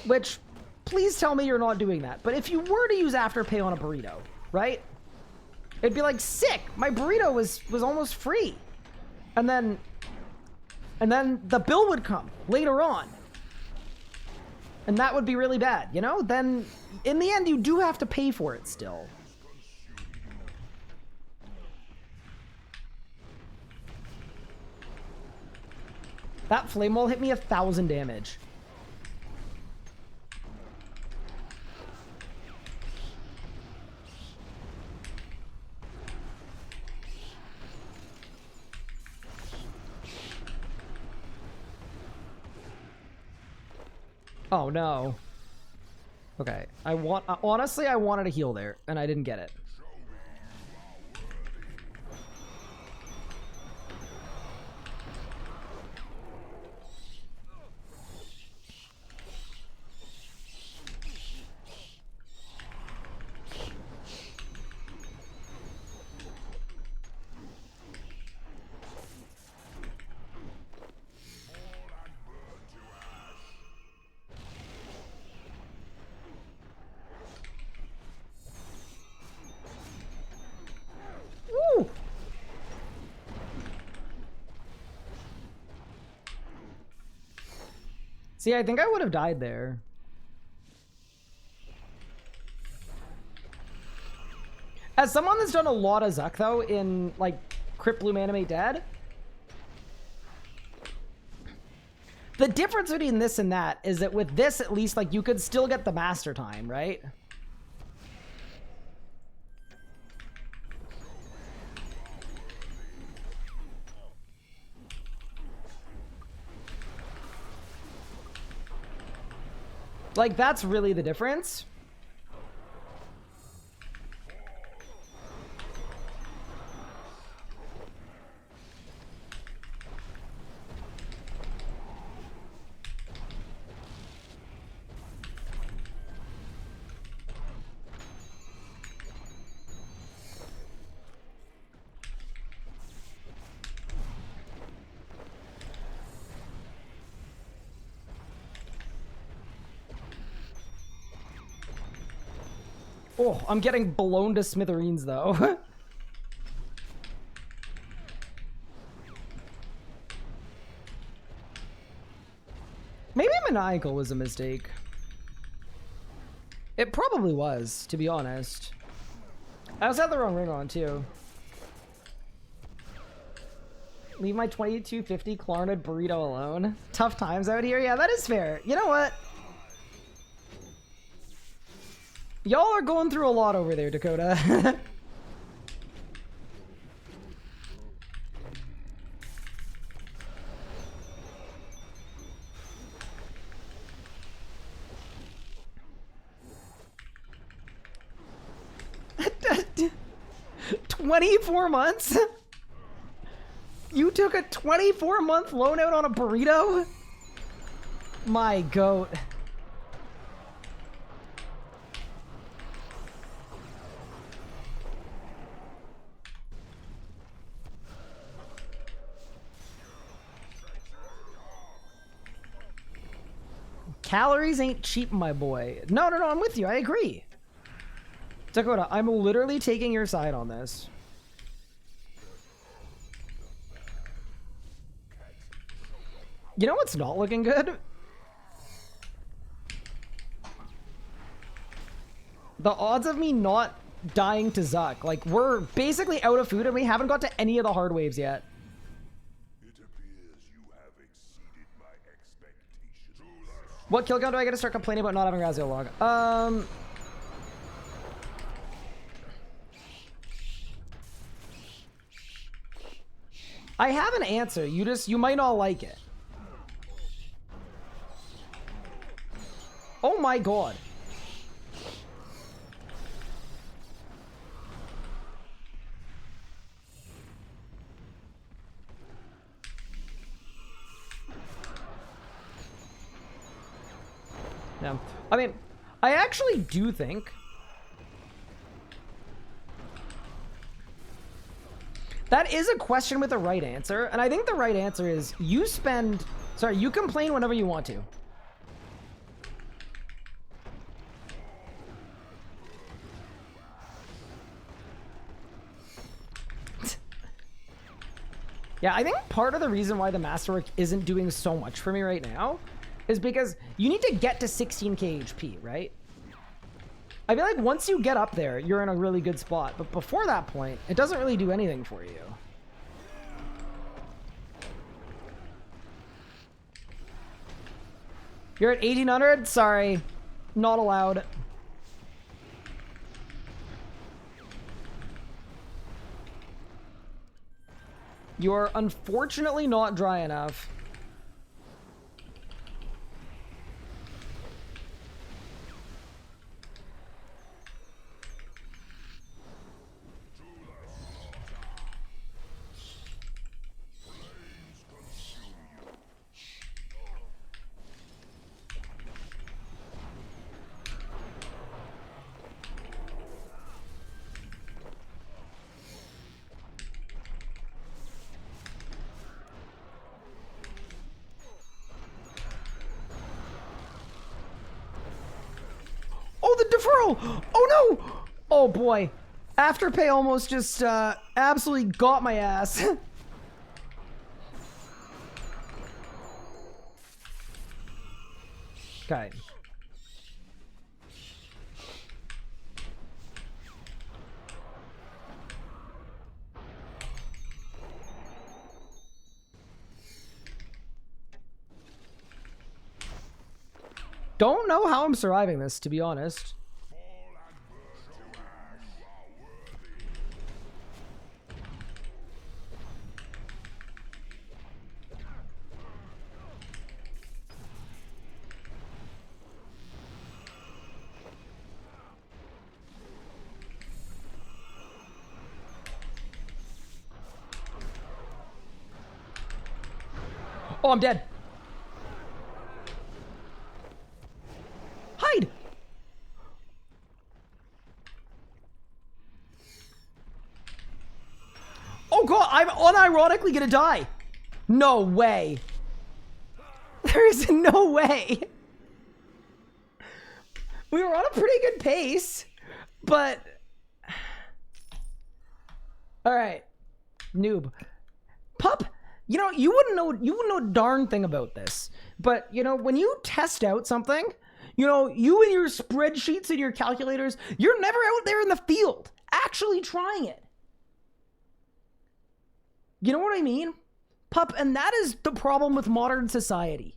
Which, please tell me you're not doing that. But if you were to use Afterpay on a burrito, right? It'd be like, sick, my burrito was almost free. And then the bill would come later on. And that would be really bad, you know? Then, in the end, you do have to pay for it still. That flame wall hit me 1,000 damage. Oh no. Okay, honestly, I wanted to heal there, and I didn't get it. See, I think I would have died there. As someone that's done a lot of Zuck, though, in, like, Crypt Bloom Animate Dead, the difference between this and that is that with this, at least, like, you could still get the master time, right? Like, that's really the difference. Oh, I'm getting blown to smithereens, though. Maybe maniacal was a mistake. It probably was, to be honest. I also had the wrong ring on, too. Leave my 2250 Klarna burrito alone. Tough times out here. Yeah, that is fair. You know what? Y'all are going through a lot over there, Dakota. $24 months? You took a 24-month loan out on a burrito? My goat. Calories ain't cheap, my boy. No, I'm with you. I agree. Dakota, I'm literally taking your side on this. You know what's not looking good? The odds of me not dying to Zuck. Like, we're basically out of food and we haven't got to any of the hard waves yet. What kill count do I get to start complaining about not having Razio log? I have an answer. You might not like it. Oh my god. Yeah. I mean, I actually do think That is a question with a right answer, and I think the right answer is you complain whenever you want to. Yeah, I think part of the reason why the Masterwork isn't doing so much for me right now is because you need to get to 16k HP, right? I feel like once you get up there, you're in a really good spot. But before that point, it doesn't really do anything for you. You're at 1800? Sorry. Not allowed. You're unfortunately not dry enough. Oh, the deferral! Oh no! Oh boy. Afterpay almost just absolutely got my ass. Okay. Don't know how I'm surviving this, to be honest. Oh, I'm dead. Hide. Oh god, I'm unironically gonna die. No way. There is no way. We were on a pretty good pace, but... Alright. Noob. Pup, you know, you wouldn't know a darn thing about this. But, you know, when you test out something, you know, you and your spreadsheets and your calculators, you're never out there in the field actually trying it. You know what I mean? Pup, and that is the problem with modern society.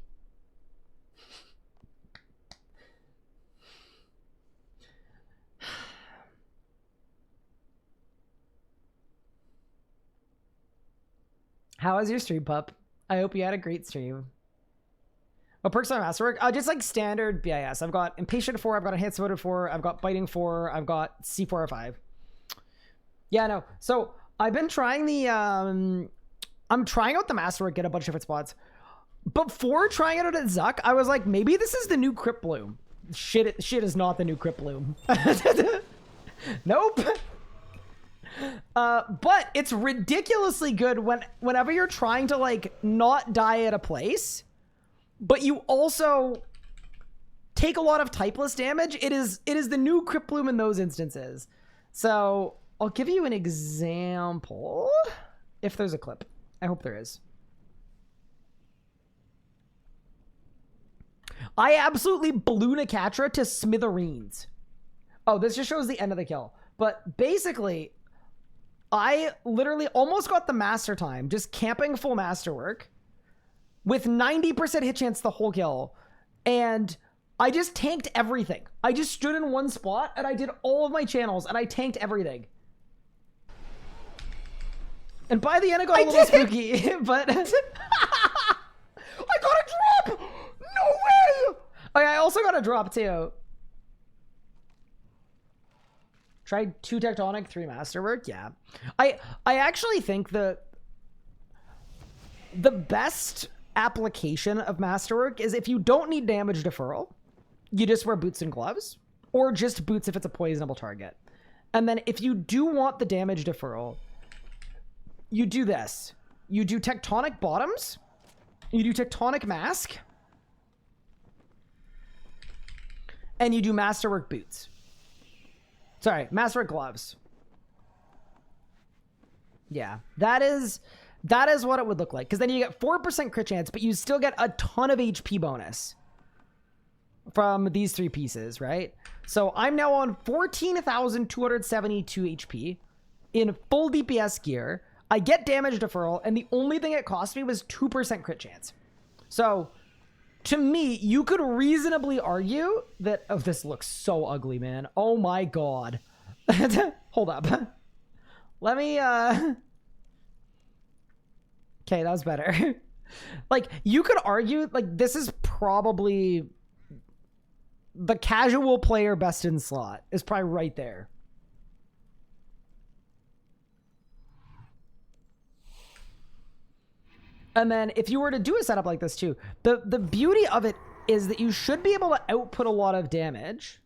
How was your stream, Pup? I hope you had a great stream. What perks on Masterwork? Just like standard BIS. I've got Impatient 4, I've got Enhanced Motive 4, I've got Biting 4, I've got C4 or 5. Yeah, no. So I've been trying the, I'm trying out the Masterwork, get a bunch of different spots. Before trying it out at Zuck, I was like, maybe this is the new Crypt Bloom. Shit is not the new Crypt Bloom. Nope. But it's ridiculously good whenever you're trying to like not die at a place, but you also take a lot of typeless damage. It is the new Crypt Bloom in those instances. So I'll give you an example if there's a clip. I hope there is. I absolutely blew Nakatra to smithereens. Oh, this just shows the end of the kill. But basically, I literally almost got the master time, just camping full Masterwork with 90% hit chance the whole kill. And I just tanked everything. I just stood in one spot and I did all of my channels and I tanked everything. And by the end, I got a little spooky, but... I got a drop! No way! Okay, I also got a drop, too. Tried 2 Tectonic, 3 Masterwork, yeah. I actually think the best application of Masterwork is if you don't need damage deferral, you just wear boots and gloves, or just boots if it's a poisonable target. And then if you do want the damage deferral, you do this. You do Tectonic Bottoms. You do Tectonic Mask. And you do Masterwork Boots. Sorry, Masterwork Gloves. Yeah, that is what it would look like. Because then you get 4% crit chance, but you still get a ton of HP bonus from these 3 pieces, right? So I'm now on 14,272 HP in full DPS gear. I get damage deferral, and the only thing it cost me was 2% crit chance. So to me, you could reasonably argue that... Oh, this looks so ugly, man. Oh my god. Hold up. Let me, Okay, that was better. Like, you could argue, like, this is probably... The casual player best in slot is probably right there. And then if you were to do a setup like this too, the beauty of it is that you should be able to output a lot of damage,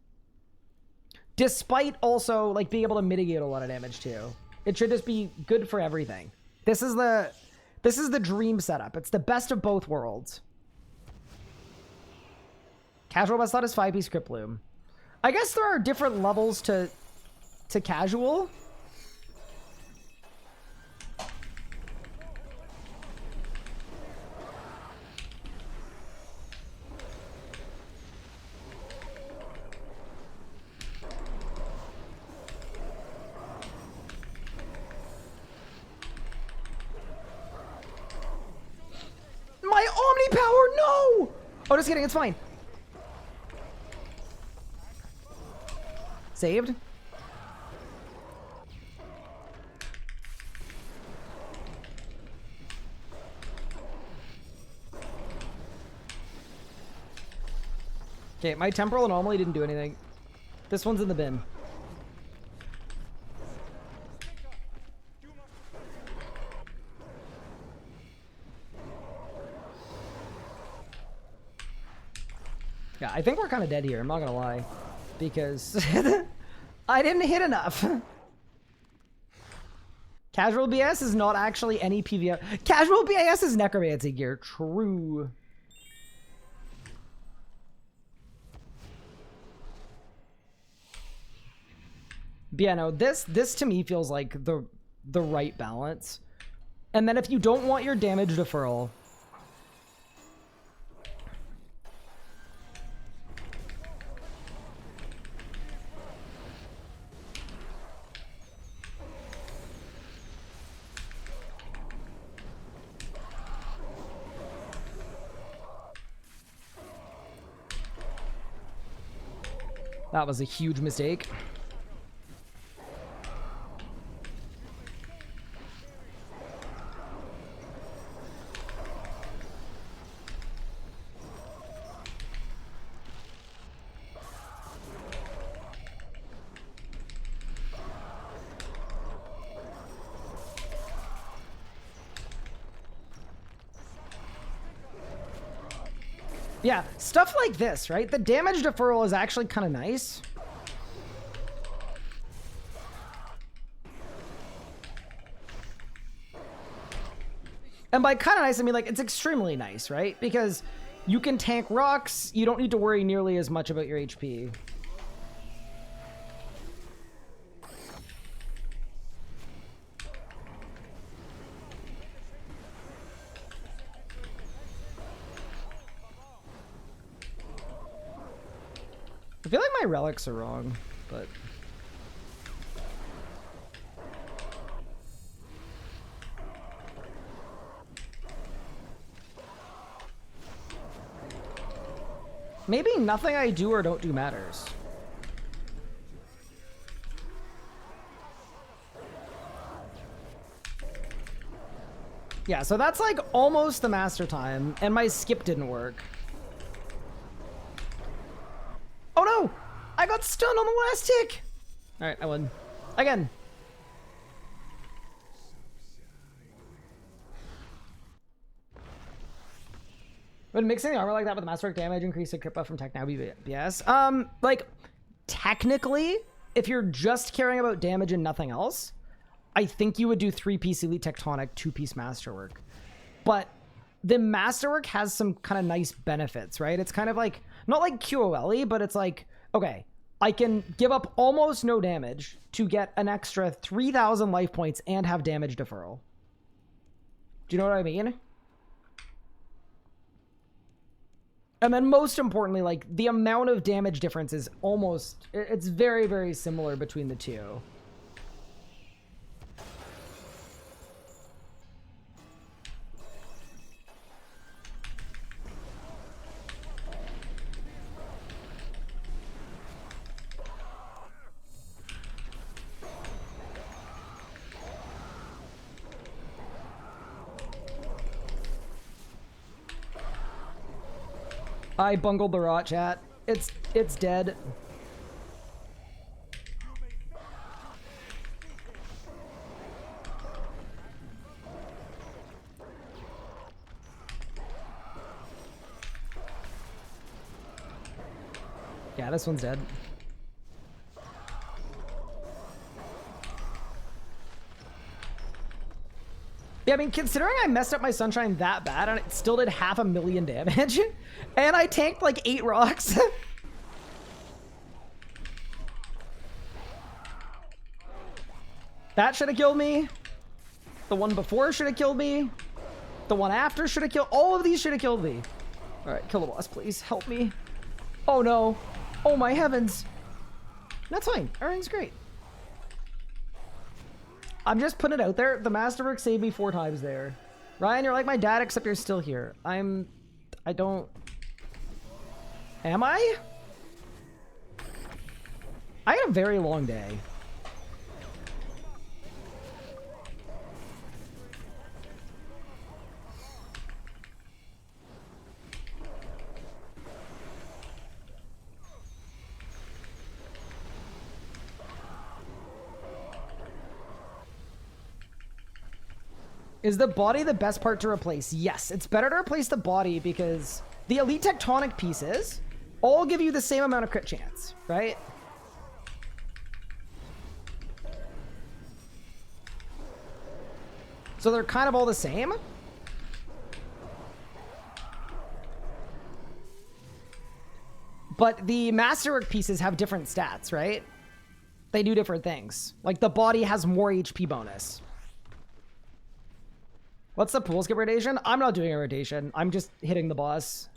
despite also like being able to mitigate a lot of damage too. It should just be good for everything. This is the dream setup. It's the best of both worlds. Casual best slot is 5-piece Crypt Bloom. I guess there are different levels to casual. My Omni Power, no! Oh, just kidding, it's fine. Saved. Okay, my temporal anomaly didn't do anything. This one's in the bin. Yeah, I think we're kind of dead here, I'm not gonna lie. Because I didn't hit enough. Casual BS is not actually any PvP. Casual BS is necromancy gear. True. But yeah, no, this to me feels like the right balance. And then if you don't want your damage deferral, that was a huge mistake. Yeah, stuff like this, right? The damage deferral is actually kind of nice. And by kind of nice, I mean like it's extremely nice, right? Because you can tank rocks, you don't need to worry nearly as much about your HP. I feel like my relics are wrong, but... Maybe nothing I do or don't do matters. Yeah, so that's like almost the master time, and my skip didn't work. Oh no! I got stunned on the last tick! Alright, I won. Again. Would mixing the armor like that with Masterwork damage increase the crit buff from tech now BS? Like, technically, if you're just caring about damage and nothing else, I think you would do 3-piece Elite Tectonic, 2-piece Masterwork. But the Masterwork has some kind of nice benefits, right? It's kind of like, not like QOLE, but it's like, okay, I can give up almost no damage to get an extra 3,000 life points and have damage deferral. Do you know what I mean? And then most importantly, like, the amount of damage difference is almost, it's very, very similar between the two. I bungled the rot, chat. It's dead. Yeah, this one's dead. Yeah, I mean, considering I messed up my Sunshine that bad and it still did 500,000 damage, and I tanked like 8 rocks. That should have killed me. The one before should have killed me. The one after should have killed. All of these should have killed me. All right, kill the boss, please. Help me. Oh no. Oh my heavens. That's fine. Everything's great. I'm just putting it out there. The Masterwork saved me 4 times there. Ryan, you're like my dad, except you're still here. I don't... Am I? I had a very long day. Is the body the best part to replace? Yes, it's better to replace the body because the Elite Tectonic pieces all give you the same amount of crit chance, right? So they're kind of all the same. But the Masterwork pieces have different stats, right? They do different things. Like the body has more HP bonus. What's the pool skip rotation? I'm not doing a rotation. I'm just hitting the boss.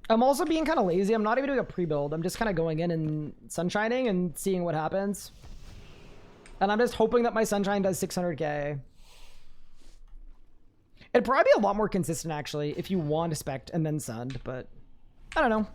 I'm also being kind of lazy. I'm not even doing a pre-build. I'm just kind of going in and sunshining and seeing what happens. And I'm just hoping that my Sunshine does 600k. It'd probably be a lot more consistent, actually, if you want to spect and then sunned, but I don't know.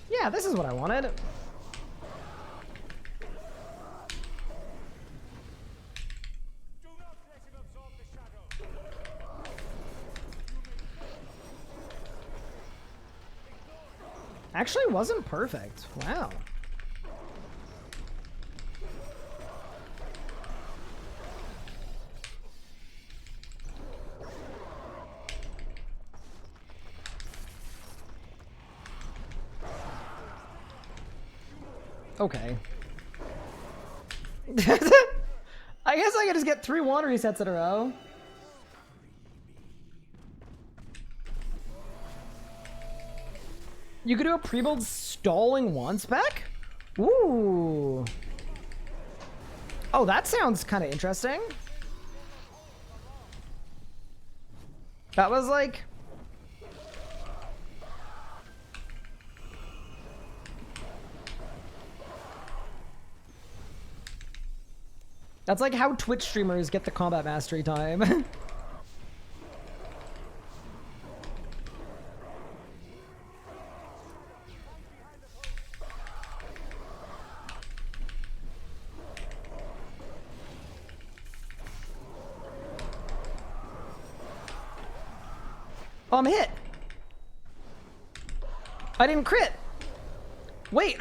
Yeah, this is what I wanted. Actually wasn't perfect. Wow. Okay. I guess I could just get 3 water resets in a row. You could do a pre-build stalling one spec? Ooh. Oh, that sounds kind of interesting. That was like... That's like how Twitch streamers get the combat mastery time. Oh, I'm hit. I didn't crit. Wait.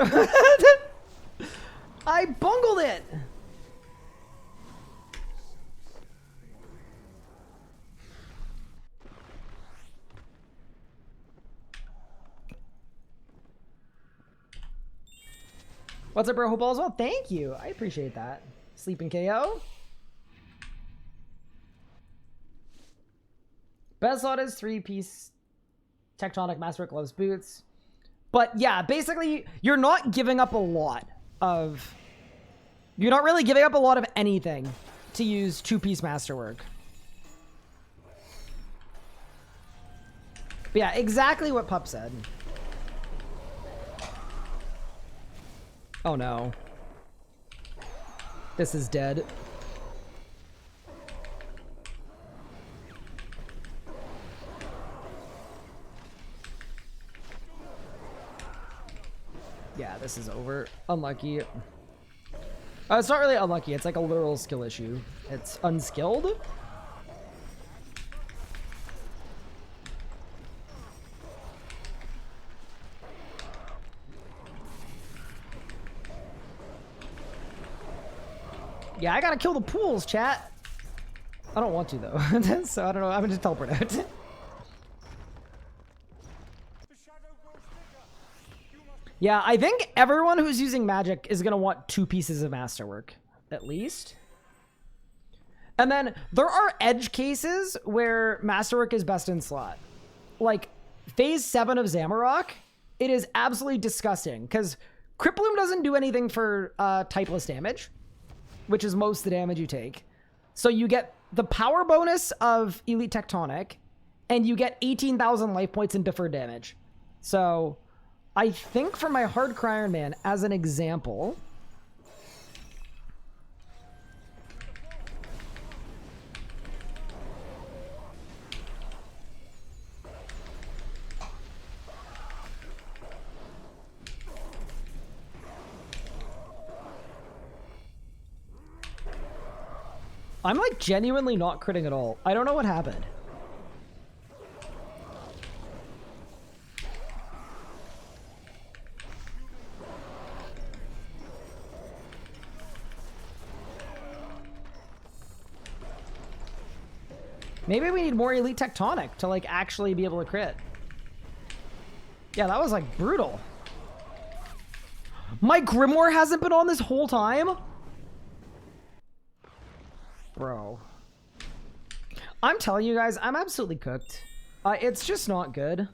I bungled it! What's up, bro? Hope all is well. Thank you. I appreciate that. Sleeping KO. Best slot is 3-piece Tectonic Masterwork Gloves Boots. But yeah, basically, you're not giving up a lot of... You're not really giving up a lot of anything to use 2-piece Masterwork. But yeah, exactly what Pup said. Oh no. This is dead. Yeah, this is over. Unlucky. It's not really unlucky. It's like a literal skill issue. It's unskilled. Yeah, I gotta kill the pools, chat. I don't want to, though. So I don't know. I'm gonna just teleport out. Yeah, I think everyone who's using magic is gonna want 2 pieces of Masterwork, at least. And then there are edge cases where Masterwork is best in slot. Like, Phase 7 of Zamorak, it is absolutely disgusting, because Crypt Bloom doesn't do anything for typeless damage, which is most of the damage you take. So you get the power bonus of Elite Tectonic, and you get 18,000 life points in deferred damage. So I think for my Hardcore Iron Man, as an example... I'm like genuinely not critting at all. I don't know what happened. Maybe we need more Elite Tectonic to like actually be able to crit. Yeah, that was like brutal. My Grimoire hasn't been on this whole time? Bro. I'm telling you guys, I'm absolutely cooked. It's just not good.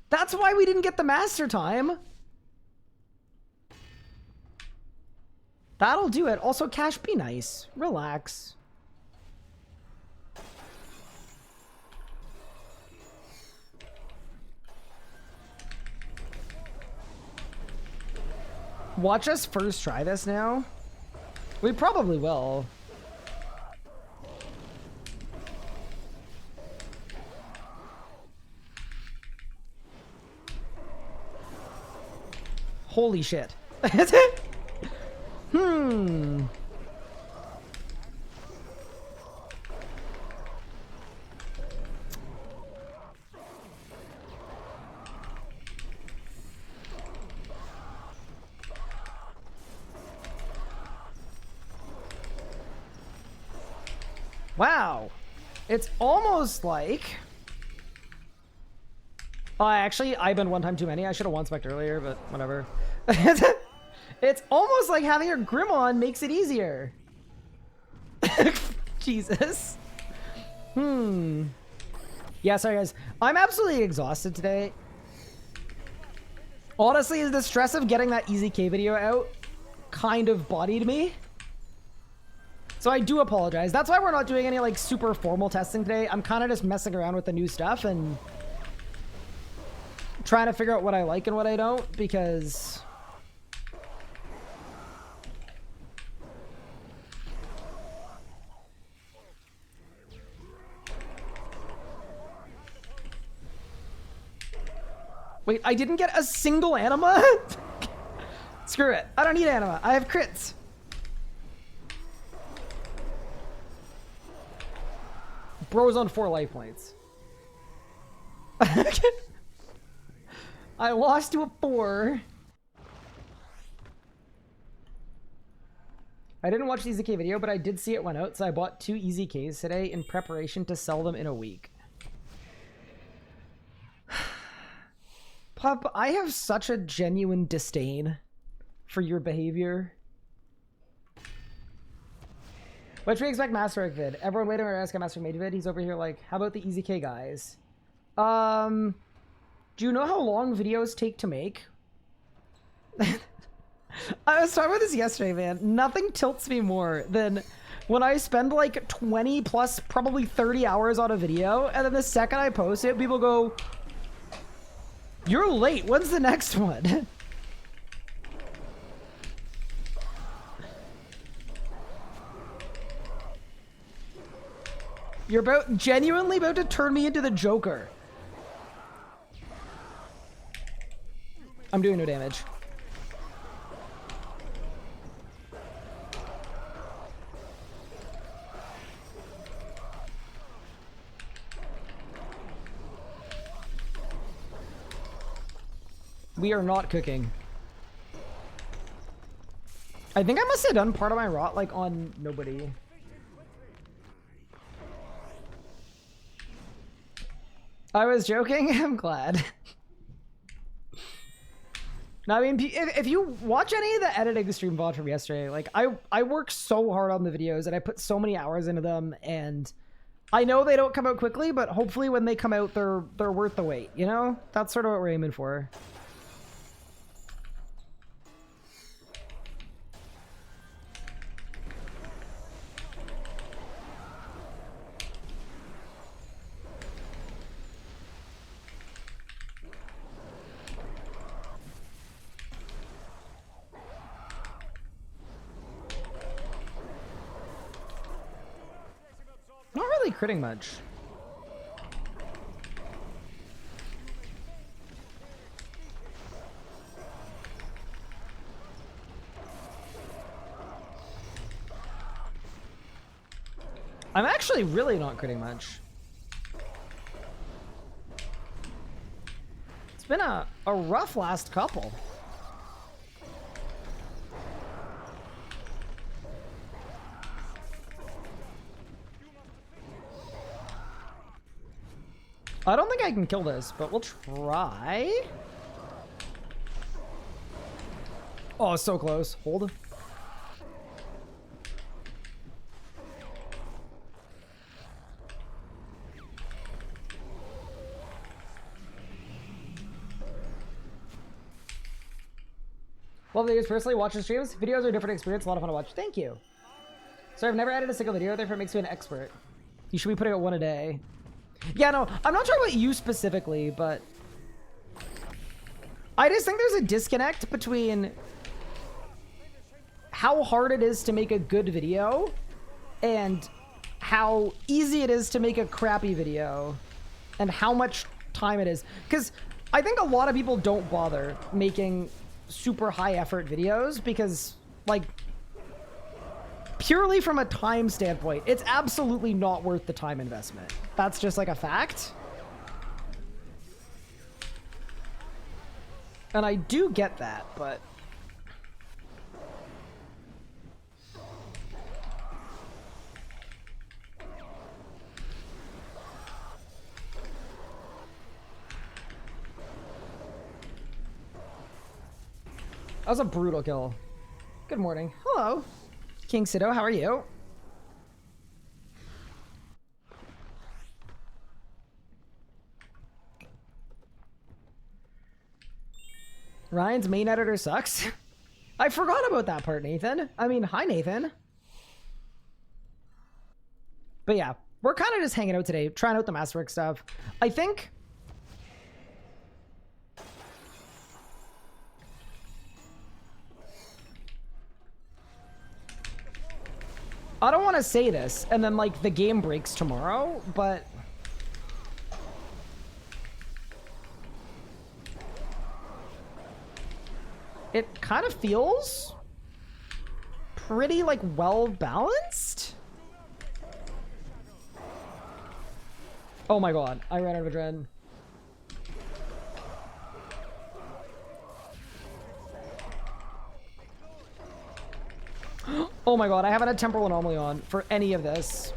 That's why we didn't get the master time. That'll do it. Also, Cash, be nice. Relax. Watch us first try this now. We probably will. Holy shit. Wow. It's almost like... actually, I've been one time too many. I should have one-spec'd earlier, but whatever. It's almost like having your Grim on makes it easier. Jesus. Yeah, sorry guys. I'm absolutely exhausted today. Honestly, the stress of getting that EZK video out kind of bodied me. So I do apologize. That's why we're not doing any like super formal testing today. I'm kind of just messing around with the new stuff and trying to figure out what I like and what I don't, because wait, I didn't get a single anima? Screw it. I don't need anima. I have crits. Bro's on 4 life points. I lost to a 4. I didn't watch the EZK video, but I did see it went out, so I bought 2 EZKs today in preparation to sell them in a week. Pup, I have such a genuine disdain for your behavior. What should we expect Masterwork vid? Everyone waiting for ask a Masterwork made vid. He's over here like, how about the EZK guys? Do you know how long videos take to make? I was talking about this yesterday, man. Nothing tilts me more than when I spend like 20 plus probably 30 hours on a video, and then the second I post it, people go, "You're late. When's the next one?" You're genuinely about to turn me into the Joker. I'm doing no damage. We are not cooking. I think I must have done part of my rot like on nobody. I was joking. I'm glad. No, I mean, if you watch any of the editing stream VOD from yesterday, like I work so hard on the videos and I put so many hours into them, and I know they don't come out quickly, but hopefully when they come out, they're worth the wait. You know, that's sort of what we're aiming for. Not really critting much. I'm actually really not critting much. It's been a rough last couple. I don't think I can kill this, but we'll try. Oh, so close. Hold. Love videos personally. Watch the streams. Videos are a different experience. A lot of fun to watch. Thank you. So I've never added a single video, therefore it makes me an expert. You should be putting out 1 a day. Yeah, no, I'm not talking about you specifically, but I just think there's a disconnect between how hard it is to make a good video and how easy it is to make a crappy video and how much time it is. Because I think a lot of people don't bother making super high effort videos because, like, purely from a time standpoint, it's absolutely not worth the time investment. That's just like a fact. And I do get that, but that was a brutal kill. Good morning. Hello, King Sido, how are you? Ryan's main editor sucks. I forgot about that part, Nathan. I mean, hi, Nathan. But yeah, we're kind of just hanging out today, trying out the Masterwork stuff. I think I don't want to say this and then like the game breaks tomorrow, but it kind of feels pretty like well balanced. Oh my god, I ran out of adrenaline. Oh my god, I haven't had Temporal Anomaly on for any of this.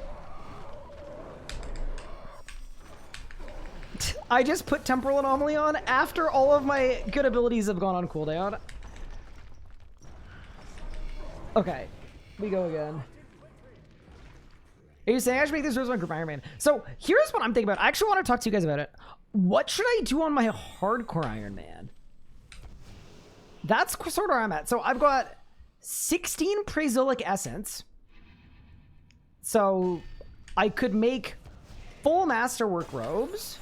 I just put Temporal Anomaly on after all of my good abilities have gone on cooldown. Okay, we go again. Are you saying I should make this Rosemont Group Iron Man? So here's what I'm thinking about. I actually want to talk to you guys about it. What should I do on my hardcore Iron Man? That's sort of where I'm at. So I've got 16 Praezulic Essence. So I could make full Masterwork robes.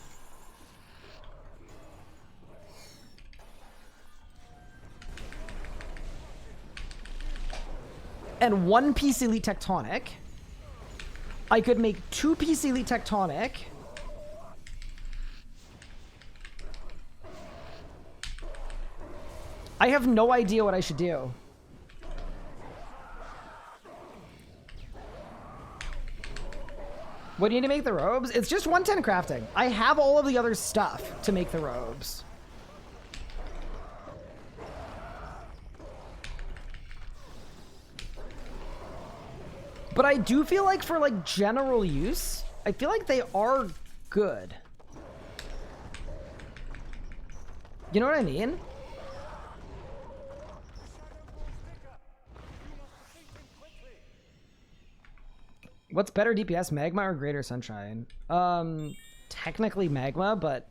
And 1 piece Elite Tectonic. I could make 2 piece Elite Tectonic. I have no idea what I should do. What do you need to make the robes? It's just 110 crafting. I have all of the other stuff to make the robes. But I do feel like for like general use, I feel like they are good. You know what I mean? What's better DPS, Magma or Greater Sunshine? Technically Magma, but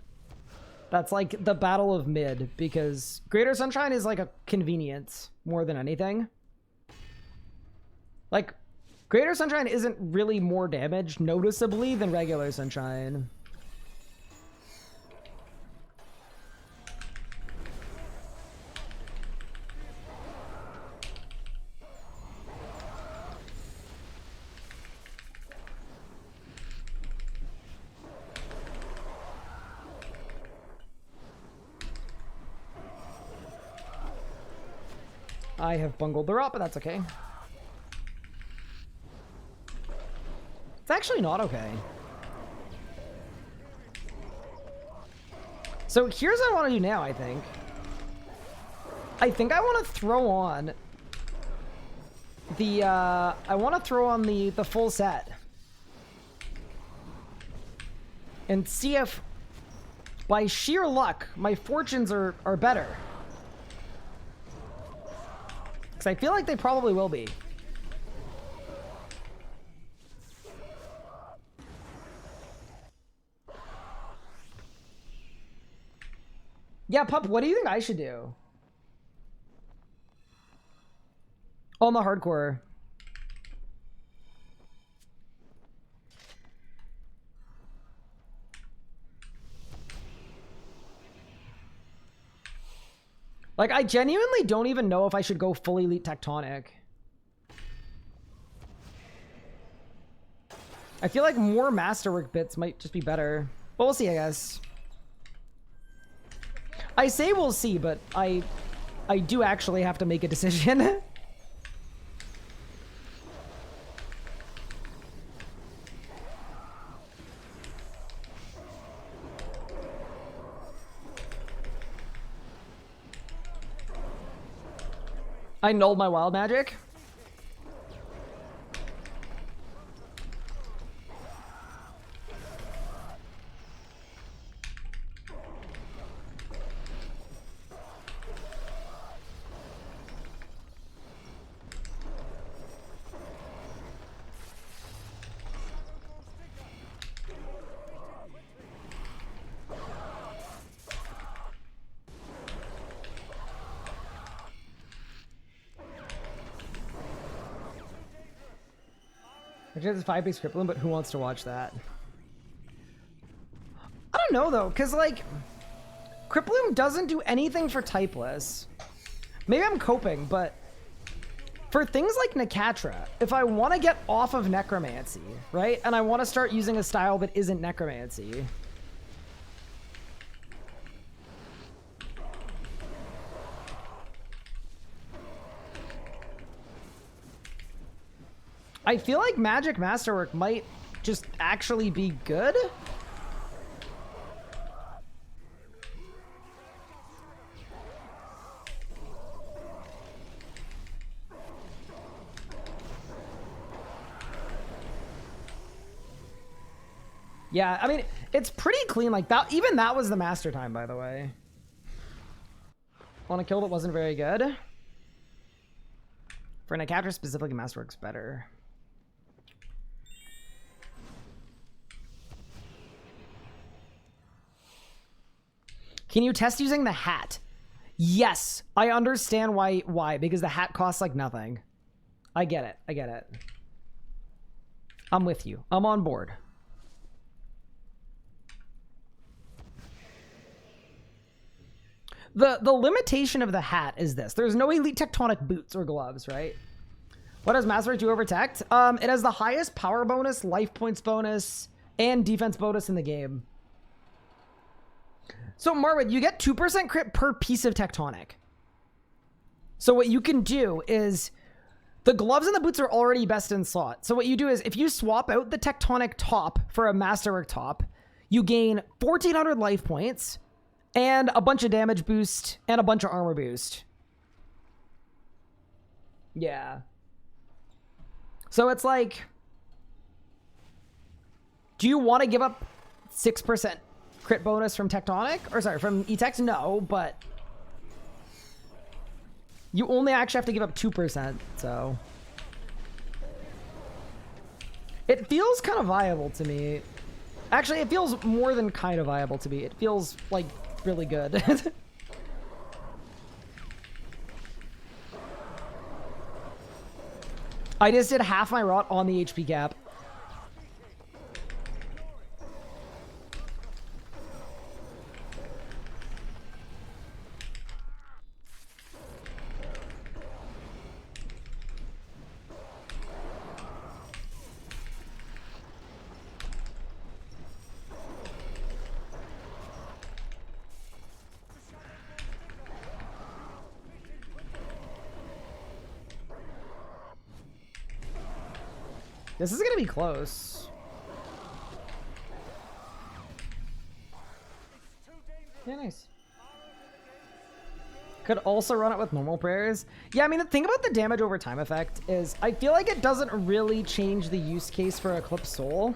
that's like the battle of mid because Greater Sunshine is like a convenience more than anything. Like, Greater Sunshine isn't really more damage noticeably than regular Sunshine. I have bungled the route, but that's okay. It's actually not okay. So here's what I want to do now, I think. I think I want to throw on the, I want to throw on the full set. And see if, by sheer luck, my fortunes are better. Because I feel like they probably will be. Yeah, Pup, what do you think I should do? On the hardcore. Like, I genuinely don't even know if I should go full Elite Tectonic. I feel like more Masterwork bits might just be better. But we'll see, I guess. I say we'll see, but I do actually have to make a decision. I nulled my wild magic. It's a 5-piece Crippling, but who wants to watch that? I don't know, though, because, like, Crippling doesn't do anything for typeless. Maybe I'm coping, but for things like Necatra, if I want to get off of Necromancy, right, and I want to start using a style that isn't Necromancy, I feel like Magic Masterwork might just actually be good. Yeah, I mean, it's pretty clean. Like that, even that was the master time, by the way. On a kill that wasn't very good. For an capture specifically, Masterwork's better. Can you test using the hat? Yes, I understand why. Why? Because the hat costs like nothing. I get it. I get it. I'm with you. I'm on board. The limitation of the hat is this. There's no elite tectonic boots or gloves, right? What does Masterwork do over tech? It has the highest power bonus, life points bonus, and defense bonus in the game. So Marwood, you get 2% crit per piece of tectonic. So what you can do is, the gloves and the boots are already best in slot. So what you do is, if you swap out the tectonic top for a Masterwork top, you gain 1,400 life points, and a bunch of damage boost, and a bunch of armor boost. Yeah. So it's like, do you want to give up 6% crit bonus from Tectonic? Or sorry, from E-Tech? No, but you only actually have to give up 2%, so. It feels kind of viable to me. Actually, it feels more than kind of viable to me. It feels, like, really good. I just did half my rot on the HP cap. This is gonna be close. Yeah, nice. Could also run it with normal prayers. Yeah, I mean, the thing about the damage over time effect is I feel like it doesn't really change the use case for Eclipse Soul.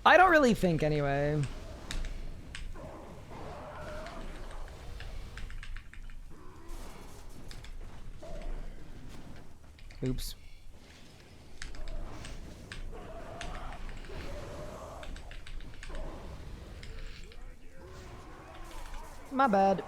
I don't really think, anyway. Oops. My bad.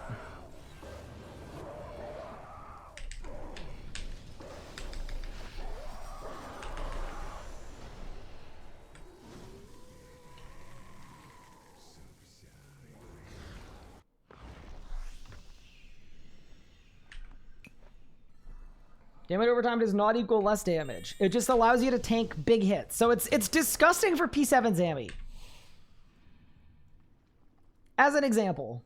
Damage over time does not equal less damage. It just allows you to tank big hits. So it's disgusting for P7 Zammy. As an example.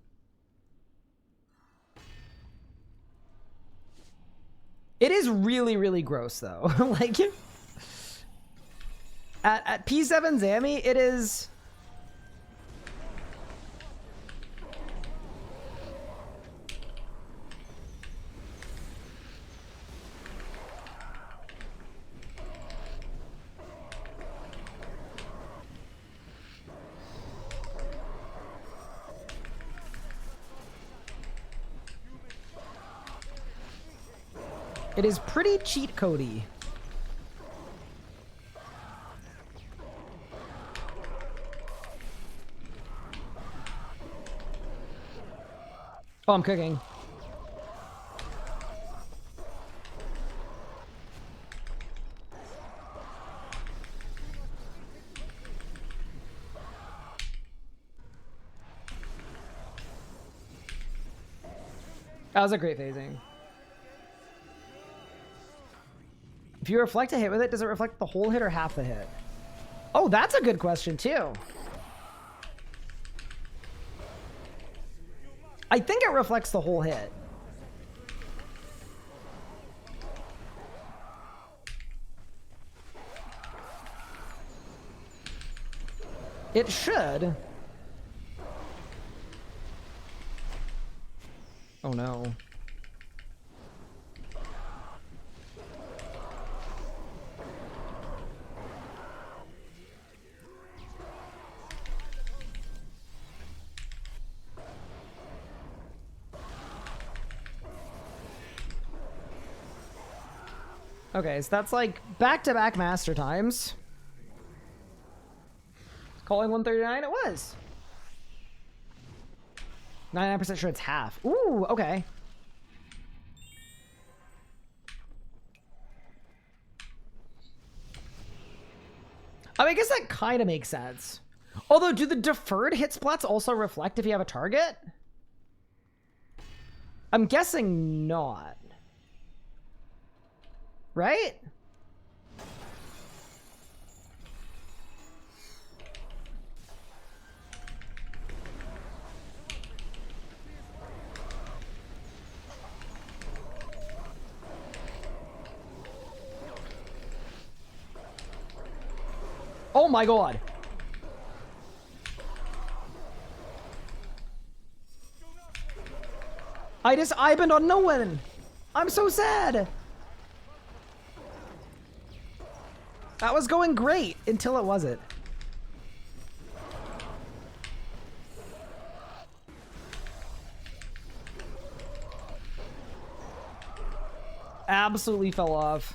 It is really, really gross though. Like at P7 Zammy, it is. It is pretty cheat codey. Oh, I'm cooking. That was a great phasing. If you reflect a hit with it, does it reflect the whole hit or half the hit? Oh, that's a good question too. I think it reflects the whole hit. It should. Oh no. Okay, so that's like back-to-back master times. Calling 139, it was. 99% sure it's half. Ooh, okay. I mean, I guess that kind of makes sense. Although, do the deferred hit splats also reflect if you have a target? I'm guessing not. Right? Oh my god. I just IBAN'd on no one. I'm so sad. That was going great until it wasn't. Absolutely fell off.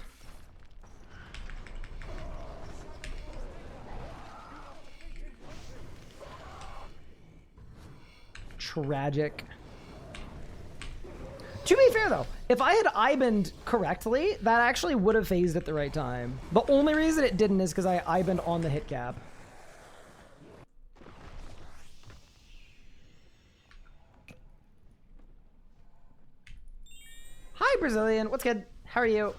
Tragic. To be fair though, if I had IBAN'd correctly, that actually would have phased at the right time. The only reason it didn't is because I IBAN'd on the hit cap. Hi Brazilian, what's good? How are you?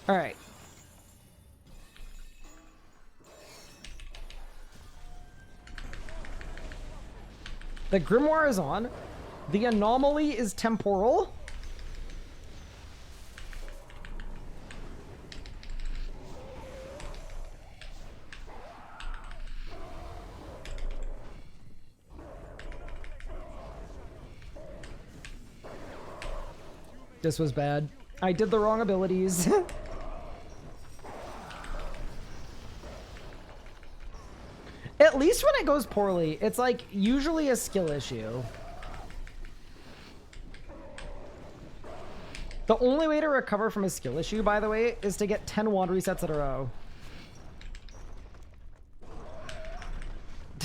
All right. The Grimoire is on. The anomaly is temporal. This was bad. I did the wrong abilities. At least when it goes poorly, it's like usually a skill issue. The only way to recover from a skill issue, by the way, is to get 10 wand resets in a row.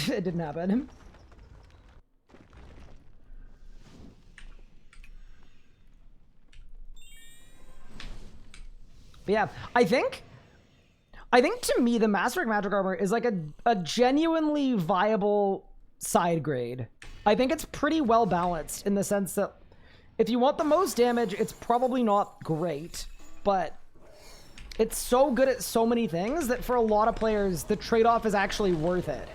It didn't happen. But yeah, I think to me, the Masterwork Magic Armor is like a genuinely viable side grade. I think it's pretty well balanced in the sense that if you want the most damage, it's probably not great, but it's so good at so many things that for a lot of players, the trade-off is actually worth it.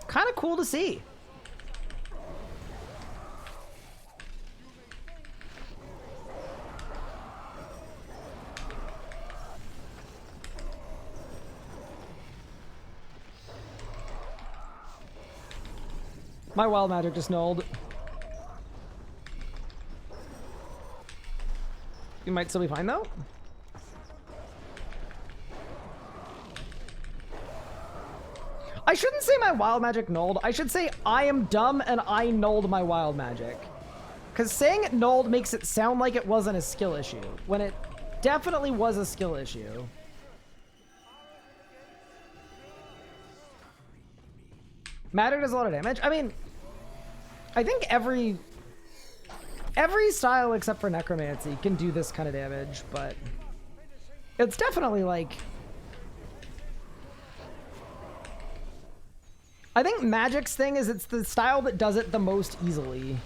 Kind of cool to see. My wild magic just nulled. You might still be fine though. I shouldn't say my wild magic nulled. I should say I am dumb and I nulled my wild magic. Because saying it nulled makes it sound like it wasn't a skill issue, when it definitely was a skill issue. Matter does a lot of damage. I mean, I think every style except for necromancy can do this kind of damage, but it's definitely like... I think Magic's thing is it's the style that does it the most easily.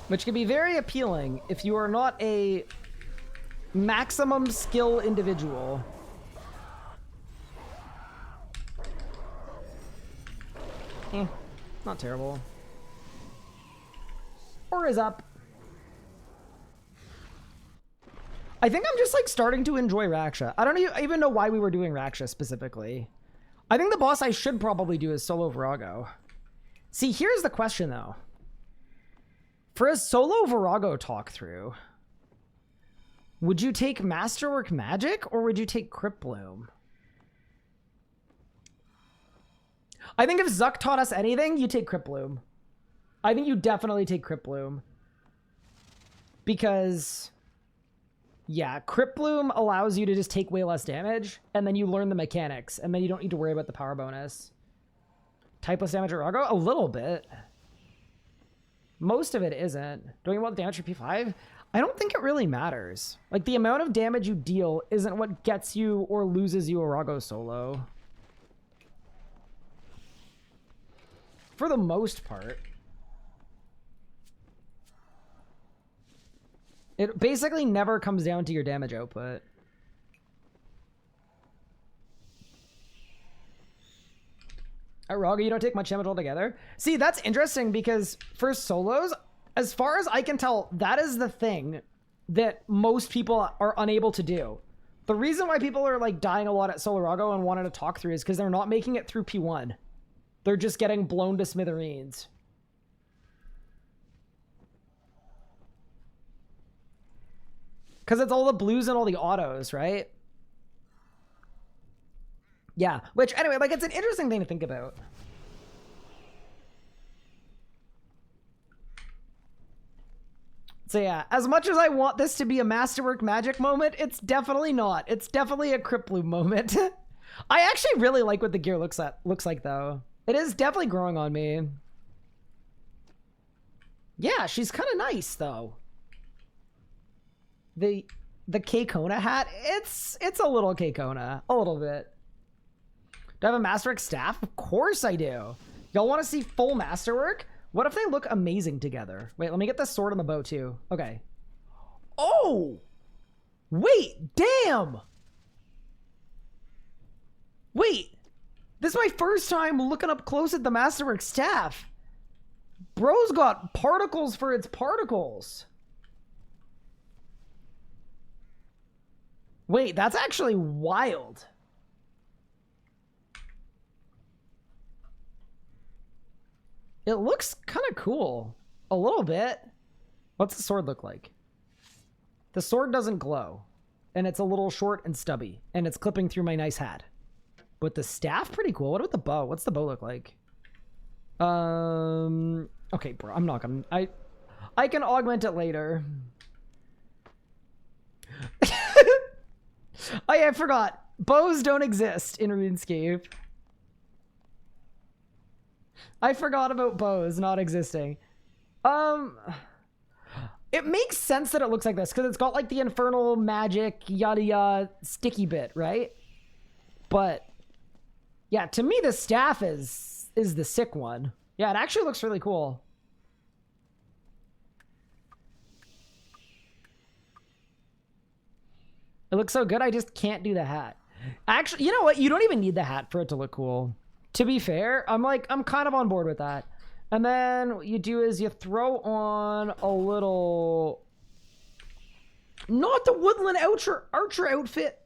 Which can be very appealing if you are not a maximum skill individual. Not terrible. or is up. I think I'm just like starting to enjoy Raksha. I don't even know why we were doing Raksha specifically. I think the boss I should probably do is solo Virago. See, here's the question though. For a solo Virago talk through, would you take Masterwork Magic or would you take Crypt Bloom? I think if Zuck taught us anything, you take Crypt Bloom. I think you definitely take Crypt Bloom. Because, yeah, Crypt Bloom allows you to just take way less damage, and then you learn the mechanics, and then you don't need to worry about the power bonus. Typeless damage at Rago? A little bit. Most of it isn't. Don't you want the damage for P5? I don't think it really matters. Like, the amount of damage you deal isn't what gets you or loses you a Rago solo. For the most part. It basically never comes down to your damage output. At Raga, you don't take much damage altogether. See, that's interesting because for solos, as far as I can tell, that is the thing that most people are unable to do. The reason why people are like dying a lot at solo Rago and wanting to talk through is because they're not making it through P1. They're just getting blown to smithereens. Because it's all the blues and all the autos, right? Yeah, which anyway, like it's an interesting thing to think about. So yeah, as much as I want this to be a Masterwork Magic moment, it's definitely not. It's definitely a Crypt Bloom moment. I actually really like what the gear looks like though. It is definitely growing on me. Yeah, she's kind of nice though. The K-Kona hat, it's a little K-Kona, a little bit. Do I have a Masterwork staff? Of course I do. Y'all want to see full Masterwork? What if they look amazing together? Wait, let me get the sword and the bow too. Okay. Oh! Wait, damn! Wait, this is my first time looking up close at the Masterwork staff. Bro's got particles for its particles. Wait, that's actually wild. It looks kind of cool. A little bit. What's the sword look like? The sword doesn't glow. And it's a little short and stubby. And it's clipping through my nice hat. But the staff, pretty cool. What about the bow? What's the bow look like? Okay, bro. I'm not gonna... I can augment it later. Oh yeah, I forgot. Bows don't exist in RuneScape. I forgot about bows not existing. It makes sense that it looks like this because it's got like the infernal magic yada yada sticky bit, right? But yeah, to me the staff is the sick one. Yeah, it actually looks really cool. It looks so good, I just can't do the hat. Actually, you know what? You don't even need the hat for it to look cool. To be fair, I'm kind of on board with that. And then what you do is you throw on a little... Not the Woodland Archer outfit.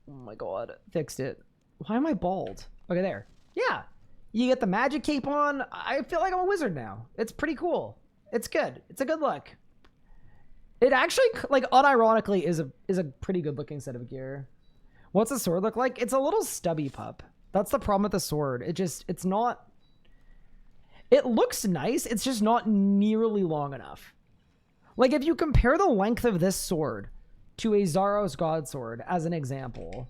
Oh my god, fixed it. Why am I bald? Okay, there. Yeah. You get the magic cape on. I feel like I'm a wizard now. It's pretty cool. It's good. It's a good look. It actually, like, unironically is a pretty good looking set of gear. What's the sword look like? It's a little stubby pup. That's the problem with the sword. It's not... It looks nice. It's just not nearly long enough. Like, if you compare the length of this sword to a Zaros God sword, as an example...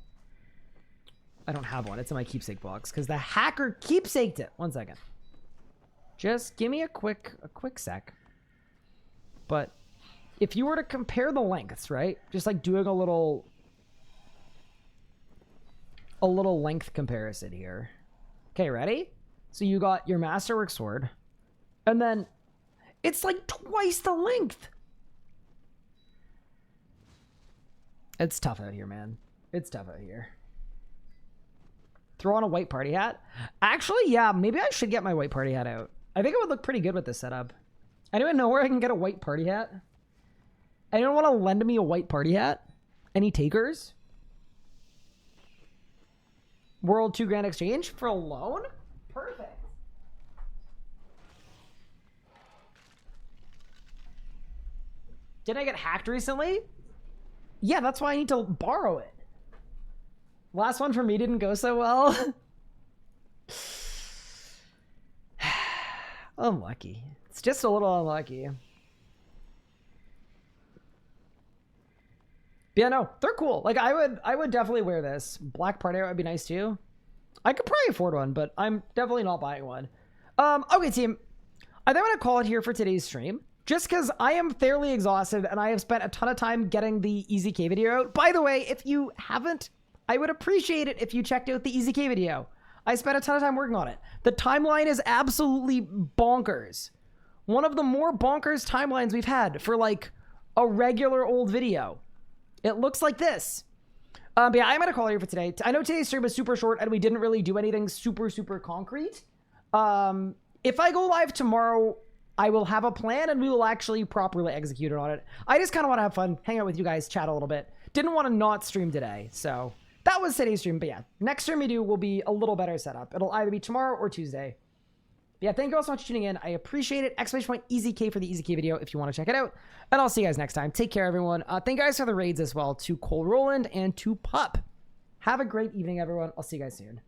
I don't have one. It's in my keepsake box, because the hacker keepsaked it. 1 second. Just give me a quick sec. But... if you were to compare the lengths, right? Just like doing a little length comparison here. Okay, ready? So you got your Masterwork sword, and then it's like twice the length. It's tough out here, man. It's tough out here. Throw on a white party hat. Actually, yeah, maybe I should get my white party hat out. I think it would look pretty good with this setup. Anyone know where I can get a white party hat? Anyone want to lend me a white party hat? Any takers? World 2 grand exchange for a loan? Perfect. Didn't I get hacked recently? Yeah, that's why I need to borrow it. Last one for me didn't go so well. Unlucky. It's just a little unlucky. But yeah, no, they're cool. Like I would definitely wear this. Black party hat would be nice too. I could probably afford one, but I'm definitely not buying one. Okay, team. I think I'm gonna call it here for today's stream. Just because I am fairly exhausted and I have spent a ton of time getting the EZK video out. By the way, if you haven't, I would appreciate it if you checked out the EZK video. I spent a ton of time working on it. The timeline is absolutely bonkers. One of the more bonkers timelines we've had for like a regular old video. It looks like this. But yeah, I'm going to call it here for today. I know today's stream was super short and we didn't really do anything super concrete. If I go live tomorrow, I will have a plan and we will actually properly execute on it. I just kind of want to have fun, hang out with you guys, chat a little bit. Didn't want to not stream today, so that was today's stream. But yeah, next stream we do will be a little better setup. It'll either be tomorrow or Tuesday. But yeah, thank you all so much for tuning in. I appreciate it. !EZK for the EZK video if you want to check it out. And I'll see you guys next time. Take care, everyone. Thank you guys for the raids as well to Cole Roland and to Pup. Have a great evening, everyone. I'll see you guys soon.